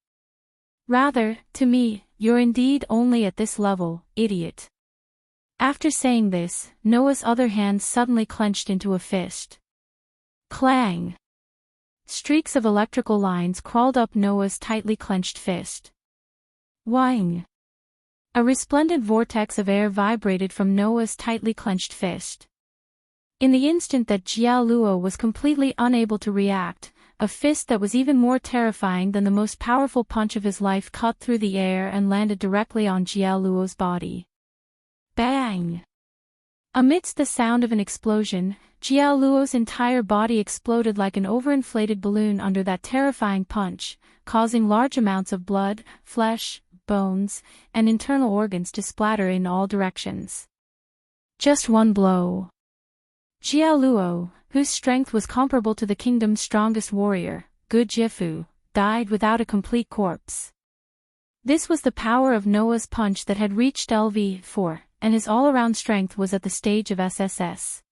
"Rather, to me, you're indeed only at this level, idiot." After saying this, Noah's other hand suddenly clenched into a fist. Clang! Streaks of electrical lines crawled up Noah's tightly clenched fist. Whang! A resplendent vortex of air vibrated from Noah's tightly clenched fist. In the instant that Jiao Luo was completely unable to react, a fist that was even more terrifying than the most powerful punch of his life cut through the air and landed directly on Jiao Luo's body. Bang! Amidst the sound of an explosion, Jiao Luo's entire body exploded like an overinflated balloon under that terrifying punch, causing large amounts of blood, flesh, bones, and internal organs to splatter in all directions. Just one blow. Jiao Luo, whose strength was comparable to the kingdom's strongest warrior, Gu Jifu, died without a complete corpse. This was the power of Noah's punch that had reached LV4, and his all-around strength was at the stage of SSS.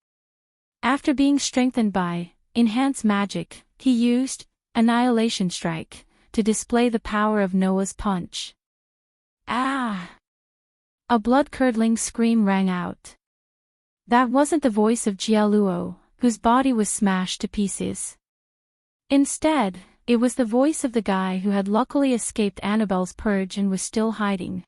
After being strengthened by enhanced magic, he used Annihilation Strike to display the power of Noah's punch. Ah! A blood-curdling scream rang out. That wasn't the voice of Jiao Luo, whose body was smashed to pieces. Instead, it was the voice of the guy who had luckily escaped Annabelle's purge and was still hiding.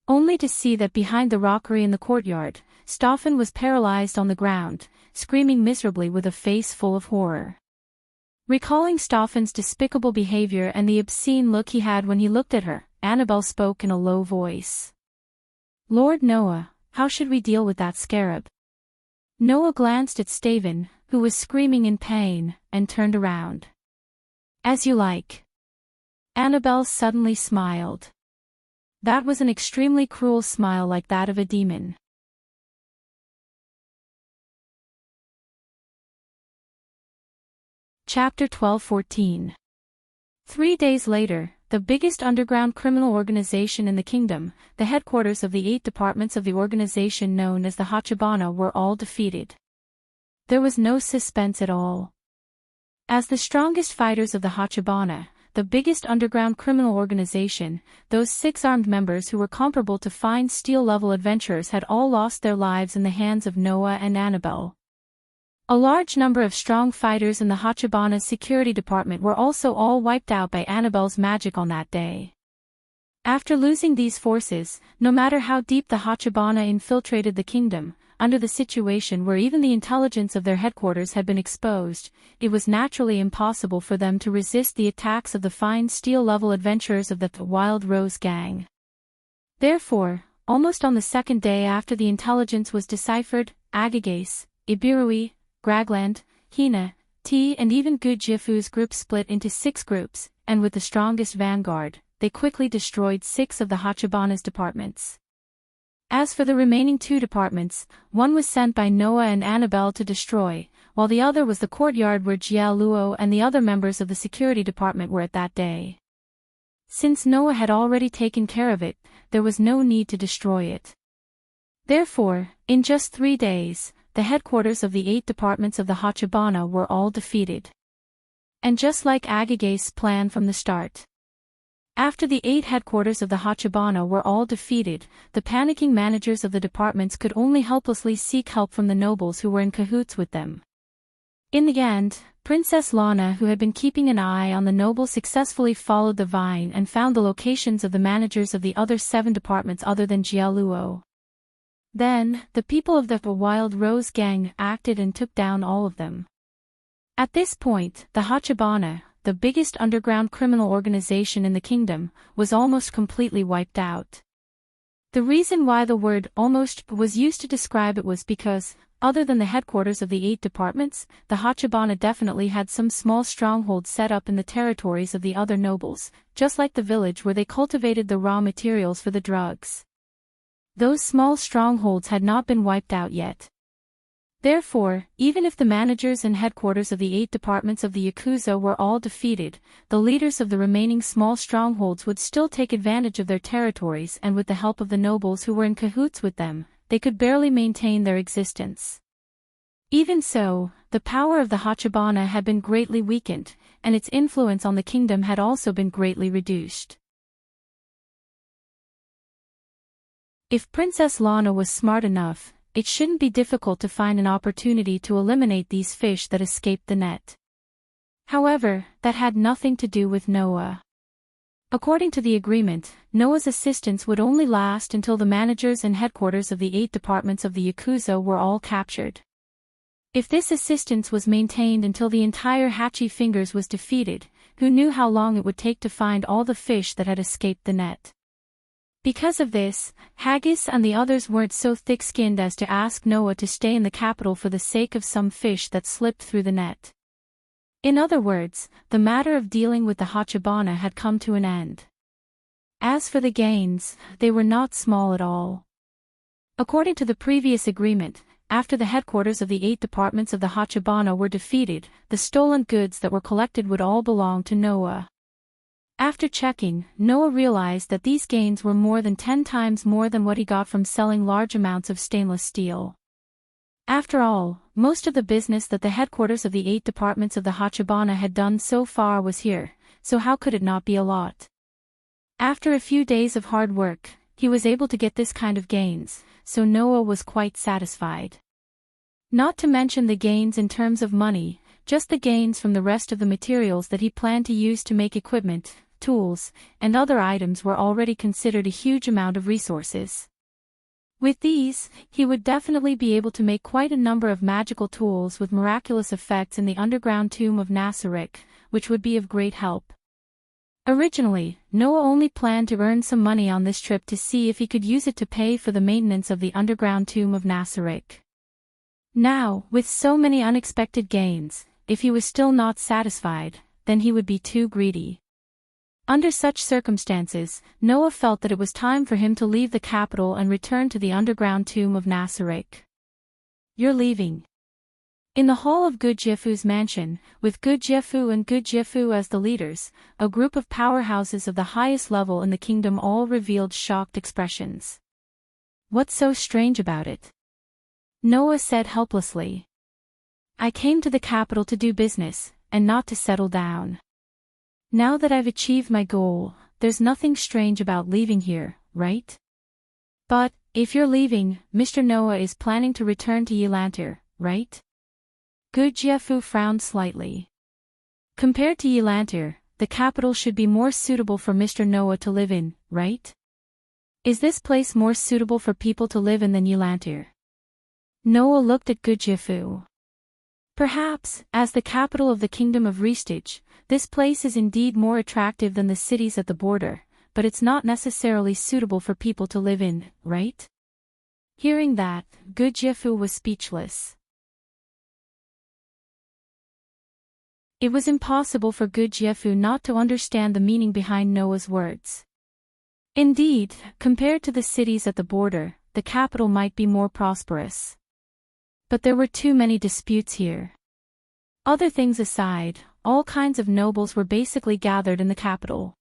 Only to see that behind the rockery in the courtyard, Stoffen was paralyzed on the ground, screaming miserably with a face full of horror. Recalling Stoffen's despicable behavior and the obscene look he had when he looked at her, Annabelle spoke in a low voice. "Lord Noah, how should we deal with that scarab?" Noah glanced at Staven, who was screaming in pain, and turned around. "As you like." Annabelle suddenly smiled. That was an extremely cruel smile like that of a demon. Chapter 12-14. 3 days later, the biggest underground criminal organization in the kingdom, the headquarters of the 8 departments of the organization known as the Hachibana, were all defeated. There was no suspense at all. As the strongest fighters of the Hachibana, the biggest underground criminal organization, those 6 armed members who were comparable to fine steel-level adventurers had all lost their lives in the hands of Noah and Annabelle. A large number of strong fighters in the Hachibana's security department were also all wiped out by Annabelle's magic on that day. After losing these forces, no matter how deep the Hachibana infiltrated the kingdom, under the situation where even the intelligence of their headquarters had been exposed, it was naturally impossible for them to resist the attacks of the fine steel-level adventurers of the Wild Rose Gang. Therefore, almost on the second day after the intelligence was deciphered, Agagase, Ibirui, Gragland, Hina, T and even Gujiafu's group split into 6 groups, and with the strongest vanguard, they quickly destroyed 6 of the Hachibana's departments. As for the remaining 2 departments, one was sent by Noah and Annabelle to destroy, while the other was the courtyard where Jia Luo and the other members of the security department were at that day. Since Noah had already taken care of it, there was no need to destroy it. Therefore, in just 3 days, the headquarters of the 8 departments of the Hachibana were all defeated. And just like Agagase's plan from the start. After the 8 headquarters of the Hachibana were all defeated, the panicking managers of the departments could only helplessly seek help from the nobles who were in cahoots with them. In the end, Princess Lana, who had been keeping an eye on the nobles, successfully followed the vine and found the locations of the managers of the other 7 departments other than Jialuo. Then, the people of the Wild Rose Gang acted and took down all of them. At this point, the Hachibana, the biggest underground criminal organization in the kingdom, was almost completely wiped out. The reason why the word almost was used to describe it was because, other than the headquarters of the 8 departments, the Hachibana definitely had some small strongholds set up in the territories of the other nobles, just like the village where they cultivated the raw materials for the drugs. Those small strongholds had not been wiped out yet. Therefore, even if the managers and headquarters of the 8 departments of the Yakuza were all defeated, the leaders of the remaining small strongholds would still take advantage of their territories, and with the help of the nobles who were in cahoots with them, they could barely maintain their existence. Even so, the power of the Hachibana had been greatly weakened, and its influence on the kingdom had also been greatly reduced. If Princess Lana was smart enough, it shouldn't be difficult to find an opportunity to eliminate these fish that escaped the net. However, that had nothing to do with Noah. According to the agreement, Noah's assistance would only last until the managers and headquarters of the 8 departments of the Yakuza were all captured. If this assistance was maintained until the entire Hachi Fingers was defeated, who knew how long it would take to find all the fish that had escaped the net? Because of this, Haggis and the others weren't so thick-skinned as to ask Noah to stay in the capital for the sake of some fish that slipped through the net. In other words, the matter of dealing with the Hachibana had come to an end. As for the gains, they were not small at all. According to the previous agreement, after the headquarters of the 8 departments of the Hachibana were defeated, the stolen goods that were collected would all belong to Noah. After checking, Noah realized that these gains were more than 10 times more than what he got from selling large amounts of stainless steel. After all, most of the business that the headquarters of the 8 departments of the Hachibana had done so far was here, so how could it not be a lot? After a few days of hard work, he was able to get this kind of gains, so Noah was quite satisfied. Not to mention the gains in terms of money, just the gains from the rest of the materials that he planned to use to make equipment, tools, and other items were already considered a huge amount of resources. With these, he would definitely be able to make quite a number of magical tools with miraculous effects in the underground tomb of Nasarick, which would be of great help. Originally, Noah only planned to earn some money on this trip to see if he could use it to pay for the maintenance of the underground tomb of Nasarick. Now, with so many unexpected gains, if he was still not satisfied, then he would be too greedy. Under such circumstances, Noah felt that it was time for him to leave the capital and return to the underground tomb of Nasarick. "You're leaving." In the hall of Gudjefu's mansion, with Gudjefu and Gudjefu as the leaders, a group of powerhouses of the highest level in the kingdom all revealed shocked expressions. "What's so strange about it?" Noah said helplessly. "I came to the capital to do business, and not to settle down. Now that I've achieved my goal, there's nothing strange about leaving here, right? But, if you're leaving, Mr. Noah is planning to return to Yelantir, right?" Gudjefu frowned slightly. Compared to Yelantir, the capital should be more suitable for Mr. Noah to live in, right? Is this place more suitable for people to live in than Yelantir? Noah looked at Gudjiafu. Perhaps, as the capital of the kingdom of Ristage, this place is indeed more attractive than the cities at the border, but it's not necessarily suitable for people to live in, right? Hearing that, Gudjiafu was speechless. It was impossible for Gudjiafu not to understand the meaning behind Noah's words. Indeed, compared to the cities at the border, the capital might be more prosperous. But there were too many disputes here. Other things aside, all kinds of nobles were basically gathered in the capital.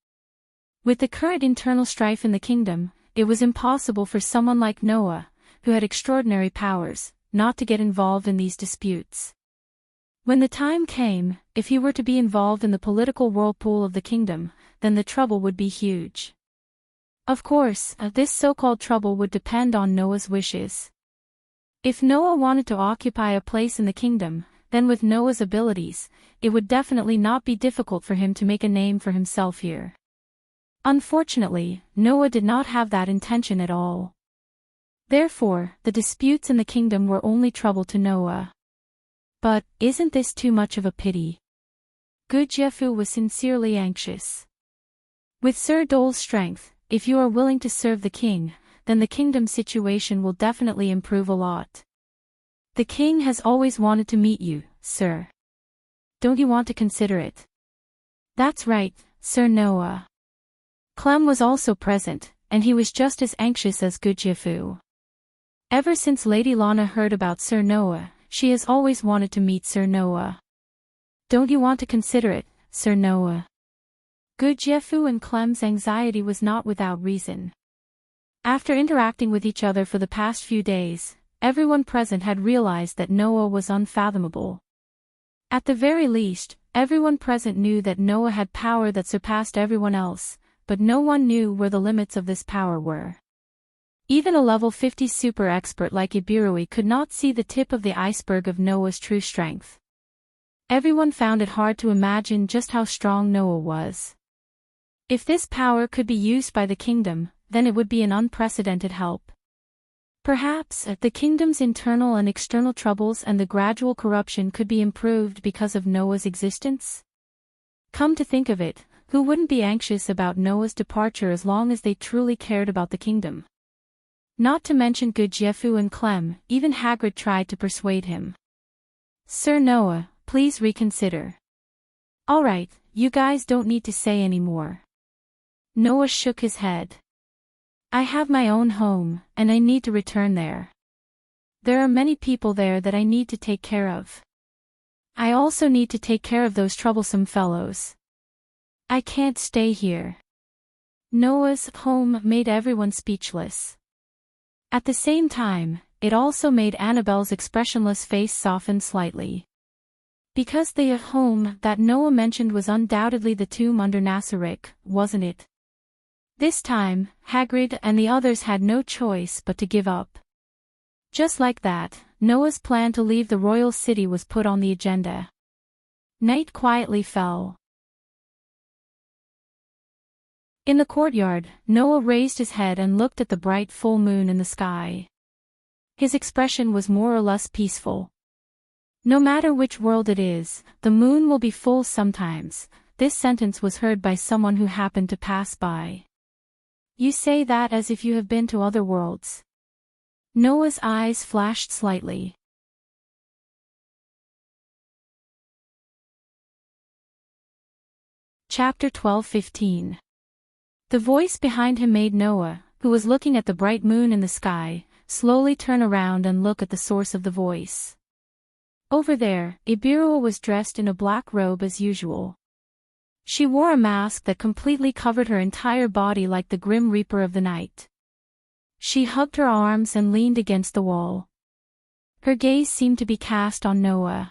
With the current internal strife in the kingdom, it was impossible for someone like Noah, who had extraordinary powers, not to get involved in these disputes. When the time came, if he were to be involved in the political whirlpool of the kingdom, then the trouble would be huge. Of course, this so-called trouble would depend on Noah's wishes. If Noah wanted to occupy a place in the kingdom, then with Noah's abilities, it would definitely not be difficult for him to make a name for himself here. Unfortunately, Noah did not have that intention at all. Therefore, the disputes in the kingdom were only trouble to Noah. But, isn't this too much of a pity? Gudjiafu was sincerely anxious. With Sir Dole's strength, if you are willing to serve the king, then the kingdom situation will definitely improve a lot. The king has always wanted to meet you, sir. Don't you want to consider it? That's right, Sir Noah. Clem was also present, and he was just as anxious as Gudjiafu. Ever since Lady Lana heard about Sir Noah, she has always wanted to meet Sir Noah. Don't you want to consider it, Sir Noah? Gudjiafu and Clem's anxiety was not without reason. After interacting with each other for the past few days, everyone present had realized that Noah was unfathomable. At the very least, everyone present knew that Noah had power that surpassed everyone else, but no one knew where the limits of this power were. Even a level 50 super expert like Ibirui could not see the tip of the iceberg of Noah's true strength. Everyone found it hard to imagine just how strong Noah was. If this power could be used by the kingdom, then it would be an unprecedented help. Perhaps, the kingdom's internal and external troubles and the gradual corruption could be improved because of Noah's existence? Come to think of it, who wouldn't be anxious about Noah's departure as long as they truly cared about the kingdom? Not to mention Gudjiafu and Clem, even Hagrid tried to persuade him. Sir Noah, please reconsider. Alright, you guys don't need to say any more. Noah shook his head. I have my own home, and I need to return there. There are many people there that I need to take care of. I also need to take care of those troublesome fellows. I can't stay here. Noah's home made everyone speechless. At the same time, it also made Annabelle's expressionless face soften slightly. Because the home that Noah mentioned was undoubtedly the tomb under Nasarick, wasn't it? This time, Hagrid and the others had no choice but to give up. Just like that, Noah's plan to leave the royal city was put on the agenda. Night quietly fell. In the courtyard, Noah raised his head and looked at the bright full moon in the sky. His expression was more or less peaceful. No matter which world it is, the moon will be full sometimes. This sentence was heard by someone who happened to pass by. You say that as if you have been to other worlds. Noah's eyes flashed slightly. Chapter 12:15. The voice behind him made Noah, who was looking at the bright moon in the sky, slowly turn around and look at the source of the voice. Over there, Ibirua was dressed in a black robe as usual. She wore a mask that completely covered her entire body like the Grim Reaper of the night. She hugged her arms and leaned against the wall. Her gaze seemed to be cast on Noah.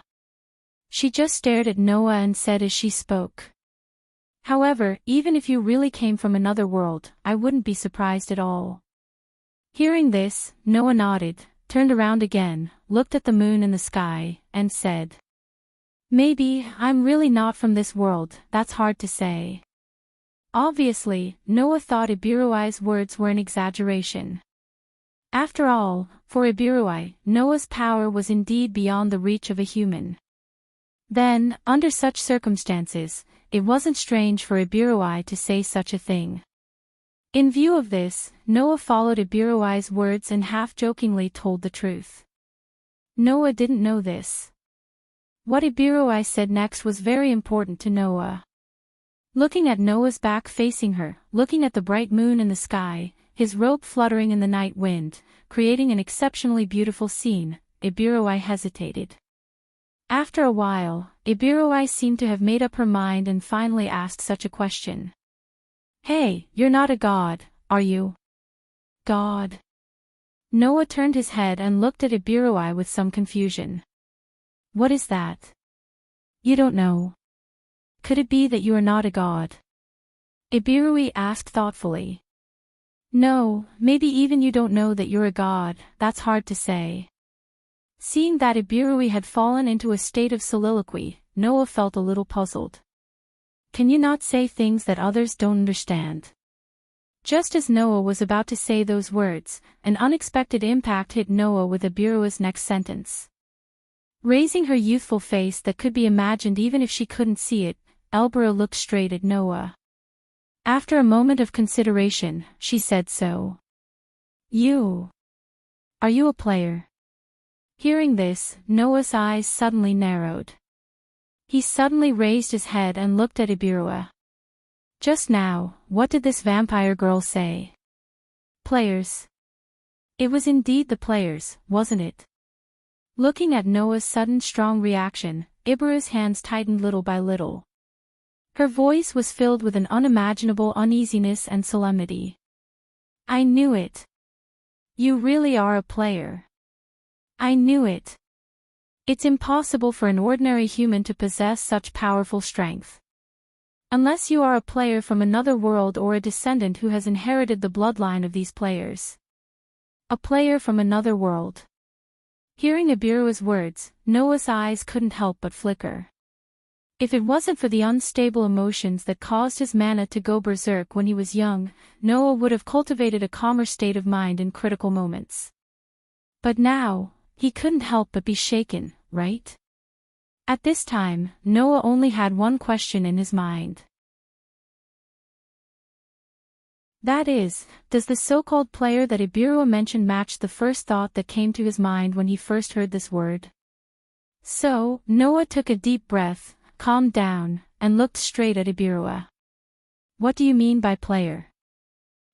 She just stared at Noah and said as she spoke. However, even if you really came from another world, I wouldn't be surprised at all. Hearing this, Noah nodded, turned around again, looked at the moon in the sky, and said, Maybe, I'm really not from this world, that's hard to say. Obviously, Noah thought Ibiruai's words were an exaggeration. After all, for Ibirui, Noah's power was indeed beyond the reach of a human. Then, under such circumstances, it wasn't strange for Ibirui to say such a thing. In view of this, Noah followed Ibirui's words and half-jokingly told the truth. Noah didn't know this. What Ibirui said next was very important to Noah. Looking at Noah's back facing her, looking at the bright moon in the sky, his robe fluttering in the night wind, creating an exceptionally beautiful scene, Ibirui hesitated. After a while, Ibirui seemed to have made up her mind and finally asked such a question. Hey, you're not a god, are you? God? Noah turned his head and looked at Ibirui with some confusion. What is that? You don't know. Could it be that you are not a god? Ibirui asked thoughtfully. No, maybe even you don't know that you're a god, that's hard to say. Seeing that Ibirui had fallen into a state of soliloquy, Noah felt a little puzzled. Can you not say things that others don't understand? Just as Noah was about to say those words, an unexpected impact hit Noah with Ibirui's next sentence. Raising her youthful face that could be imagined even if she couldn't see it, Elbera looked straight at Noah. After a moment of consideration, she said so. Are you a player? Hearing this, Noah's eyes suddenly narrowed. He suddenly raised his head and looked at Ibirui. Just now, what did this vampire girl say? Players. It was indeed the players, wasn't it? Looking at Noah's sudden strong reaction, Ibirui's hands tightened little by little. Her voice was filled with an unimaginable uneasiness and solemnity. I knew it. You really are a player. I knew it. It's impossible for an ordinary human to possess such powerful strength. Unless you are a player from another world or a descendant who has inherited the bloodline of these players. A player from another world. Hearing Ibirui's words, Noah's eyes couldn't help but flicker. If it wasn't for the unstable emotions that caused his mana to go berserk when he was young, Noah would have cultivated a calmer state of mind in critical moments. But now, he couldn't help but be shaken, right? At this time, Noah only had one question in his mind. That is, does the so-called player that Ibirui mentioned match the first thought that came to his mind when he first heard this word? So, Noah took a deep breath, calmed down, and looked straight at Ibirui. What do you mean by player?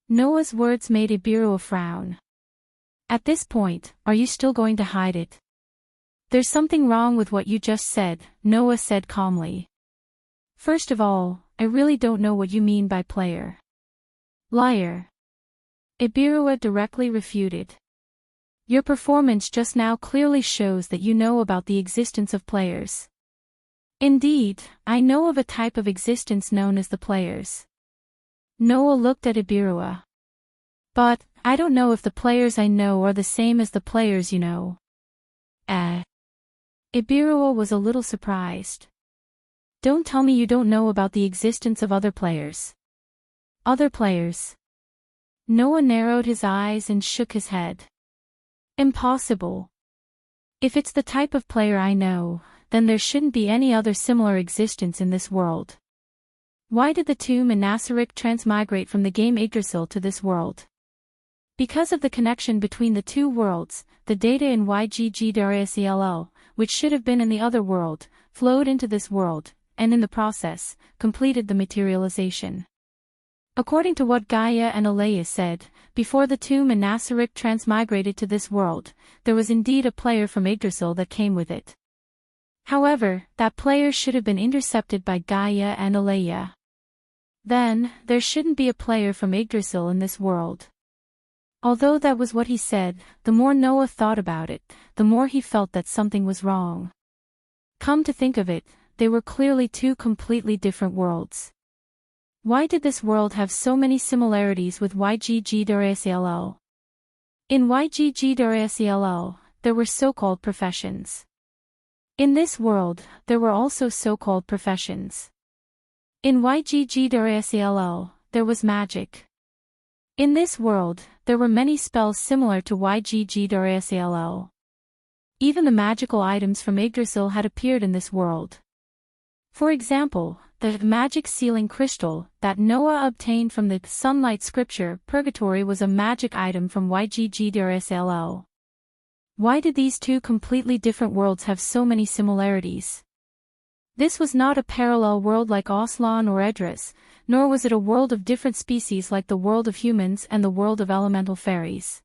Noah's words made Ibirui frown. At this point, are you still going to hide it? There's something wrong with what you just said, Noah said calmly. First of all, I really don't know what you mean by player. Liar. Ibirui directly refuted. Your performance just now clearly shows that you know about the existence of players. Indeed, I know of a type of existence known as the players. Noah looked at Ibirui. But, I don't know if the players I know are the same as the players you know. Ibirui was a little surprised. Don't tell me you don't know about the existence of other players. Other players. Noah narrowed his eyes and shook his head. Impossible. If it's the type of player I know, then there shouldn't be any other similar existence in this world. Why did the two Menaseric transmigrate from the game Yggdrasil to this world? Because of the connection between the two worlds, the data in YGG-SELL, which should have been in the other world, flowed into this world, and in the process, completed the materialization. According to what Gaia and Alea said, before the two Menaseric transmigrated to this world, there was indeed a player from Yggdrasil that came with it. However, that player should have been intercepted by Gaia and Alea. Then, there shouldn't be a player from Yggdrasil in this world. Although that was what he said, the more Noah thought about it, the more he felt that something was wrong. Come to think of it, they were clearly two completely different worlds. Why did this world have so many similarities with YGG-SELL? In YGG-SELL, there were so-called professions. In this world, there were also so-called professions. In YGG-SELL, there was magic. In this world, there were many spells similar to YGG. Even the magical items from Yggdrasil had appeared in this world. For example, the magic sealing crystal that Noah obtained from the sunlight scripture Purgatory was a magic item from YGG. Why did these two completely different worlds have so many similarities? This was not a parallel world like Aslan or Idris, nor was it a world of different species like the world of humans and the world of elemental fairies.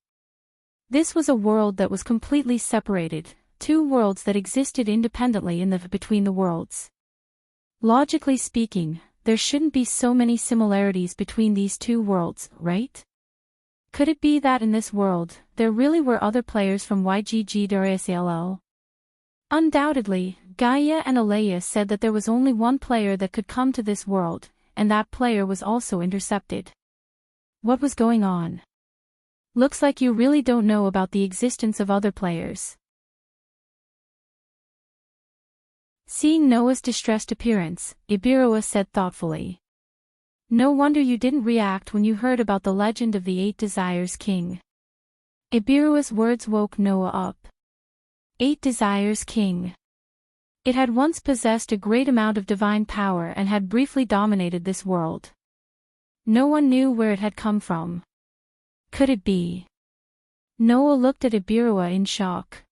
This was a world that was completely separated, two worlds that existed independently in the between the worlds. Logically speaking, there shouldn't be so many similarities between these two worlds, right? Could it be that in this world, there really were other players from YGG? Undoubtedly, Gaia and Alea said that there was only one player that could come to this world, and that player was also intercepted. What was going on? Looks like you really don't know about the existence of other players. Seeing Noah's distressed appearance, Ibiroa said thoughtfully. No wonder you didn't react when you heard about the legend of the 8 Desires King. Ibiroa's words woke Noah up. 8 Desires King. It had once possessed a great amount of divine power and had briefly dominated this world. No one knew where it had come from. Could it be? Noah looked at Ibiroa in shock.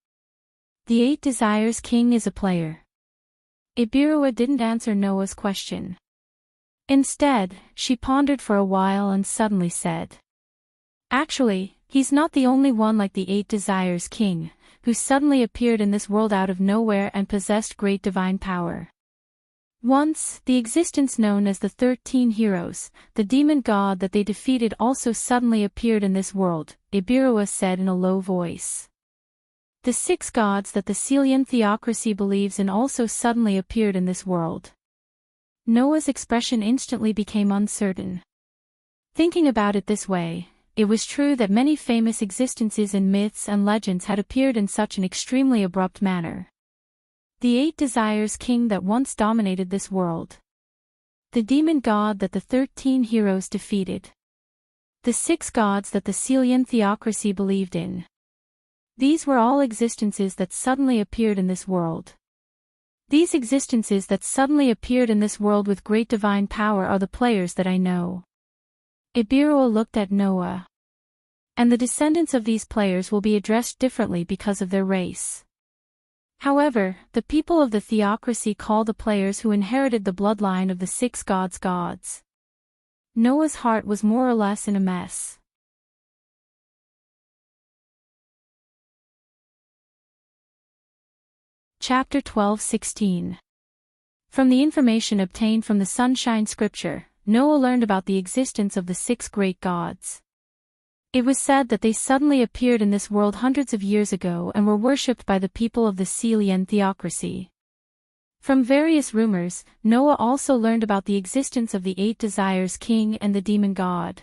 The 8 Desires King is a player. Ibiroa didn't answer Noah's question. Instead, she pondered for a while and suddenly said. Actually, he's not the only one like the 8 Desires King, who suddenly appeared in this world out of nowhere and possessed great divine power. Once, the existence known as the 13 Heroes, the demon god that they defeated also suddenly appeared in this world, Ibiroa said in a low voice. The 6 gods that the Celian theocracy believes in also suddenly appeared in this world. Noah's expression instantly became uncertain. Thinking about it this way, it was true that many famous existences in myths and legends had appeared in such an extremely abrupt manner. The 8 Desires King that once dominated this world. The demon god that the 13 heroes defeated. The 6 gods that the Celian theocracy believed in. These were all existences that suddenly appeared in this world. These existences that suddenly appeared in this world with great divine power are the players that I know. Ibiroa looked at Noah. And the descendants of these players will be addressed differently because of their race. However, the people of the theocracy call the players who inherited the bloodline of the 6 gods gods. Noah's heart was more or less in a mess. Chapter 12:16. From the information obtained from the Sunshine Scripture, Noah learned about the existence of the 6 great gods. It was said that they suddenly appeared in this world hundreds of years ago and were worshipped by the people of the Celian theocracy. From various rumors, Noah also learned about the existence of the 8 Desires King and the demon god.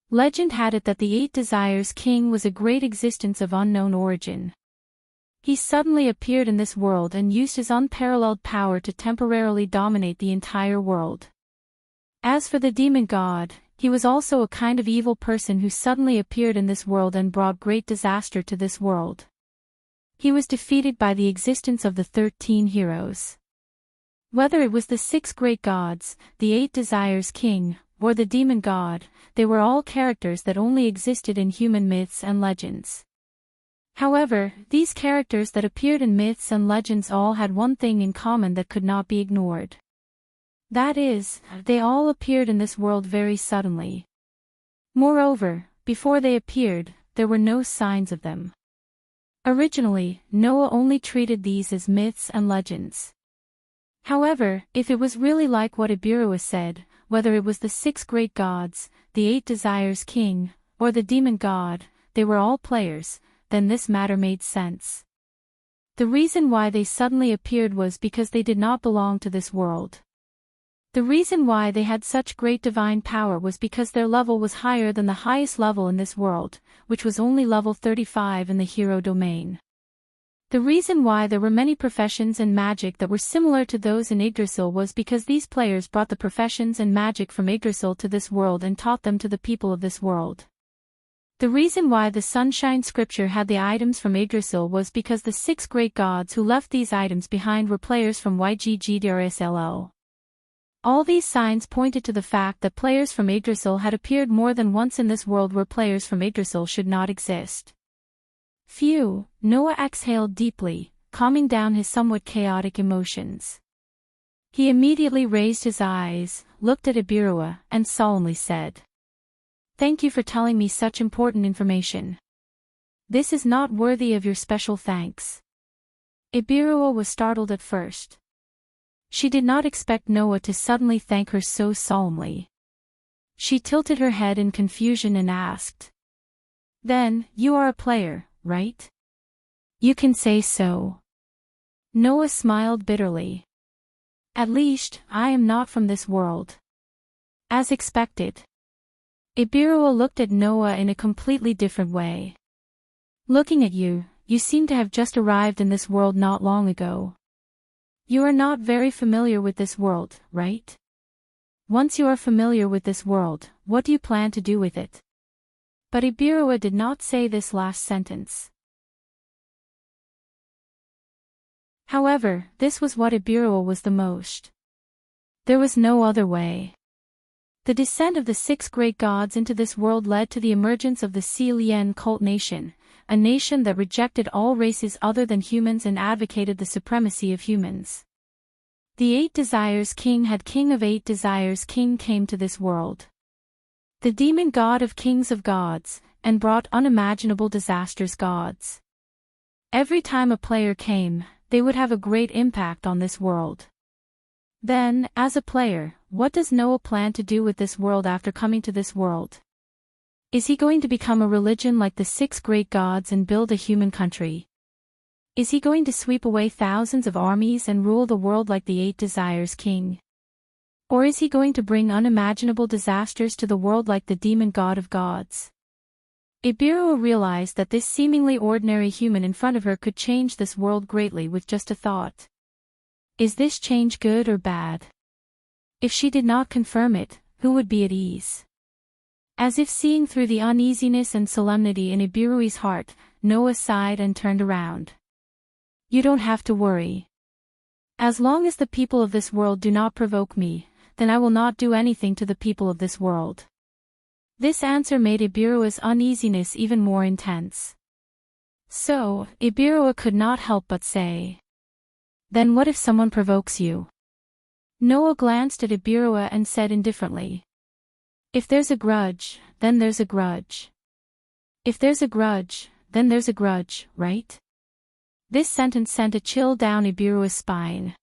Legend had it that the 8 Desires King was a great existence of unknown origin. He suddenly appeared in this world and used his unparalleled power to temporarily dominate the entire world. As for the demon god, he was also a kind of evil person who suddenly appeared in this world and brought great disaster to this world. He was defeated by the existence of the 13 heroes. Whether it was the 6 great gods, the 8 Desires King, or the demon god, they were all characters that only existed in human myths and legends. However, these characters that appeared in myths and legends all had one thing in common that could not be ignored. That is, they all appeared in this world very suddenly. Moreover, before they appeared, there were no signs of them. Originally, Noah only treated these as myths and legends. However, if it was really like what Ibiroa said, whether it was the 6 great gods, the 8 Desires King, or the demon god, they were all players, then this matter made sense. The reason why they suddenly appeared was because they did not belong to this world. The reason why they had such great divine power was because their level was higher than the highest level in this world, which was only level 35 in the hero domain. The reason why there were many professions and magic that were similar to those in Yggdrasil was because these players brought the professions and magic from Yggdrasil to this world and taught them to the people of this world. The reason why the Sunshine Scripture had the items from Yggdrasil was because the 6 great gods who left these items behind were players from Yggdrasil. All these signs pointed to the fact that players from Yggdrasil had appeared more than once in this world where players from Yggdrasil should not exist. Phew, Noah exhaled deeply, calming down his somewhat chaotic emotions. He immediately raised his eyes, looked at Ibirua, and solemnly said, "Thank you for telling me such important information. This is not worthy of your special thanks." Ibirua was startled at first. She did not expect Noah to suddenly thank her so solemnly. She tilted her head in confusion and asked, "Then, you are a player, right?" "You can say so." Noah smiled bitterly. "At least, I am not from this world." As expected. Ibirua looked at Noah in a completely different way. "Looking at you, you seem to have just arrived in this world not long ago. You are not very familiar with this world, right? Once you are familiar with this world, what do you plan to do with it?" But Ibirua did not say this last sentence. However, this was what Ibirua was the most. There was no other way. The descent of the 6 great gods into this world led to the emergence of the Lien cult nation, a nation that rejected all races other than humans and advocated the supremacy of humans. The 8 Desires King had King of 8 Desires King came to this world. The demon god of kings of gods, and brought unimaginable disasters gods. Every time a player came, they would have a great impact on this world. Then, as a player, what does Noah plan to do with this world after coming to this world? Is he going to become a religion like the 6 great gods and build a human country? Is he going to sweep away thousands of armies and rule the world like the 8 Desires King? Or is he going to bring unimaginable disasters to the world like the demon god of gods? Ibirua realized that this seemingly ordinary human in front of her could change this world greatly with just a thought. Is this change good or bad? If she did not confirm it, who would be at ease? As if seeing through the uneasiness and solemnity in Ibirui's heart, Noah sighed and turned around. "You don't have to worry. As long as the people of this world do not provoke me, then I will not do anything to the people of this world." This answer made Ibirua's uneasiness even more intense. So, Ibirua could not help but say, "Then what if someone provokes you?" Noah glanced at Ibirua and said indifferently, "If there's a grudge, then there's a grudge. If there's a grudge, then there's a grudge, right?" This sentence sent a chill down Ibirua's spine.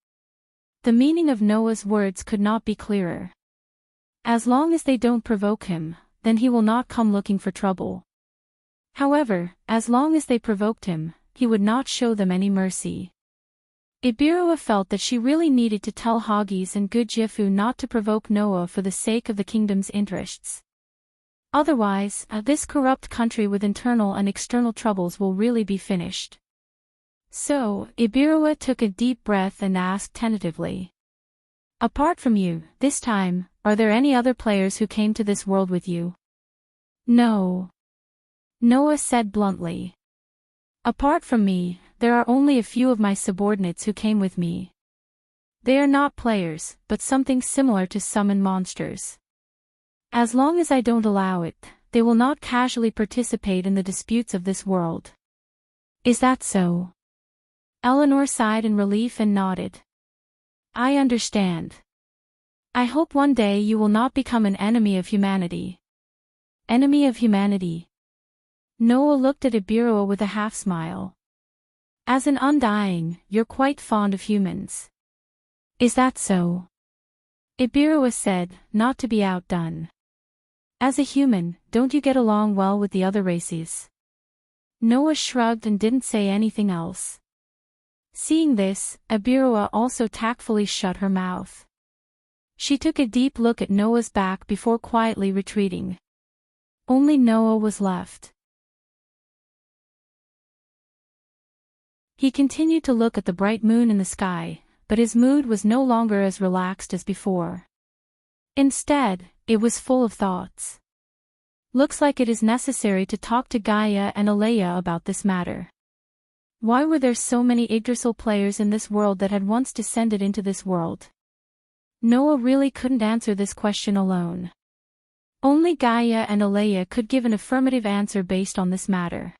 The meaning of Noah's words could not be clearer. As long as they don't provoke him, then he will not come looking for trouble. However, as long as they provoked him, he would not show them any mercy. Ibirua felt that she really needed to tell Haggis and Gudjefu not to provoke Noah for the sake of the kingdom's interests. Otherwise, this corrupt country with internal and external troubles will really be finished. So, Ibirua took a deep breath and asked tentatively, "Apart from you, this time, are there any other players who came to this world with you?" "No," Noah said bluntly. "Apart from me, there are only a few of my subordinates who came with me. They are not players, but something similar to summon monsters. As long as I don't allow it, they will not casually participate in the disputes of this world." "Is that so?" Eleanor sighed in relief and nodded. "I understand. I hope one day you will not become an enemy of humanity." "Enemy of humanity?" Noah looked at Ibirua with a half-smile. "As an undying, you're quite fond of humans." "Is that so?" Ibirua said, not to be outdone. "As a human, don't you get along well with the other races?" Noah shrugged and didn't say anything else. Seeing this, Ibirua also tactfully shut her mouth. She took a deep look at Noah's back before quietly retreating. Only Noah was left. He continued to look at the bright moon in the sky, but his mood was no longer as relaxed as before. Instead, it was full of thoughts. Looks like it is necessary to talk to Gaia and Alea about this matter. Why were there so many Yggdrasil players in this world that had once descended into this world? Noah really couldn't answer this question alone. Only Gaia and Alea could give an affirmative answer based on this matter.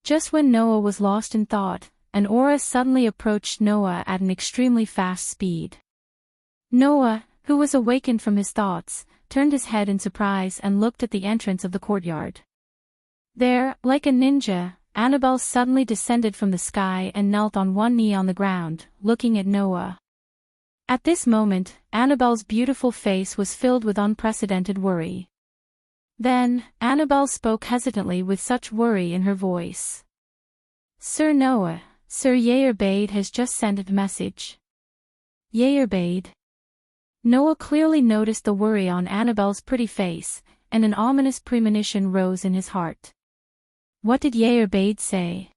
Just when Noah was lost in thought, an aura suddenly approached Noah at an extremely fast speed. Noah, who was awakened from his thoughts, turned his head in surprise and looked at the entrance of the courtyard. There, like a ninja, Annabelle suddenly descended from the sky and knelt on one knee on the ground, looking at Noah. At this moment, Annabelle's beautiful face was filled with unprecedented worry. Then, Annabelle spoke hesitantly with such worry in her voice. "Sir Noah, Sir Heartbade has just sent a message." Heartbade? Noah clearly noticed the worry on Annabelle's pretty face, and an ominous premonition rose in his heart. What did Heartbade say?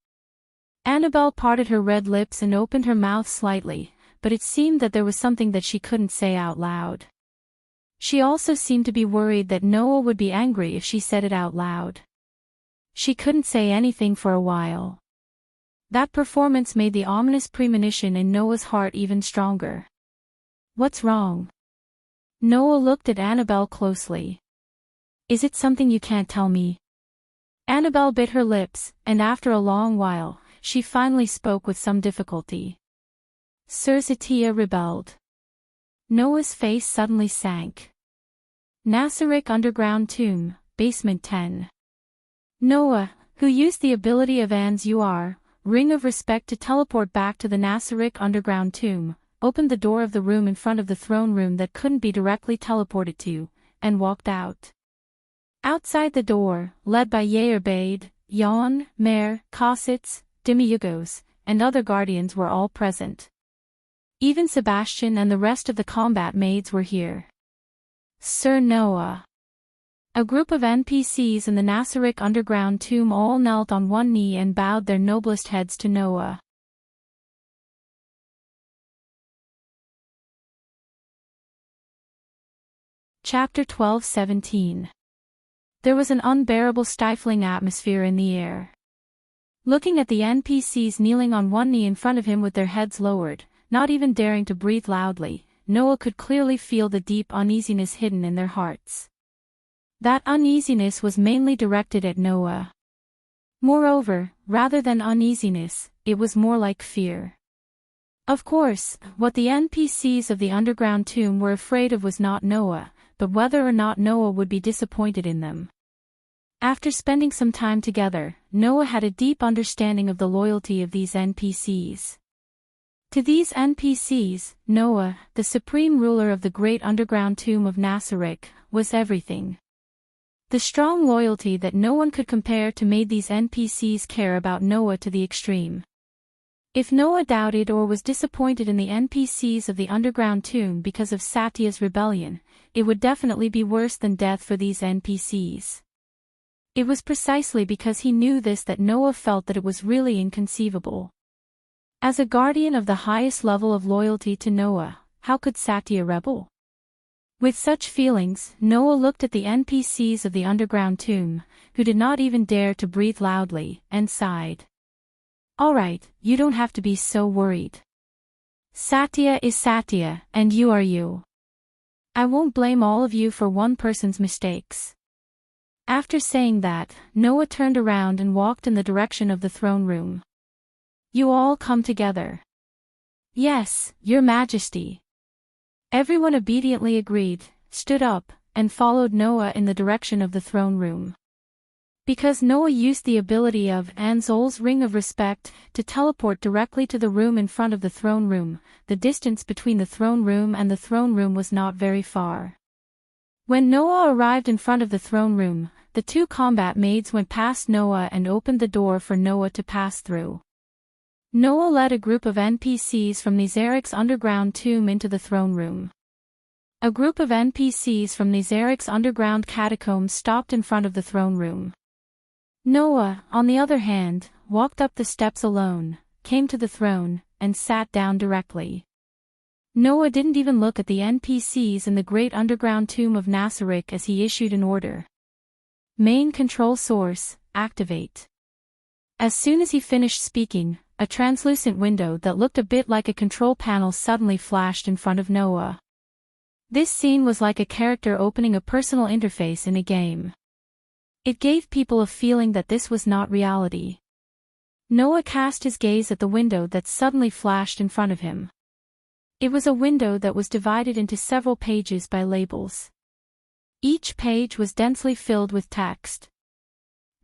Annabelle parted her red lips and opened her mouth slightly, but it seemed that there was something that she couldn't say out loud. She also seemed to be worried that Noah would be angry if she said it out loud. She couldn't say anything for a while. That performance made the ominous premonition in Noah's heart even stronger. What's wrong? Noah looked at Annabelle closely. Is it something you can't tell me? Annabelle bit her lips, and after a long while, she finally spoke with some difficulty. Sir Zatia rebelled. Noah's face suddenly sank. Nasaric Underground Tomb, Basement 10. Noah, who used the ability of Anne's Ring of Respect to teleport back to the Nasaric Underground Tomb, opened the door of the room in front of the throne room that couldn't be directly teleported to, and walked out. Outside the door, led by Heartbade, Jan, Mare, Cossitz, Demiyugos, and other guardians were all present. Even Sebastian and the rest of the combat maids were here. Sir Noah. A group of NPCs in the Nasaric Underground Tomb all knelt on one knee and bowed their noblest heads to Noah. Chapter 12-17. There was an unbearable stifling atmosphere in the air. Looking at the NPCs kneeling on one knee in front of him with their heads lowered, not even daring to breathe loudly, Noah could clearly feel the deep uneasiness hidden in their hearts. That uneasiness was mainly directed at Noah. Moreover, rather than uneasiness, it was more like fear. Of course, what the NPCs of the underground tomb were afraid of was not Noah, but whether or not Noah would be disappointed in them. After spending some time together, Noah had a deep understanding of the loyalty of these NPCs. To these NPCs, Noah, the supreme ruler of the great underground tomb of Nasaric, was everything. The strong loyalty that no one could compare to made these NPCs care about Noah to the extreme. If Noah doubted or was disappointed in the NPCs of the underground tomb because of Satya's rebellion, it would definitely be worse than death for these NPCs. It was precisely because he knew this that Noah felt that it was really inconceivable. As a guardian of the highest level of loyalty to Noah, how could Satya rebel? With such feelings, Noah looked at the NPCs of the underground tomb, who did not even dare to breathe loudly, and sighed. Alright, you don't have to be so worried. Satya is Satya, and you are you. I won't blame all of you for one person's mistakes. After saying that, Noah turned around and walked in the direction of the throne room. You all come together. Yes, Your Majesty. Everyone obediently agreed, stood up, and followed Noah in the direction of the throne room. Because Noah used the ability of Anzol's Ring of Respect to teleport directly to the room in front of the throne room, the distance between the throne room and the throne room was not very far. When Noah arrived in front of the throne room, the two combat maids went past Noah and opened the door for Noah to pass through. Noah led a group of NPCs from Nazaric's underground tomb into the throne room. A group of NPCs from Nazaric's underground catacombs stopped in front of the throne room. Noah, on the other hand, walked up the steps alone, came to the throne, and sat down directly. Noah didn't even look at the NPCs in the great underground tomb of Nasaric as he issued an order. Main control source, activate. As soon as he finished speaking, a translucent window that looked a bit like a control panel suddenly flashed in front of Noah. This scene was like a character opening a personal interface in a game. It gave people a feeling that this was not reality. Noah cast his gaze at the window that suddenly flashed in front of him. It was a window that was divided into several pages by labels. Each page was densely filled with text.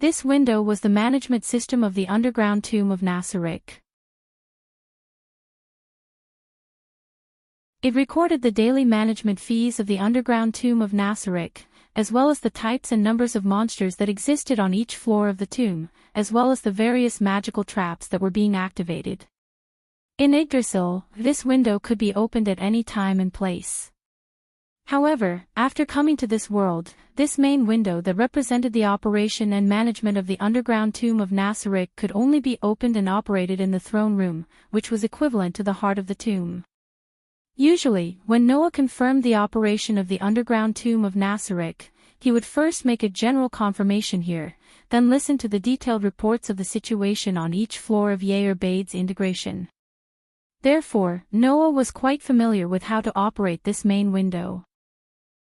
This window was the management system of the underground tomb of Nasaric. It recorded the daily management fees of the underground tomb of Nasaric, as well as the types and numbers of monsters that existed on each floor of the tomb, as well as the various magical traps that were being activated. In Yggdrasil, this window could be opened at any time and place. However, after coming to this world, this main window that represented the operation and management of the underground tomb of Nasaric could only be opened and operated in the throne room, which was equivalent to the heart of the tomb. Usually, when Noah confirmed the operation of the underground tomb of Nasaric, he would first make a general confirmation here, then listen to the detailed reports of the situation on each floor of Heartwarming's integration. Therefore, Noah was quite familiar with how to operate this main window.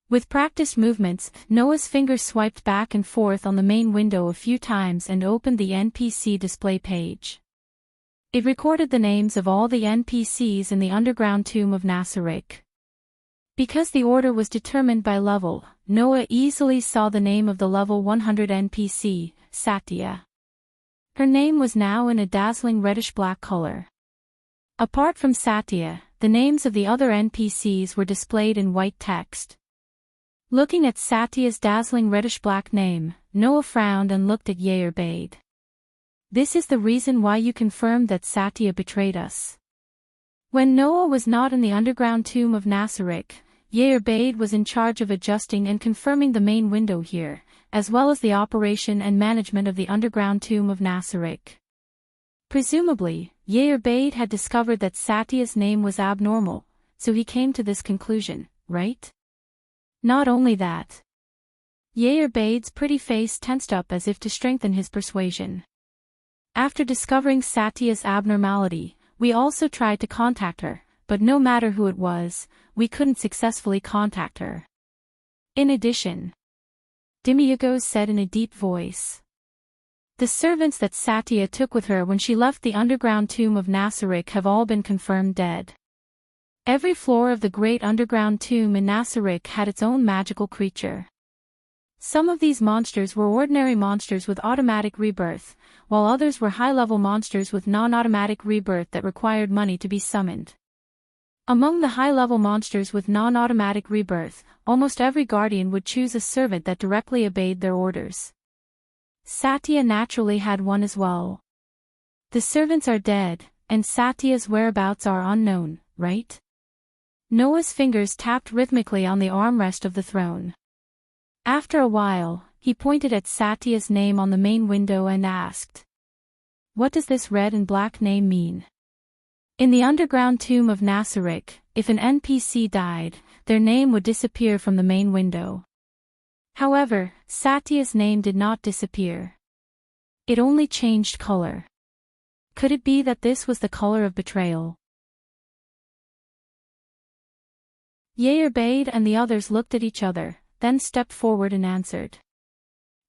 With practiced movements, Noah's fingers swiped back and forth on the main window a few times and opened the NPC display page. It recorded the names of all the NPCs in the underground tomb of Nasaric. Because the order was determined by level, Noah easily saw the name of the level 100 NPC, Satya. Her name was now in a dazzling reddish-black color. Apart from Satya, the names of the other NPCs were displayed in white text. Looking at Satya's dazzling reddish-black name, Noah frowned and looked at Heartwarming. This is the reason why you confirmed that Satya betrayed us. When Noah was not in the underground tomb of Nasaric, Heartwarming was in charge of adjusting and confirming the main window here, as well as the operation and management of the underground tomb of Nasaric. Presumably, Heartwarming had discovered that Satya's name was abnormal, so he came to this conclusion, right? Not only that. Heartwarming's pretty face tensed up as if to strengthen his persuasion. After discovering Satya's abnormality, we also tried to contact her, but no matter who it was, we couldn't successfully contact her. In addition, Dreamy said in a deep voice. The servants that Satya took with her when she left the underground tomb of Nasaric have all been confirmed dead. Every floor of the great underground tomb in Nasaric had its own magical creature. Some of these monsters were ordinary monsters with automatic rebirth, while others were high-level monsters with non-automatic rebirth that required money to be summoned. Among the high-level monsters with non-automatic rebirth, almost every guardian would choose a servant that directly obeyed their orders. Satya naturally had one as well. The servants are dead, and Satya's whereabouts are unknown, right? Noah's fingers tapped rhythmically on the armrest of the throne. After a while, he pointed at Satya's name on the main window and asked, "What does this red and black name mean?" In the underground tomb of Nasaric, if an NPC died, their name would disappear from the main window. However, Satya's name did not disappear. It only changed color. Could it be that this was the color of betrayal? Heartwarming and the others looked at each other, then stepped forward and answered.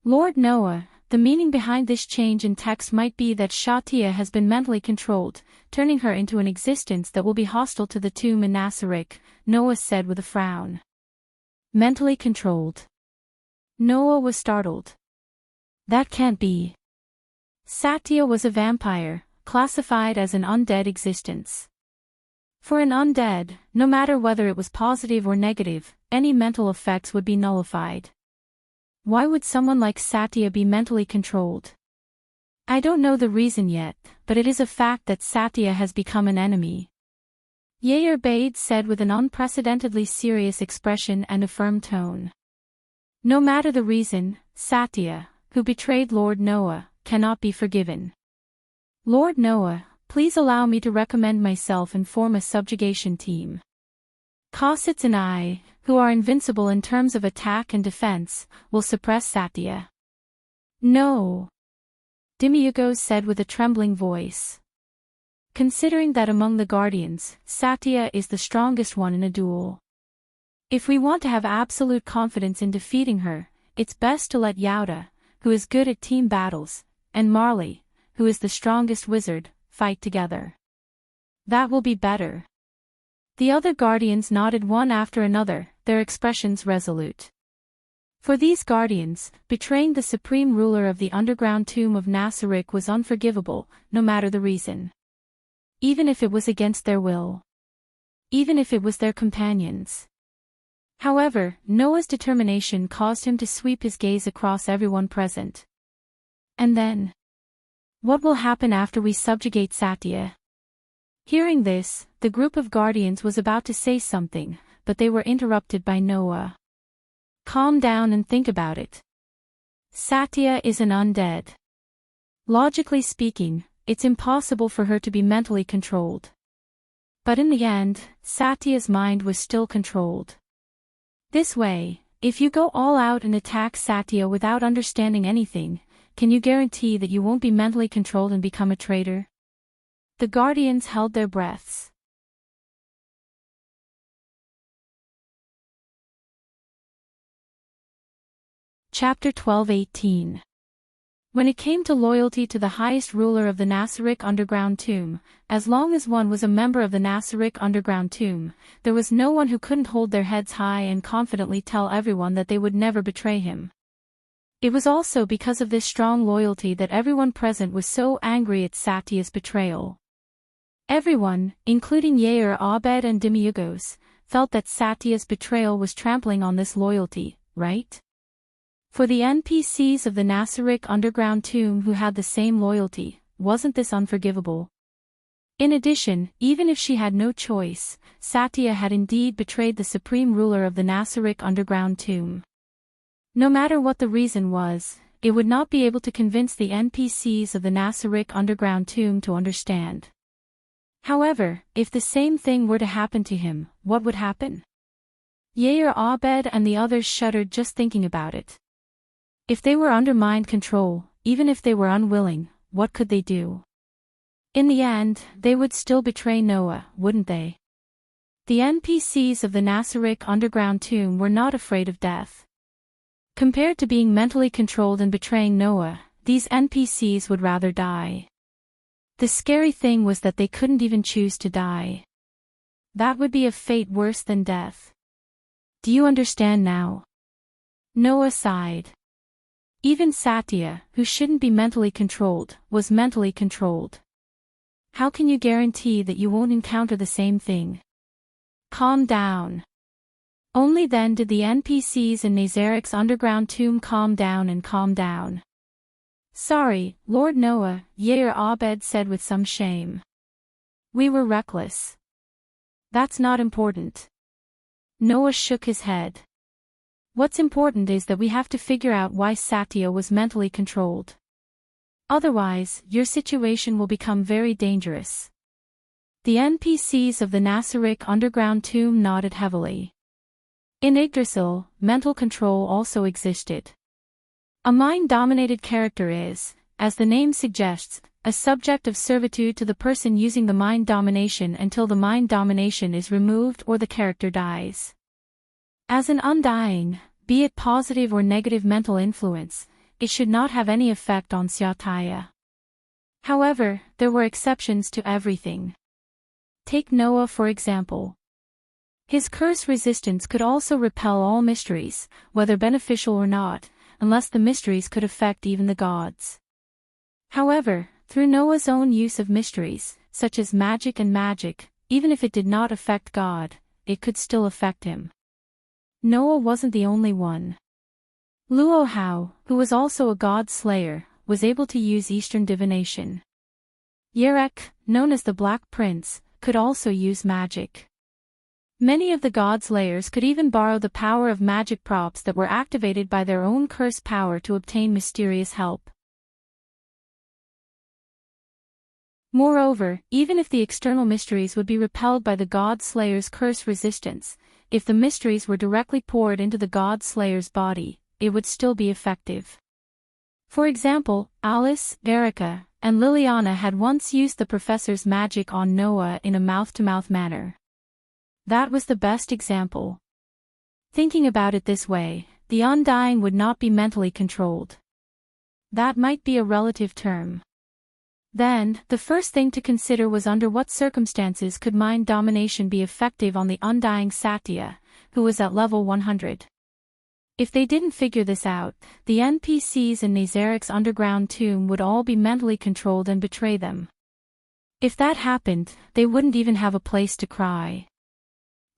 Lord Noah, the meaning behind this change in text might be that Satya has been mentally controlled, turning her into an existence that will be hostile to the tomb in Nasaric, Noah said with a frown. Mentally controlled. Noah was startled. That can't be. Satya was a vampire, classified as an undead existence. For an undead, no matter whether it was positive or negative, any mental effects would be nullified. Why would someone like Satya be mentally controlled? I don't know the reason yet, but it is a fact that Satya has become an enemy. Heartwarming said with an unprecedentedly serious expression and a firm tone. No matter the reason, Satya, who betrayed Lord Noah, cannot be forgiven. Lord Noah, please allow me to recommend myself and form a subjugation team. Cossets and I, who are invincible in terms of attack and defense, will suppress Satya." "No," Demiurgos said with a trembling voice. "Considering that among the Guardians, Satya is the strongest one in a duel. If we want to have absolute confidence in defeating her, it's best to let Yauda, who is good at team battles, and Marley, who is the strongest wizard, fight together. That will be better." The other Guardians nodded one after another, their expressions resolute. For these Guardians, betraying the supreme ruler of the underground tomb of Nasarick was unforgivable, no matter the reason. Even if it was against their will. Even if it was their companions. However, Noah's determination caused him to sweep his gaze across everyone present. "And then? What will happen after we subjugate Satya?" Hearing this, the group of Guardians was about to say something, but they were interrupted by Noah. "Calm down and think about it. Satya is an undead. Logically speaking, it's impossible for her to be mentally controlled. But in the end, Satya's mind was still controlled. This way, if you go all out and attack Satya without understanding anything, can you guarantee that you won't be mentally controlled and become a traitor?" The Guardians held their breaths. Chapter 12:18. When it came to loyalty to the highest ruler of the Nasarick underground tomb, as long as one was a member of the Nasarick underground tomb, there was no one who couldn't hold their heads high and confidently tell everyone that they would never betray him. It was also because of this strong loyalty that everyone present was so angry at Satya's betrayal. Everyone, including Yair Abed and Demiurgos, felt that Satya's betrayal was trampling on this loyalty, right? For the NPCs of the Nasarick underground tomb who had the same loyalty, wasn't this unforgivable? In addition, even if she had no choice, Satya had indeed betrayed the supreme ruler of the Nasarick underground tomb. No matter what the reason was, it would not be able to convince the NPCs of the Nasarick underground tomb to understand. However, if the same thing were to happen to him, what would happen? Yair Abed and the others shuddered just thinking about it. If they were under mind control, even if they were unwilling, what could they do? In the end, they would still betray Noah, wouldn't they? The NPCs of the Nasarick underground tomb were not afraid of death. Compared to being mentally controlled and betraying Noah, these NPCs would rather die. The scary thing was that they couldn't even choose to die. That would be a fate worse than death. Do you understand now? Noah sighed. Even Satya, who shouldn't be mentally controlled, was mentally controlled. How can you guarantee that you won't encounter the same thing? Calm down. Only then did the NPCs in Nasarick's underground tomb calm down and calm down. Sorry, Lord Noah, Yair Abed said with some shame. We were reckless. That's not important. Noah shook his head. What's important is that we have to figure out why Satya was mentally controlled. Otherwise, your situation will become very dangerous. The NPCs of the Nasarick underground tomb nodded heavily. In Yggdrasil, mental control also existed. A mind-dominated character is, as the name suggests, a subject of servitude to the person using the mind domination until the mind domination is removed or the character dies. As an undying, be it positive or negative mental influence, it should not have any effect on Satya. However, there were exceptions to everything. Take Noah for example. His curse resistance could also repel all mysteries, whether beneficial or not, unless the mysteries could affect even the gods. However, through Noah's own use of mysteries, such as magic and magic, even if it did not affect God, it could still affect him. Noah wasn't the only one. Luohao, who was also a god slayer, was able to use Eastern divination. Yerek, known as the Black Prince, could also use magic. Many of the god slayers could even borrow the power of magic props that were activated by their own curse power to obtain mysterious help. Moreover, even if the external mysteries would be repelled by the God Slayer's curse resistance, if the mysteries were directly poured into the God Slayer's body, it would still be effective. For example, Alice, Erica, and Liliana had once used the professor's magic on Noah in a mouth-to-mouth manner. That was the best example. Thinking about it this way, the undying would not be mentally controlled. That might be a relative term. Then, the first thing to consider was under what circumstances could mind domination be effective on the undying Satya, who was at level 100. If they didn't figure this out, the NPCs in Nazarik's underground tomb would all be mentally controlled and betray them. If that happened, they wouldn't even have a place to cry.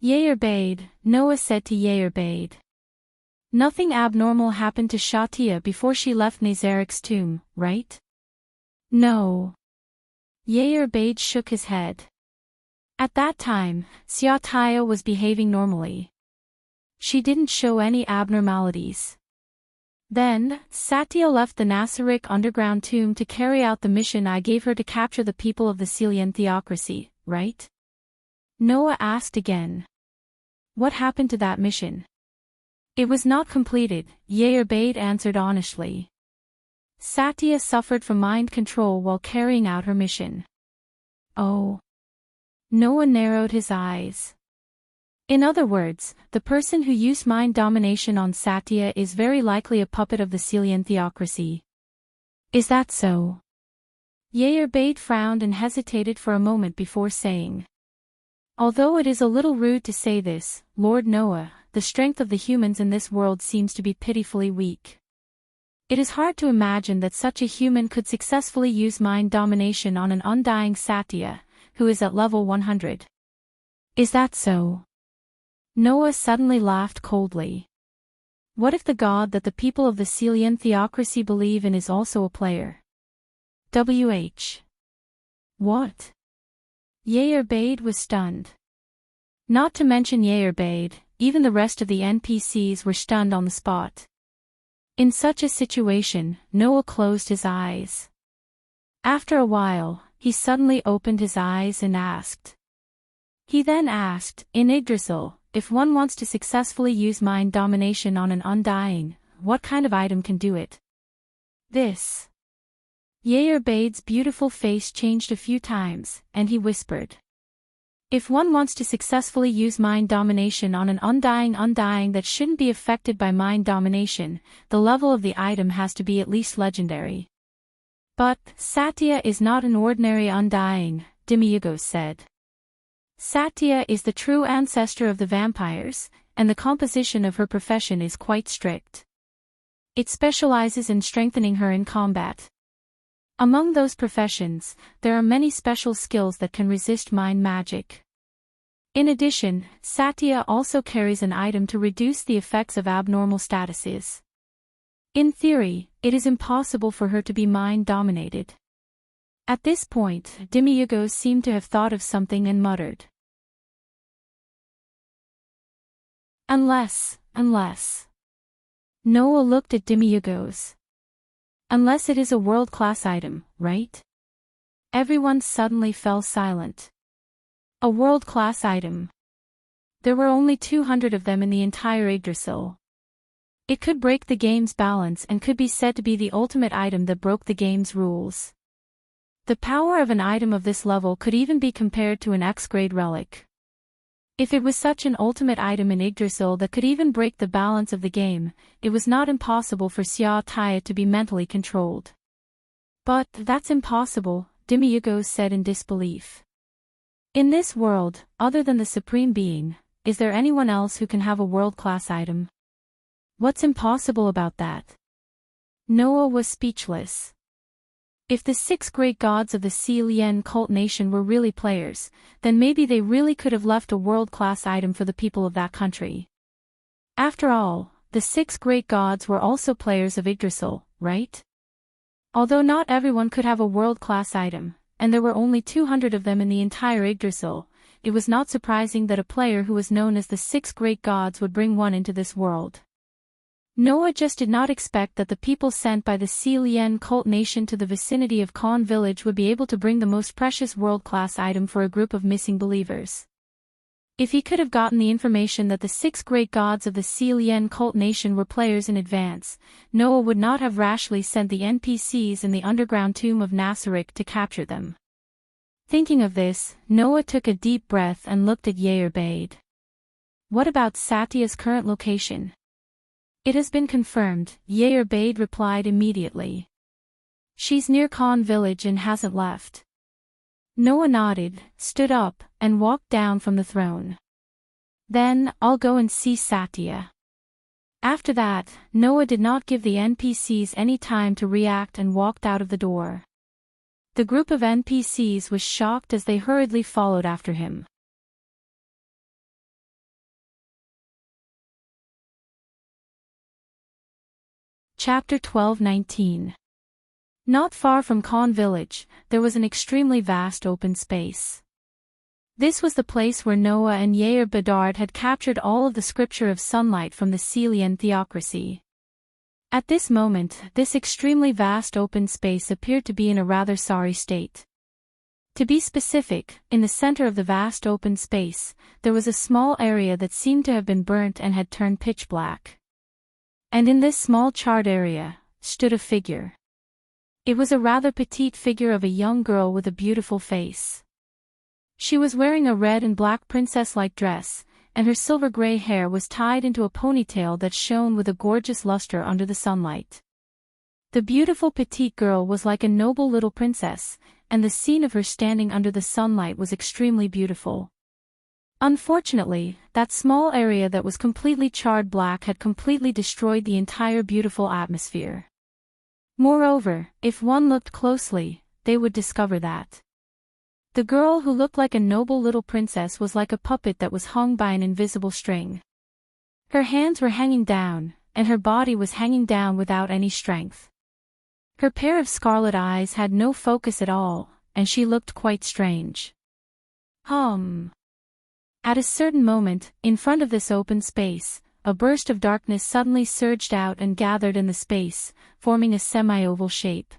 Yerbade, Noah said to Yerbade. Nothing abnormal happened to Shatia before she left Nazarik's tomb, right? No. Yerbade shook his head. At that time, Shatia was behaving normally. She didn't show any abnormalities. Then, Satya left the Nasarik underground tomb to carry out the mission I gave her to capture the people of the Celian theocracy, right? Noah asked again. What happened to that mission? It was not completed, Yerbade answered honestly. Satya suffered from mind control while carrying out her mission. Oh. Noah narrowed his eyes. In other words, the person who used mind domination on Satya is very likely a puppet of the Celian theocracy. Is that so? Yerbade frowned and hesitated for a moment before saying. Although it is a little rude to say this, Lord Noah, the strength of the humans in this world seems to be pitifully weak. It is hard to imagine that such a human could successfully use mind domination on an undying Satya, who is at level 100. Is that so? Noah suddenly laughed coldly. What if the god that the people of the Celian theocracy believe in is also a player? What? Yerbade was stunned. Not to mention Yerbade, even the rest of the NPCs were stunned on the spot. In such a situation, Noah closed his eyes. After a while, he suddenly opened his eyes and asked. He then asked, in Yggdrasil, if one wants to successfully use mind domination on an undying, what kind of item can do it? This. Yerbade's beautiful face changed a few times, and he whispered. If one wants to successfully use mind domination on an undying that shouldn't be affected by mind domination, the level of the item has to be at least legendary. But, Satya is not an ordinary undying, Demiurgos said. Satya is the true ancestor of the vampires, and the composition of her profession is quite strict. It specializes in strengthening her in combat. Among those professions, there are many special skills that can resist mind magic. In addition, Satya also carries an item to reduce the effects of abnormal statuses. In theory, it is impossible for her to be mind-dominated. At this point, Demiurgos seemed to have thought of something and muttered. Unless. Noah looked at Demiurgos. Unless it is a world-class item, right? Everyone suddenly fell silent. A world-class item. There were only 200 of them in the entire Yggdrasil. It could break the game's balance and could be said to be the ultimate item that broke the game's rules. The power of an item of this level could even be compared to an X-grade relic. If it was such an ultimate item in Yggdrasil that could even break the balance of the game, it was not impossible for Satya to be mentally controlled. But that's impossible, Demiurgos said in disbelief. In this world, other than the Supreme Being, is there anyone else who can have a world-class item? What's impossible about that? Noah was speechless. If the 6 great gods of the Celian cult nation were really players, then maybe they really could have left a world-class item for the people of that country. After all, the 6 great gods were also players of Yggdrasil, right? Although not everyone could have a world-class item, and there were only 200 of them in the entire Yggdrasil, it was not surprising that a player who was known as the 6 great gods would bring one into this world. Noah just did not expect that the people sent by the Lien cult nation to the vicinity of Khan village would be able to bring the most precious world-class item for a group of missing believers. If he could have gotten the information that the 6 great gods of the Lien cult nation were players in advance, Noah would not have rashly sent the NPCs in the underground tomb of Nasarek to capture them. Thinking of this, Noah took a deep breath and looked at Heartwarming. What about Satya's current location? It has been confirmed, Heartwarming replied immediately. She's near Khan village and hasn't left. Noah nodded, stood up, and walked down from the throne. Then, I'll go and see Satya. After that, Noah did not give the NPCs any time to react and walked out of the door. The group of NPCs was shocked as they hurriedly followed after him. Chapter 12-19. Not far from Khan village, there was an extremely vast open space. This was the place where Noah and Heartwarming had captured all of the scripture of sunlight from the Lien theocracy. At this moment, this extremely vast open space appeared to be in a rather sorry state. To be specific, in the center of the vast open space, there was a small area that seemed to have been burnt and had turned pitch black. And in this small charred area, stood a figure. It was a rather petite figure of a young girl with a beautiful face. She was wearing a red and black princess-like dress, and her silver-gray hair was tied into a ponytail that shone with a gorgeous luster under the sunlight. The beautiful petite girl was like a noble little princess, and the scene of her standing under the sunlight was extremely beautiful. Unfortunately, that small area that was completely charred black had completely destroyed the entire beautiful atmosphere. Moreover, if one looked closely, they would discover that the girl who looked like a noble little princess was like a puppet that was hung by an invisible string. Her hands were hanging down, and her body was hanging down without any strength. Her pair of scarlet eyes had no focus at all, and she looked quite strange. At a certain moment, in front of this open space, a burst of darkness suddenly surged out and gathered in the space, forming a semi-oval shape.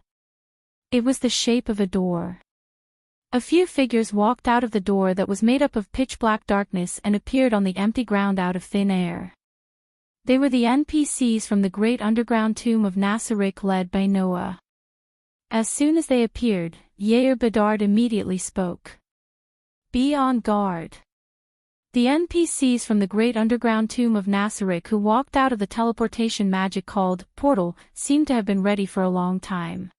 It was the shape of a door. A few figures walked out of the door that was made up of pitch-black darkness and appeared on the empty ground out of thin air. They were the NPCs from the great underground tomb of Nasarek led by Noah. As soon as they appeared, Heartwarming immediately spoke. Be on guard. The NPCs from the great underground tomb of Nasarek who walked out of the teleportation magic called portal seemed to have been ready for a long time.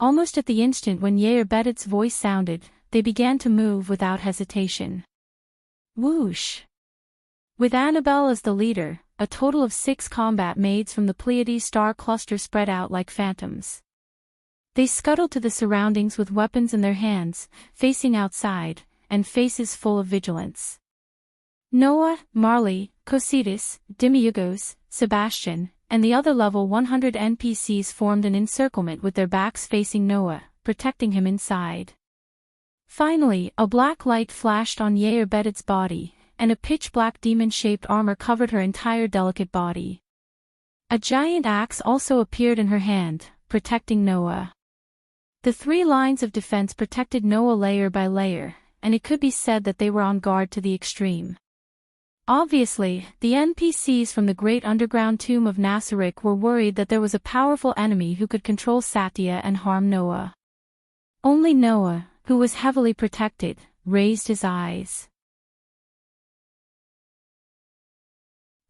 Almost at the instant when Heartwarming's voice sounded, they began to move without hesitation. Whoosh! With Annabelle as the leader, a total of 6 combat maids from the Pleiades star cluster spread out like phantoms. They scuttled to the surroundings with weapons in their hands, facing outside, and faces full of vigilance. Noah, Marley, Cositas, Demiurgos, Sebastian, and the other level 100 NPCs formed an encirclement with their backs facing Noah, protecting him inside. Finally, a black light flashed on Heartwarming's body, and a pitch-black demon-shaped armor covered her entire delicate body. A giant axe also appeared in her hand, protecting Noah. The 3 lines of defense protected Noah layer by layer, and it could be said that they were on guard to the extreme. Obviously, the NPCs from the great underground tomb of Nasarek were worried that there was a powerful enemy who could control Satya and harm Noah. Only Noah, who was heavily protected, raised his eyes.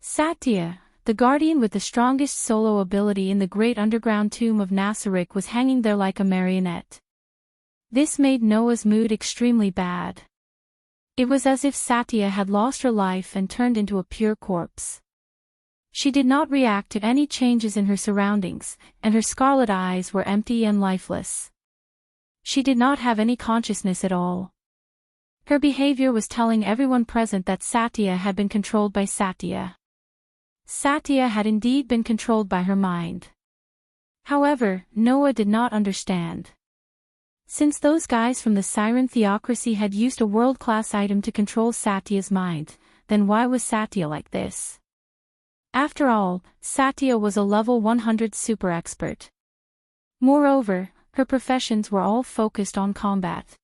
Satya, the guardian with the strongest solo ability in the great underground tomb of Nasarek, was hanging there like a marionette. This made Noah's mood extremely bad. It was as if Satya had lost her life and turned into a pure corpse. She did not react to any changes in her surroundings, and her scarlet eyes were empty and lifeless. She did not have any consciousness at all. Her behavior was telling everyone present that Satya had been controlled by Satya. Satya had indeed been controlled by her mind. However, Noah did not understand. Since those guys from the Siren Theocracy had used a world-class item to control Satya's mind, then why was Satya like this? After all, Satya was a level 100 super expert. Moreover, her professions were all focused on combat.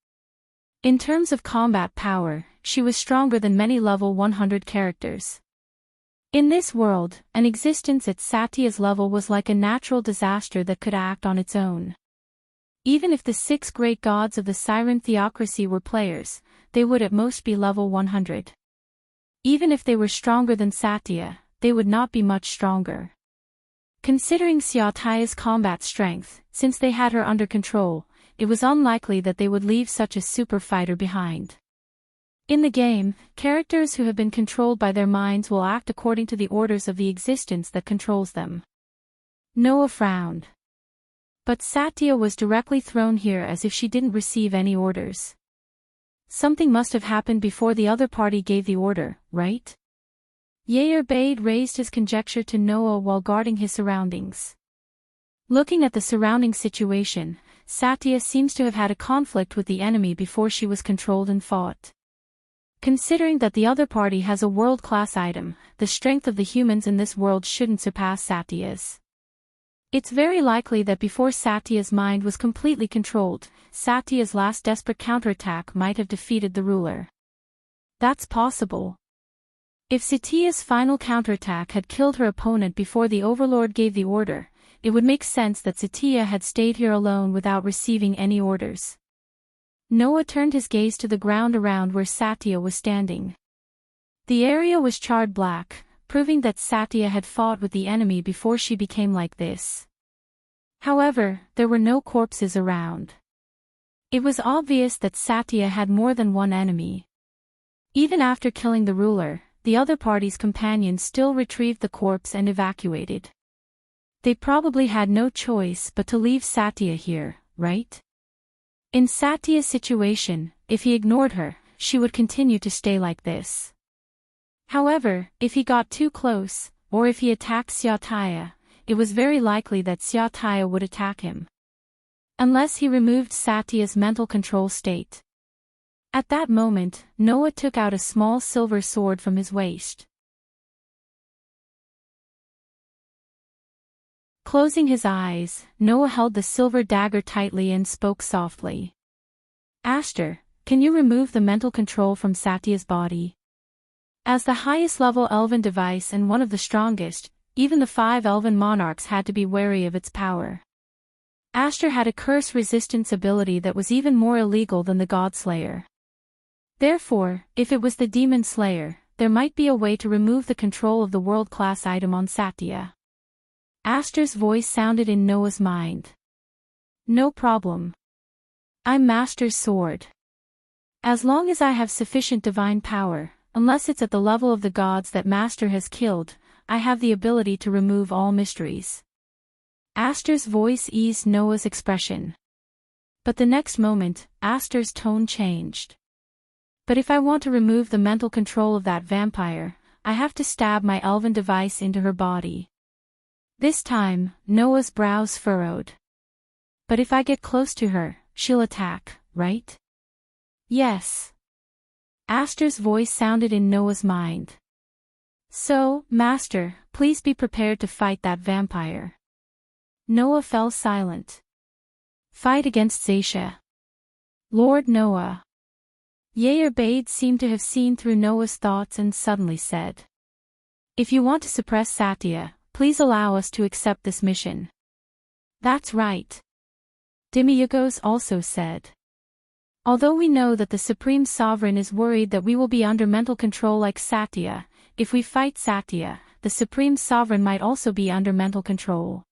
In terms of combat power, she was stronger than many level 100 characters. In this world, an existence at Satya's level was like a natural disaster that could act on its own. Even if the 6 great gods of the Siren theocracy were players, they would at most be level 100. Even if they were stronger than Satya, they would not be much stronger. Considering Satya's combat strength, since they had her under control, it was unlikely that they would leave such a super fighter behind. In the game, characters who have been controlled by their minds will act according to the orders of the existence that controls them. Noah frowned. But Satya was directly thrown here as if she didn't receive any orders. Something must have happened before the other party gave the order, right? Heartwarming raised his conjecture to Noah while guarding his surroundings. Looking at the surrounding situation, Satya seems to have had a conflict with the enemy before she was controlled and fought. Considering that the other party has a world-class item, the strength of the humans in this world shouldn't surpass Satya's. It's very likely that before Satya's mind was completely controlled, Satya's last desperate counterattack might have defeated the ruler. That's possible. If Satya's final counterattack had killed her opponent before the Overlord gave the order, it would make sense that Satya had stayed here alone without receiving any orders. Noah turned his gaze to the ground around where Satya was standing. The area was charred black, proving that Satya had fought with the enemy before she became like this. However, there were no corpses around. It was obvious that Satya had more than one enemy. Even after killing the ruler, the other party's companions still retrieved the corpse and evacuated. They probably had no choice but to leave Satya here, right? In Satya's situation, if he ignored her, she would continue to stay like this. However, if he got too close, or if he attacked Satya, it was very likely that Satya would attack him. Unless he removed Satya's mental control state. At that moment, Noah took out a small silver sword from his waist. Closing his eyes, Noah held the silver dagger tightly and spoke softly. Aster, can you remove the mental control from Satya's body? As the highest level elven device and one of the strongest, even the 5 elven monarchs had to be wary of its power. Aster had a curse resistance ability that was even more illegal than the God Slayer. Therefore, if it was the Demon Slayer, there might be a way to remove the control of the world-class item on Satya. Aster's voice sounded in Noah's mind. No problem. I'm Master's sword. As long as I have sufficient divine power, unless it's at the level of the gods that Master has killed, I have the ability to remove all mysteries. Aster's voice eased Noah's expression. But the next moment, Aster's tone changed. But if I want to remove the mental control of that vampire, I have to stab my elven device into her body. This time, Noah's brows furrowed. But if I get close to her, she'll attack, right? Yes. Aster's voice sounded in Noah's mind. So, Master, please be prepared to fight that vampire. Noah fell silent. Fight against Zasha. Lord Noah. Heartwarming seemed to have seen through Noah's thoughts and suddenly said. If you want to suppress Satya, please allow us to accept this mission. That's right. Demiurgos also said. Although we know that the Supreme Sovereign is worried that we will be under mental control like Satya, if we fight Satya, the Supreme Sovereign might also be under mental control.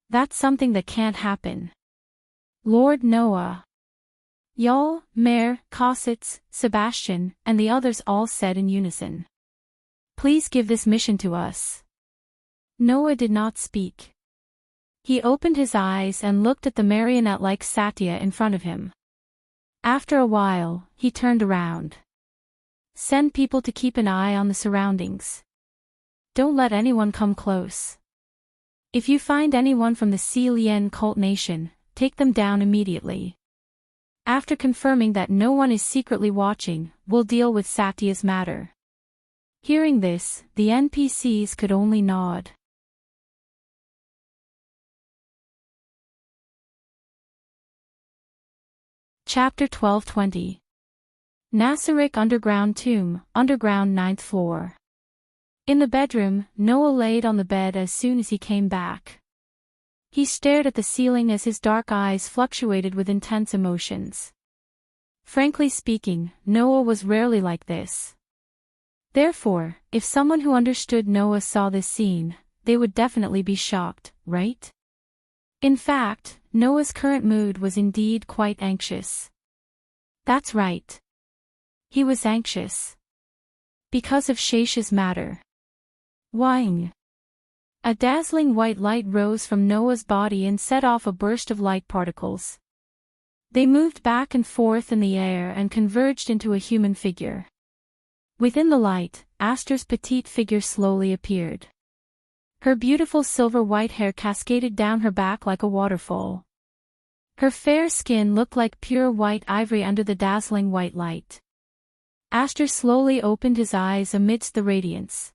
That's something that can't happen. Lord Noah. Yul, Mare, Cossitz, Sebastian, and the others all said in unison. Please give this mission to us. Noah did not speak. He opened his eyes and looked at the marionette-like Satya in front of him. After a while, he turned around. Send people to keep an eye on the surroundings. Don't let anyone come close. If you find anyone from the Si Lien cult nation, take them down immediately. After confirming that no one is secretly watching, we'll deal with Satya's matter. Hearing this, the NPCs could only nod. Chapter 1220. Nasaric Underground Tomb, Underground 9th Floor. In the bedroom, Noah laid on the bed as soon as he came back. He stared at the ceiling as his dark eyes fluctuated with intense emotions. Frankly speaking, Noah was rarely like this. Therefore, if someone who understood Noah saw this scene, they would definitely be shocked, right? In fact, Noah's current mood was indeed quite anxious. That's right. He was anxious. Because of Shesha's matter. Whing. A dazzling white light rose from Noah's body and set off a burst of light particles. They moved back and forth in the air and converged into a human figure. Within the light, Aster's petite figure slowly appeared. Her beautiful silver-white hair cascaded down her back like a waterfall. Her fair skin looked like pure white ivory under the dazzling white light. Aster slowly opened his eyes amidst the radiance.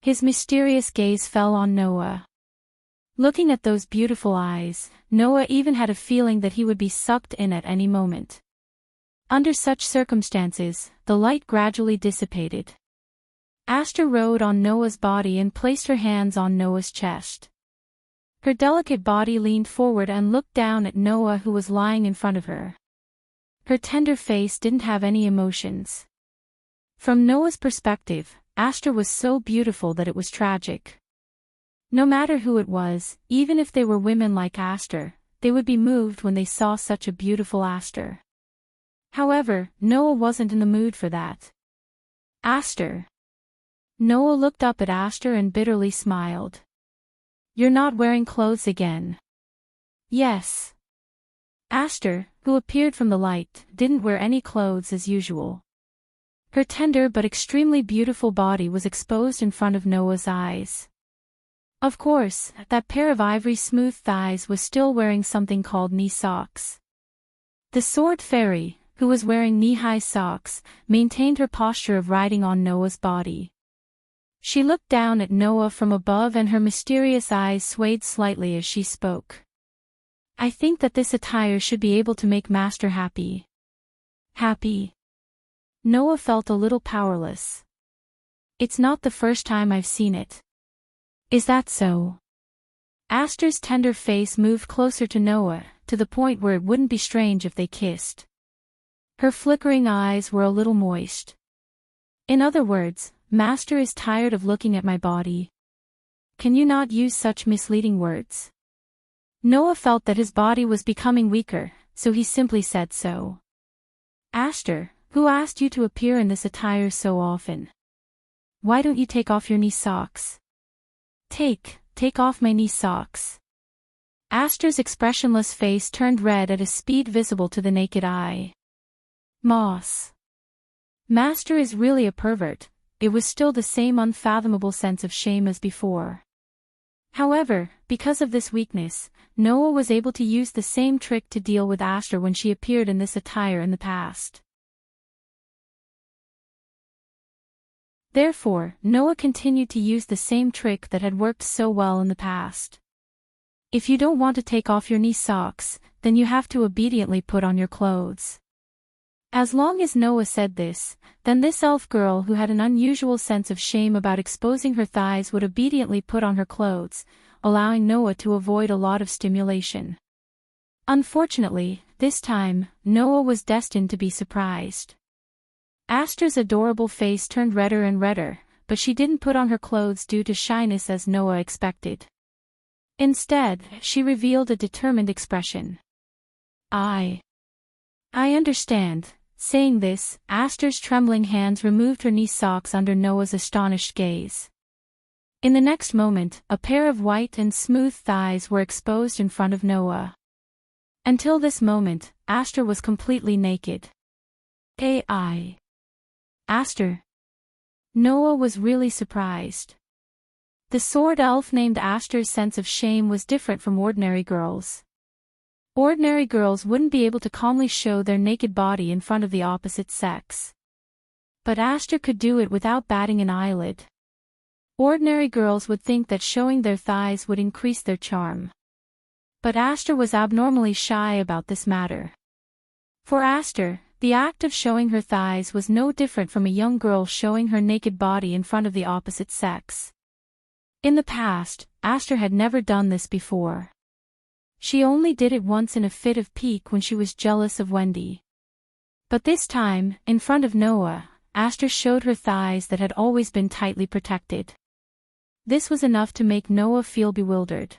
His mysterious gaze fell on Noah. Looking at those beautiful eyes, Noah even had a feeling that he would be sucked in at any moment. Under such circumstances, the light gradually dissipated. Aster rode on Noah's body and placed her hands on Noah's chest. Her delicate body leaned forward and looked down at Noah, who was lying in front of her. Her tender face didn't have any emotions. From Noah's perspective, Aster was so beautiful that it was tragic. No matter who it was, even if they were women like Aster, they would be moved when they saw such a beautiful Aster. However, Noah wasn't in the mood for that. Aster. Noah looked up at Aster and bitterly smiled. You're not wearing clothes again. Yes. Aster, who appeared from the light, didn't wear any clothes as usual. Her tender but extremely beautiful body was exposed in front of Noah's eyes. Of course, that pair of ivory smooth thighs was still wearing something called knee socks. The sword fairy, who was wearing knee-high socks, maintained her posture of riding on Noah's body. She looked down at Noah from above and her mysterious eyes swayed slightly as she spoke. I think that this attire should be able to make Master happy. Happy? Noah felt a little powerless. It's not the first time I've seen it. Is that so? Aster's tender face moved closer to Noah, to the point where it wouldn't be strange if they kissed. Her flickering eyes were a little moist. In other words, Master is tired of looking at my body. Can you not use such misleading words? Noah felt that his body was becoming weaker, so he simply said so. Aster, who asked you to appear in this attire so often? Why don't you take off your knee socks? Take off my knee socks. Aster's expressionless face turned red at a speed visible to the naked eye. Moss. Master is really a pervert. It was still the same unfathomable sense of shame as before. However, because of this weakness, Noah was able to use the same trick to deal with Aster when she appeared in this attire in the past. Therefore, Noah continued to use the same trick that had worked so well in the past. If you don't want to take off your knee socks, then you have to obediently put on your clothes. As long as Noah said this, then this elf girl who had an unusual sense of shame about exposing her thighs would obediently put on her clothes, allowing Noah to avoid a lot of stimulation. Unfortunately, this time, Noah was destined to be surprised. Aster's adorable face turned redder and redder, but she didn't put on her clothes due to shyness as Noah expected. Instead, she revealed a determined expression. I understand. Saying this, Aster's trembling hands removed her knee socks under Noah's astonished gaze. In the next moment, a pair of white and smooth thighs were exposed in front of Noah. Until this moment, Aster was completely naked. Aster. Noah was really surprised. The sword elf named Aster's sense of shame was different from ordinary girls. Ordinary girls wouldn't be able to calmly show their naked body in front of the opposite sex. But Aster could do it without batting an eyelid. Ordinary girls would think that showing their thighs would increase their charm. But Aster was abnormally shy about this matter. For Aster, the act of showing her thighs was no different from a young girl showing her naked body in front of the opposite sex. In the past, Aster had never done this before. She only did it once in a fit of pique when she was jealous of Wendy. But this time, in front of Noah, Aster showed her thighs that had always been tightly protected. This was enough to make Noah feel bewildered.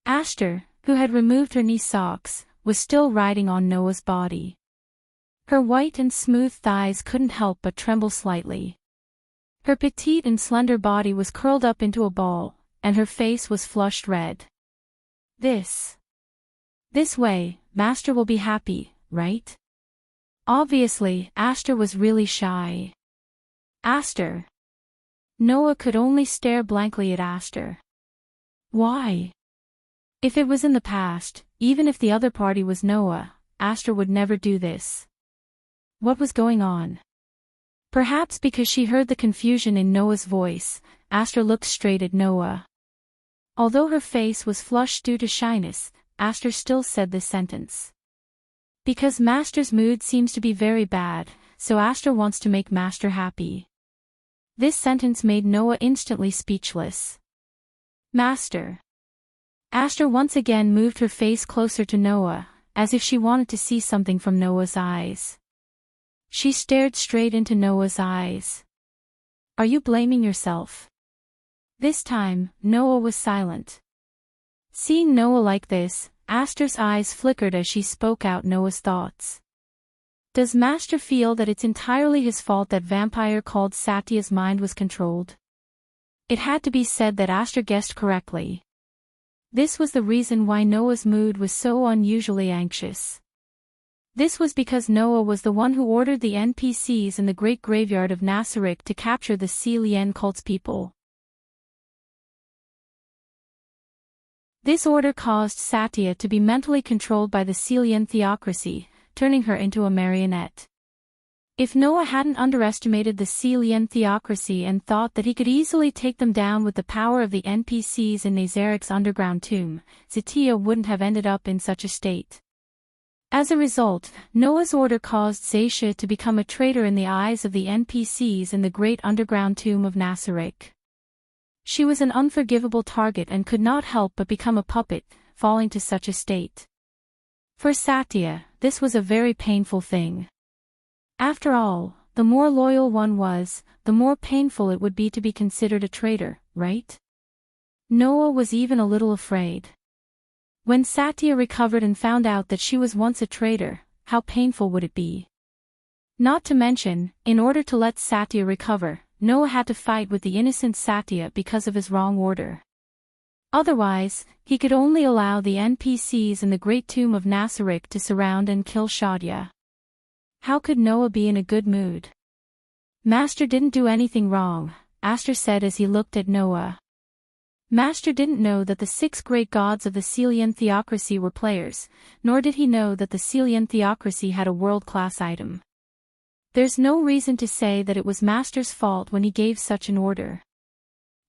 Aster, who had removed her knee socks, was still riding on Noah's body. Her white and smooth thighs couldn't help but tremble slightly. Her petite and slender body was curled up into a ball, and her face was flushed red. This way, Master will be happy, right? Obviously, Aster was really shy. Aster. Noah could only stare blankly at Aster. Why? If it was in the past, even if the other party was Noah, Aster would never do this. What was going on? Perhaps because she heard the confusion in Noah's voice, Aster looked straight at Noah. Although her face was flushed due to shyness, Aster still said this sentence. Because Master's mood seems to be very bad, so Aster wants to make Master happy. This sentence made Noah instantly speechless. Master. Aster once again moved her face closer to Noah, as if she wanted to see something from Noah's eyes. She stared straight into Noah's eyes. Are you blaming yourself? This time, Noah was silent. Seeing Noah like this, Aster's eyes flickered as she spoke out Noah's thoughts. Does Master feel that it's entirely his fault that vampire called Satya's mind was controlled? It had to be said that Aster guessed correctly. This was the reason why Noah's mood was so unusually anxious. This was because Noah was the one who ordered the NPCs in the Great Graveyard of Nasarick to capture the Celian cult's people. This order caused Satya to be mentally controlled by the Celian theocracy, turning her into a marionette. If Noah hadn't underestimated the Celian theocracy and thought that he could easily take them down with the power of the NPCs in Nazarik's underground tomb, Satya wouldn't have ended up in such a state. As a result, Noah's order caused Zaisha to become a traitor in the eyes of the NPCs in the great underground tomb of Nasarik. She was an unforgivable target and could not help but become a puppet, falling to such a state. For Satya, this was a very painful thing. After all, the more loyal one was, the more painful it would be to be considered a traitor, right? Noah was even a little afraid. When Satya recovered and found out that she was once a traitor, how painful would it be? Not to mention, in order to let Satya recover, Noah had to fight with the innocent Satya because of his wrong order. Otherwise, he could only allow the NPCs in the great tomb of Nasarik to surround and kill Shadya. How could Noah be in a good mood? Master didn't do anything wrong, Aster said as he looked at Noah. Master didn't know that the 6 great gods of the Celian theocracy were players, nor did he know that the Celian theocracy had a world-class item. There's no reason to say that it was Master's fault when he gave such an order.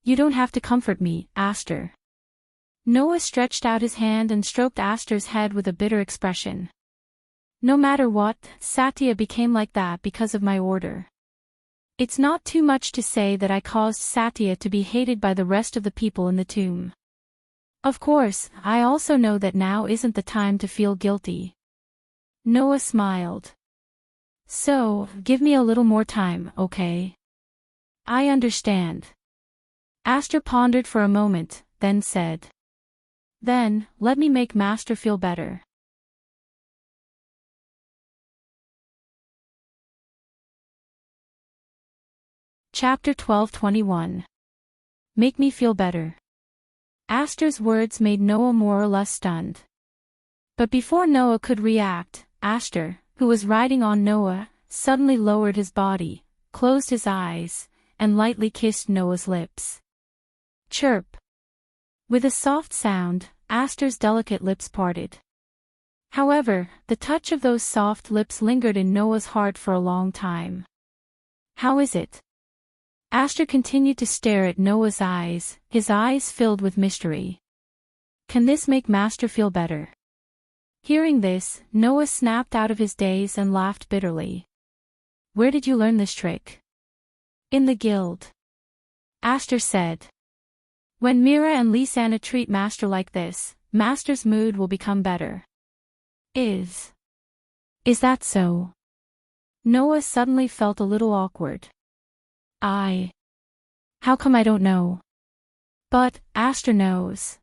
You don't have to comfort me, Aster. Noah stretched out his hand and stroked Aster's head with a bitter expression. No matter what, Satya became like that because of my order. It's not too much to say that I caused Satya to be hated by the rest of the people in the tomb. Of course, I also know that now isn't the time to feel guilty. Noah smiled. So, give me a little more time, okay? I understand. Aster pondered for a moment, then said. Then, let me make Master feel better. Chapter 12:21. Make me feel better. Aster's words made Noah more or less stunned. But before Noah could react, Aster, who was riding on Noah, suddenly lowered his body, closed his eyes, and lightly kissed Noah's lips. Chirp. With a soft sound, Aster's delicate lips parted. However, the touch of those soft lips lingered in Noah's heart for a long time. How is it? Aster continued to stare at Noah's eyes, his eyes filled with mystery. Can this make Master feel better? Hearing this, Noah snapped out of his daze and laughed bitterly. Where did you learn this trick? In the guild. Aster said. When Mira and Lisanna treat Master like this, Master's mood will become better. Is that so? Noah suddenly felt a little awkward. How come I don't know? But, Aster knows.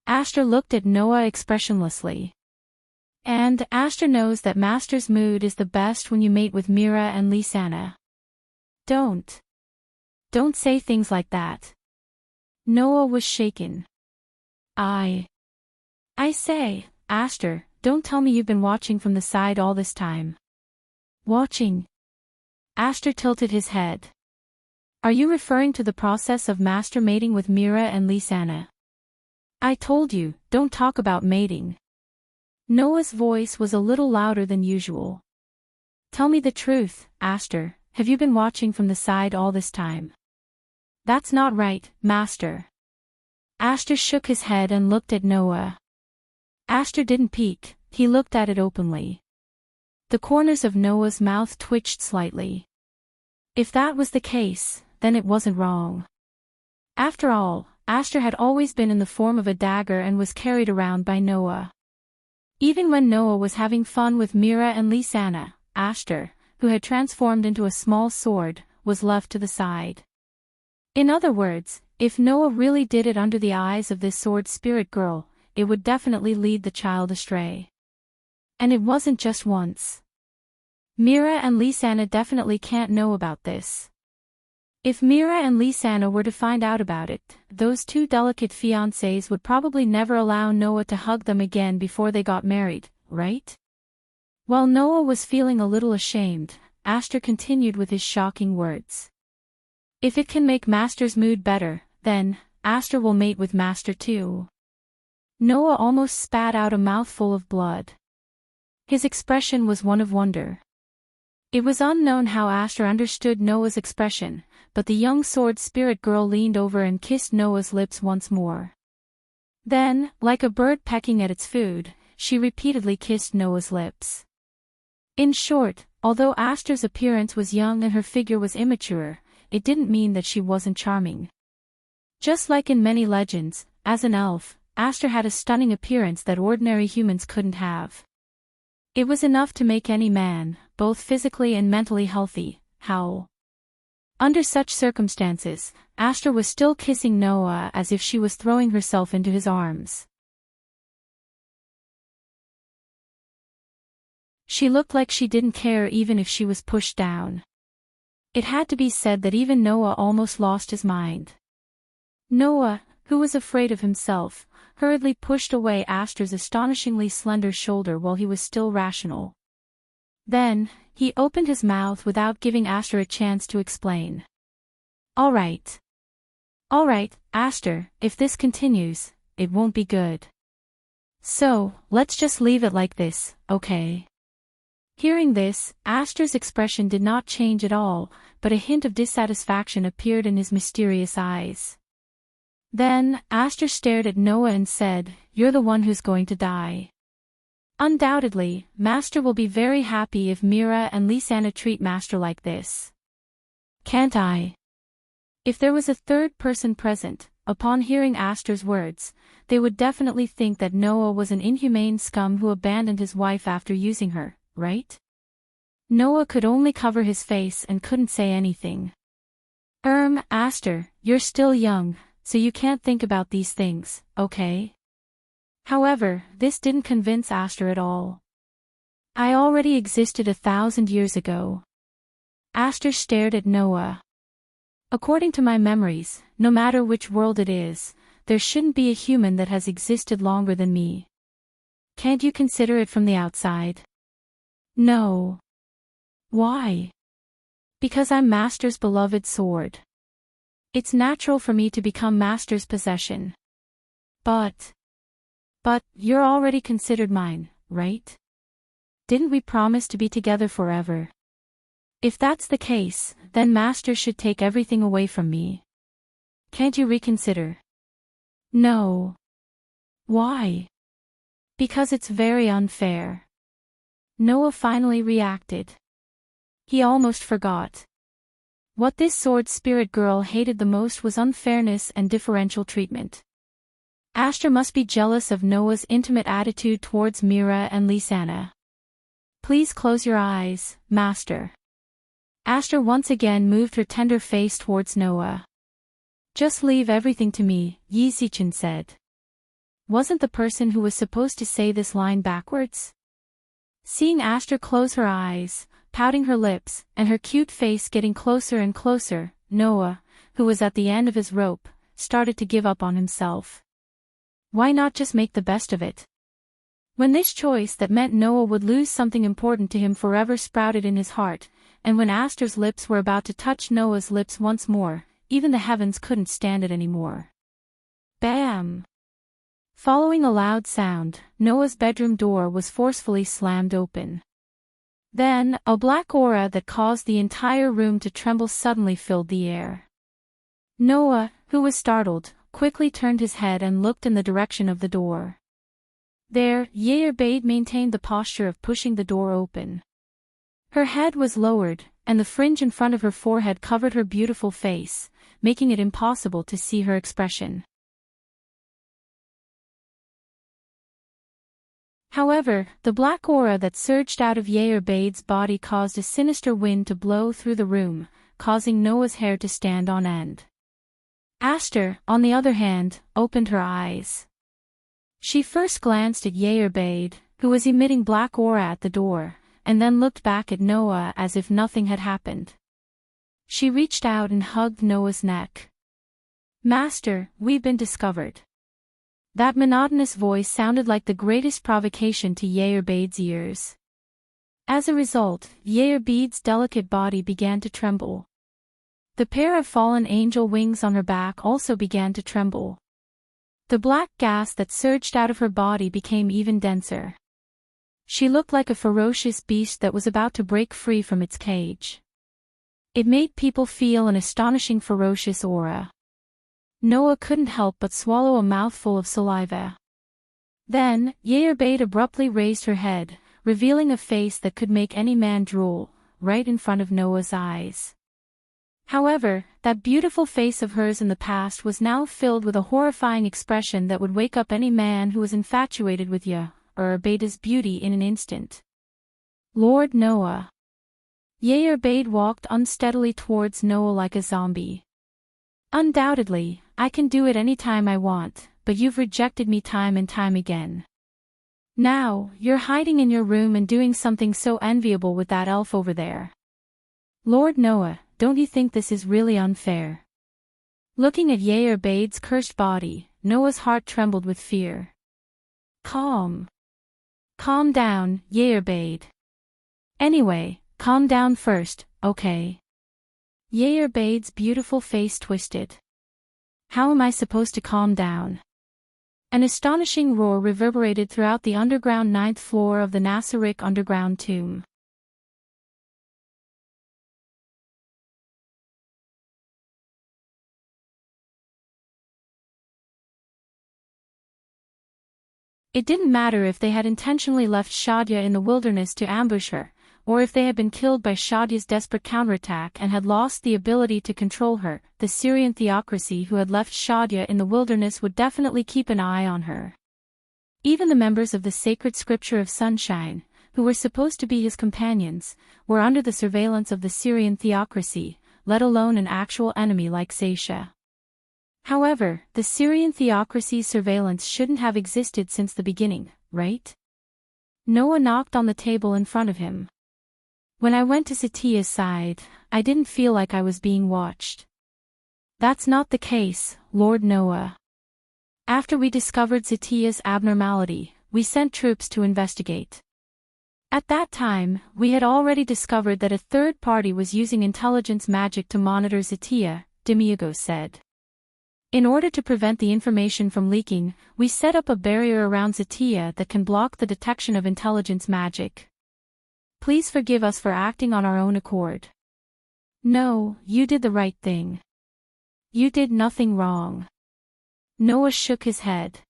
Aster looked at Noah expressionlessly. And Aster knows that Master's mood is the best when you mate with Mira and Lisanna. Don't say things like that. Noah was shaken. I say, Aster, don't tell me you've been watching from the side all this time. Watching? Aster tilted his head. Are you referring to the process of Master mating with Mira and Lisanna? I told you, don't talk about mating. Noah's voice was a little louder than usual. Tell me the truth, Aster, have you been watching from the side all this time? That's not right, Master. Aster shook his head and looked at Noah. Aster didn't peek, he looked at it openly. The corners of Noah's mouth twitched slightly. If that was the case, then it wasn't wrong. After all, Aster had always been in the form of a dagger and was carried around by Noah. Even when Noah was having fun with Mira and Lisanna, Aster, who had transformed into a small sword, was left to the side. In other words, if Noah really did it under the eyes of this sword spirit girl, it would definitely lead the child astray. And it wasn't just once. Mira and Lisanna definitely can't know about this. If Mira and Lisanna were to find out about it, those two delicate fiancés would probably never allow Noah to hug them again before they got married, right? While Noah was feeling a little ashamed, Aster continued with his shocking words. If it can make Master's mood better, then, Aster will mate with Master too. Noah almost spat out a mouthful of blood. His expression was one of wonder. It was unknown how Aster understood Noah's expression, but the young sword spirit girl leaned over and kissed Noah's lips once more. Then, like a bird pecking at its food, she repeatedly kissed Noah's lips. In short, although Aster's appearance was young and her figure was immature, it didn't mean that she wasn't charming. Just like in many legends, as an elf, Aster had a stunning appearance that ordinary humans couldn't have. It was enough to make any man, both physically and mentally healthy, howl. Under such circumstances, Aster was still kissing Noah as if she was throwing herself into his arms. She looked like she didn't care even if she was pushed down. It had to be said that even Noah almost lost his mind. Noah, who was afraid of himself, hurriedly pushed away Aster's astonishingly slender shoulder while he was still rational. Then, he opened his mouth without giving Aster a chance to explain. All right, Aster, if this continues, it won't be good. So, let's just leave it like this, okay? Hearing this, Aster's expression did not change at all, but a hint of dissatisfaction appeared in his mysterious eyes. Then, Aster stared at Noah and said, "You're the one who's going to die. Undoubtedly, Master will be very happy if Mira and Lisanna treat Master like this. Can't I?" If there was a third person present, upon hearing Aster's words, they would definitely think that Noah was an inhumane scum who abandoned his wife after using her, right? Noah could only cover his face and couldn't say anything. Aster, you're still young, so you can't think about these things, okay? However, this didn't convince Aster at all. I already existed 1,000 years ago. Aster stared at Noah. According to my memories, no matter which world it is, there shouldn't be a human that has existed longer than me. Can't you consider it from the outside? No. Why? Because I'm Master's beloved sword. It's natural for me to become Master's possession. But you're already considered mine, right? Didn't we promise to be together forever? If that's the case, then Master should take everything away from me. Can't you reconsider? No. Why? Because it's very unfair. Noah finally reacted. He almost forgot. What this sword spirit girl hated the most was unfairness and differential treatment. Aster must be jealous of Noah's intimate attitude towards Mira and Lisanna. Please close your eyes, Master. Aster once again moved her tender face towards Noah. Just leave everything to me, Yi Zichen said. Wasn't the person who was supposed to say this line backwards? Seeing Aster close her eyes, pouting her lips, and her cute face getting closer and closer, Noah, who was at the end of his rope, started to give up on himself. Why not just make the best of it? When this choice that meant Noah would lose something important to him forever sprouted in his heart, and when Aster's lips were about to touch Noah's lips once more, even the heavens couldn't stand it anymore. Bam! Following a loud sound, Noah's bedroom door was forcefully slammed open. Then, a black aura that caused the entire room to tremble suddenly filled the air. Noah, who was startled, quickly turned his head and looked in the direction of the door. There, Heartwarming maintained the posture of pushing the door open. Her head was lowered, and the fringe in front of her forehead covered her beautiful face, making it impossible to see her expression. However, the black aura that surged out of Heartwarming's body caused a sinister wind to blow through the room, causing Noah's hair to stand on end. Aster, on the other hand, opened her eyes. She first glanced at Heartwarming, who was emitting black aura at the door, and then looked back at Noah as if nothing had happened. She reached out and hugged Noah's neck. Master, we've been discovered. That monotonous voice sounded like the greatest provocation to Heartwarming's ears. As a result, Heartwarming's delicate body began to tremble. The pair of fallen angel wings on her back also began to tremble. The black gas that surged out of her body became even denser. She looked like a ferocious beast that was about to break free from its cage. It made people feel an astonishing ferocious aura. Noah couldn't help but swallow a mouthful of saliva. Then, Heartwarming abruptly raised her head, revealing a face that could make any man drool, right in front of Noah's eyes. However, that beautiful face of hers in the past was now filled with a horrifying expression that would wake up any man who was infatuated with Heartwarming's beauty in an instant. Lord Noah. Heartwarming walked unsteadily towards Noah like a zombie. Undoubtedly, I can do it any time I want, but you've rejected me time and time again. Now, you're hiding in your room and doing something so enviable with that elf over there. Lord Noah, don't you think this is really unfair? Looking at Heartwarming's cursed body, Noah's heart trembled with fear. Calm. Calm down, Heartwarming. Anyway, calm down first, okay? Heartwarming's beautiful face twisted. How am I supposed to calm down? An astonishing roar reverberated throughout the underground 9th floor of the Nasaric underground tomb. It didn't matter if they had intentionally left Shadia in the wilderness to ambush her, or if they had been killed by Shadia's desperate counterattack and had lost the ability to control her, the Syrian theocracy who had left Shadia in the wilderness would definitely keep an eye on her. Even the members of the sacred scripture of Sunshine, who were supposed to be his companions, were under the surveillance of the Syrian theocracy, let alone an actual enemy like Zaisha. However, the Syrian theocracy's surveillance shouldn't have existed since the beginning, right? Noah knocked on the table in front of him. When I went to Satia's side, I didn't feel like I was being watched. That's not the case, Lord Noah. After we discovered Satia's abnormality, we sent troops to investigate. At that time, we had already discovered that a third party was using intelligence magic to monitor Zatia, Demiurgo said. In order to prevent the information from leaking, we set up a barrier around Zatia that can block the detection of intelligence magic. Please forgive us for acting on our own accord. No, you did the right thing. You did nothing wrong. Noah shook his head.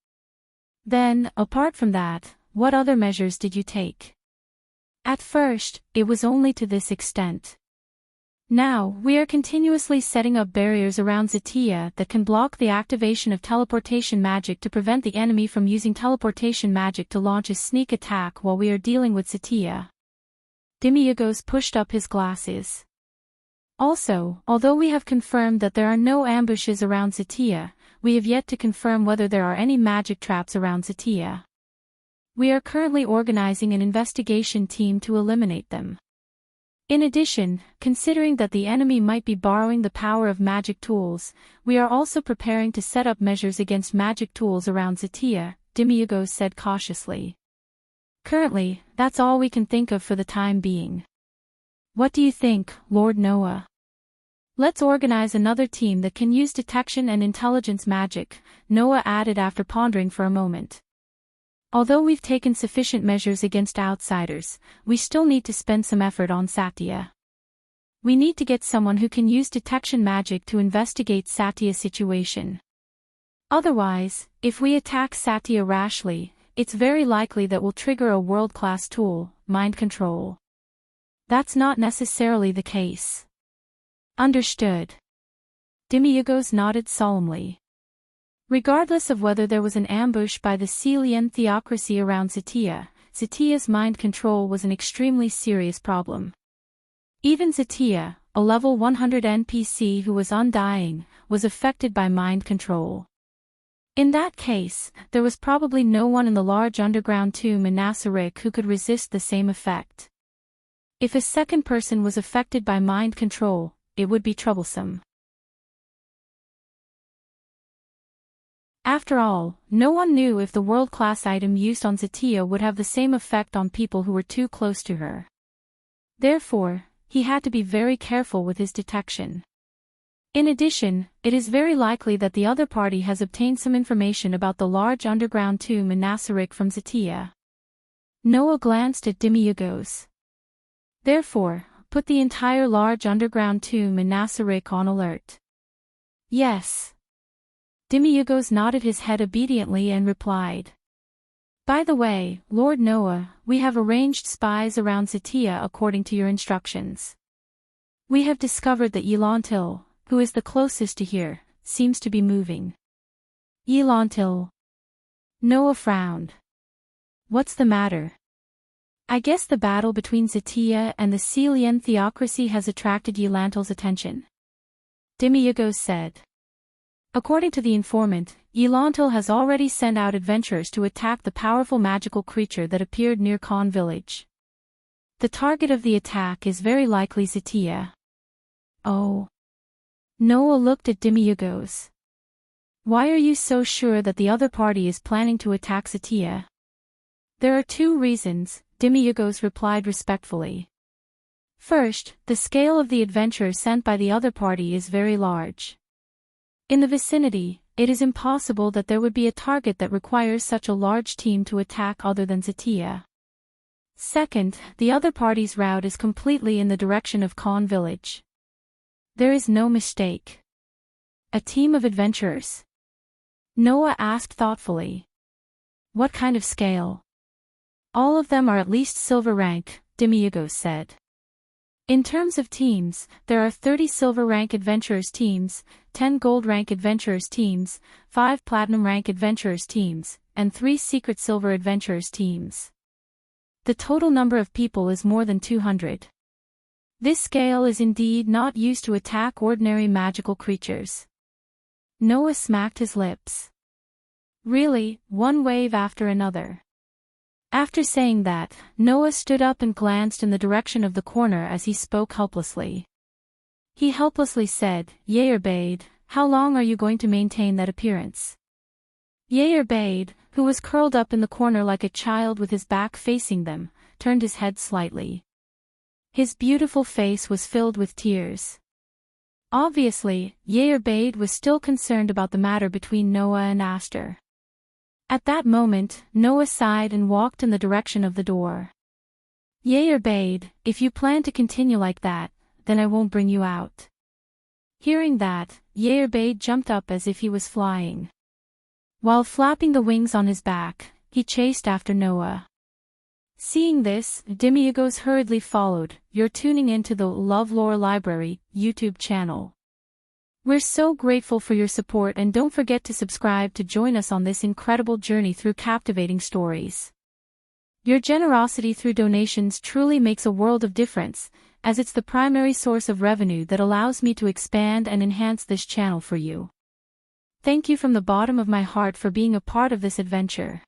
Then, apart from that, what other measures did you take? At first, it was only to this extent. Now, we are continuously setting up barriers around Zatia that can block the activation of teleportation magic to prevent the enemy from using teleportation magic to launch a sneak attack while we are dealing with Zatia. Demiurgos pushed up his glasses. Also, although we have confirmed that there are no ambushes around Zatia, we have yet to confirm whether there are any magic traps around Zatia. We are currently organizing an investigation team to eliminate them. In addition, considering that the enemy might be borrowing the power of magic tools, we are also preparing to set up measures against magic tools around Zatia, Demiurgos said cautiously. Currently, that's all we can think of for the time being. What do you think, Lord Noah? Let's organize another team that can use detection and intelligence magic, Noah added after pondering for a moment. Although we've taken sufficient measures against outsiders, we still need to spend some effort on Satya. We need to get someone who can use detection magic to investigate Satya's situation. Otherwise, if we attack Satya rashly, it's very likely that we'll trigger a world-class tool, mind control. That's not necessarily the case. Understood. Demiurgos nodded solemnly. Regardless of whether there was an ambush by the Celian theocracy around Zatia, Zatia's mind control was an extremely serious problem. Even Zatia, a level 100 NPC who was undying, was affected by mind control. In that case, there was probably no one in the large underground tomb in Nasaric who could resist the same effect. If a second person was affected by mind control, it would be troublesome. After all, no one knew if the world-class item used on Zatia would have the same effect on people who were too close to her. Therefore, he had to be very careful with his detection. In addition, it is very likely that the other party has obtained some information about the large underground tomb in Nasaric from Zatia. Noah glanced at Demiurgos. Therefore, put the entire large underground tomb in Nasaric on alert. Yes. Demiurgos nodded his head obediently and replied. By the way, Lord Noah, we have arranged spies around Zatia according to your instructions. We have discovered that Yelantil, who is the closest to here, seems to be moving. Yelantil. Noah frowned. What's the matter? I guess the battle between Zatia and the Celian theocracy has attracted Yelantil's attention. Demiurgos said. According to the informant, Yelantil has already sent out adventurers to attack the powerful magical creature that appeared near Khan village. The target of the attack is very likely Zatia. Oh. Noah looked at Demiurgos. Why are you so sure that the other party is planning to attack Zatia? There are two reasons, Demiurgos replied respectfully. First, the scale of the adventure sent by the other party is very large. In the vicinity, it is impossible that there would be a target that requires such a large team to attack other than Zatia. Second, the other party's route is completely in the direction of Khan village. There is no mistake. A team of adventurers? Noah asked thoughtfully. What kind of scale? All of them are at least silver rank, Demiurgos said. In terms of teams, there are 30 silver rank adventurers teams, 10 gold rank adventurers teams, 5 platinum rank adventurers teams, and 3 secret silver adventurers teams. The total number of people is more than 200. This scale is indeed not used to attack ordinary magical creatures. Noah smacked his lips. Really, one wave after another. After saying that, Noah stood up and glanced in the direction of the corner as he spoke helplessly. He helplessly said, Yerbade, how long are you going to maintain that appearance? Yerbade, who was curled up in the corner like a child with his back facing them, turned his head slightly. His beautiful face was filled with tears. Obviously, Yerbade was still concerned about the matter between Noah and Aster. At that moment, Noah sighed and walked in the direction of the door. Yerbade, if you plan to continue like that, then I won't bring you out." Hearing that, Yerbade jumped up as if he was flying. While flapping the wings on his back, he chased after Noah. Seeing this, Demiurgos hurriedly followed. You're tuning into the LoveLore Library YouTube channel. We're so grateful for your support, and don't forget to subscribe to join us on this incredible journey through captivating stories. Your generosity through donations truly makes a world of difference, as it's the primary source of revenue that allows me to expand and enhance this channel for you. Thank you from the bottom of my heart for being a part of this adventure.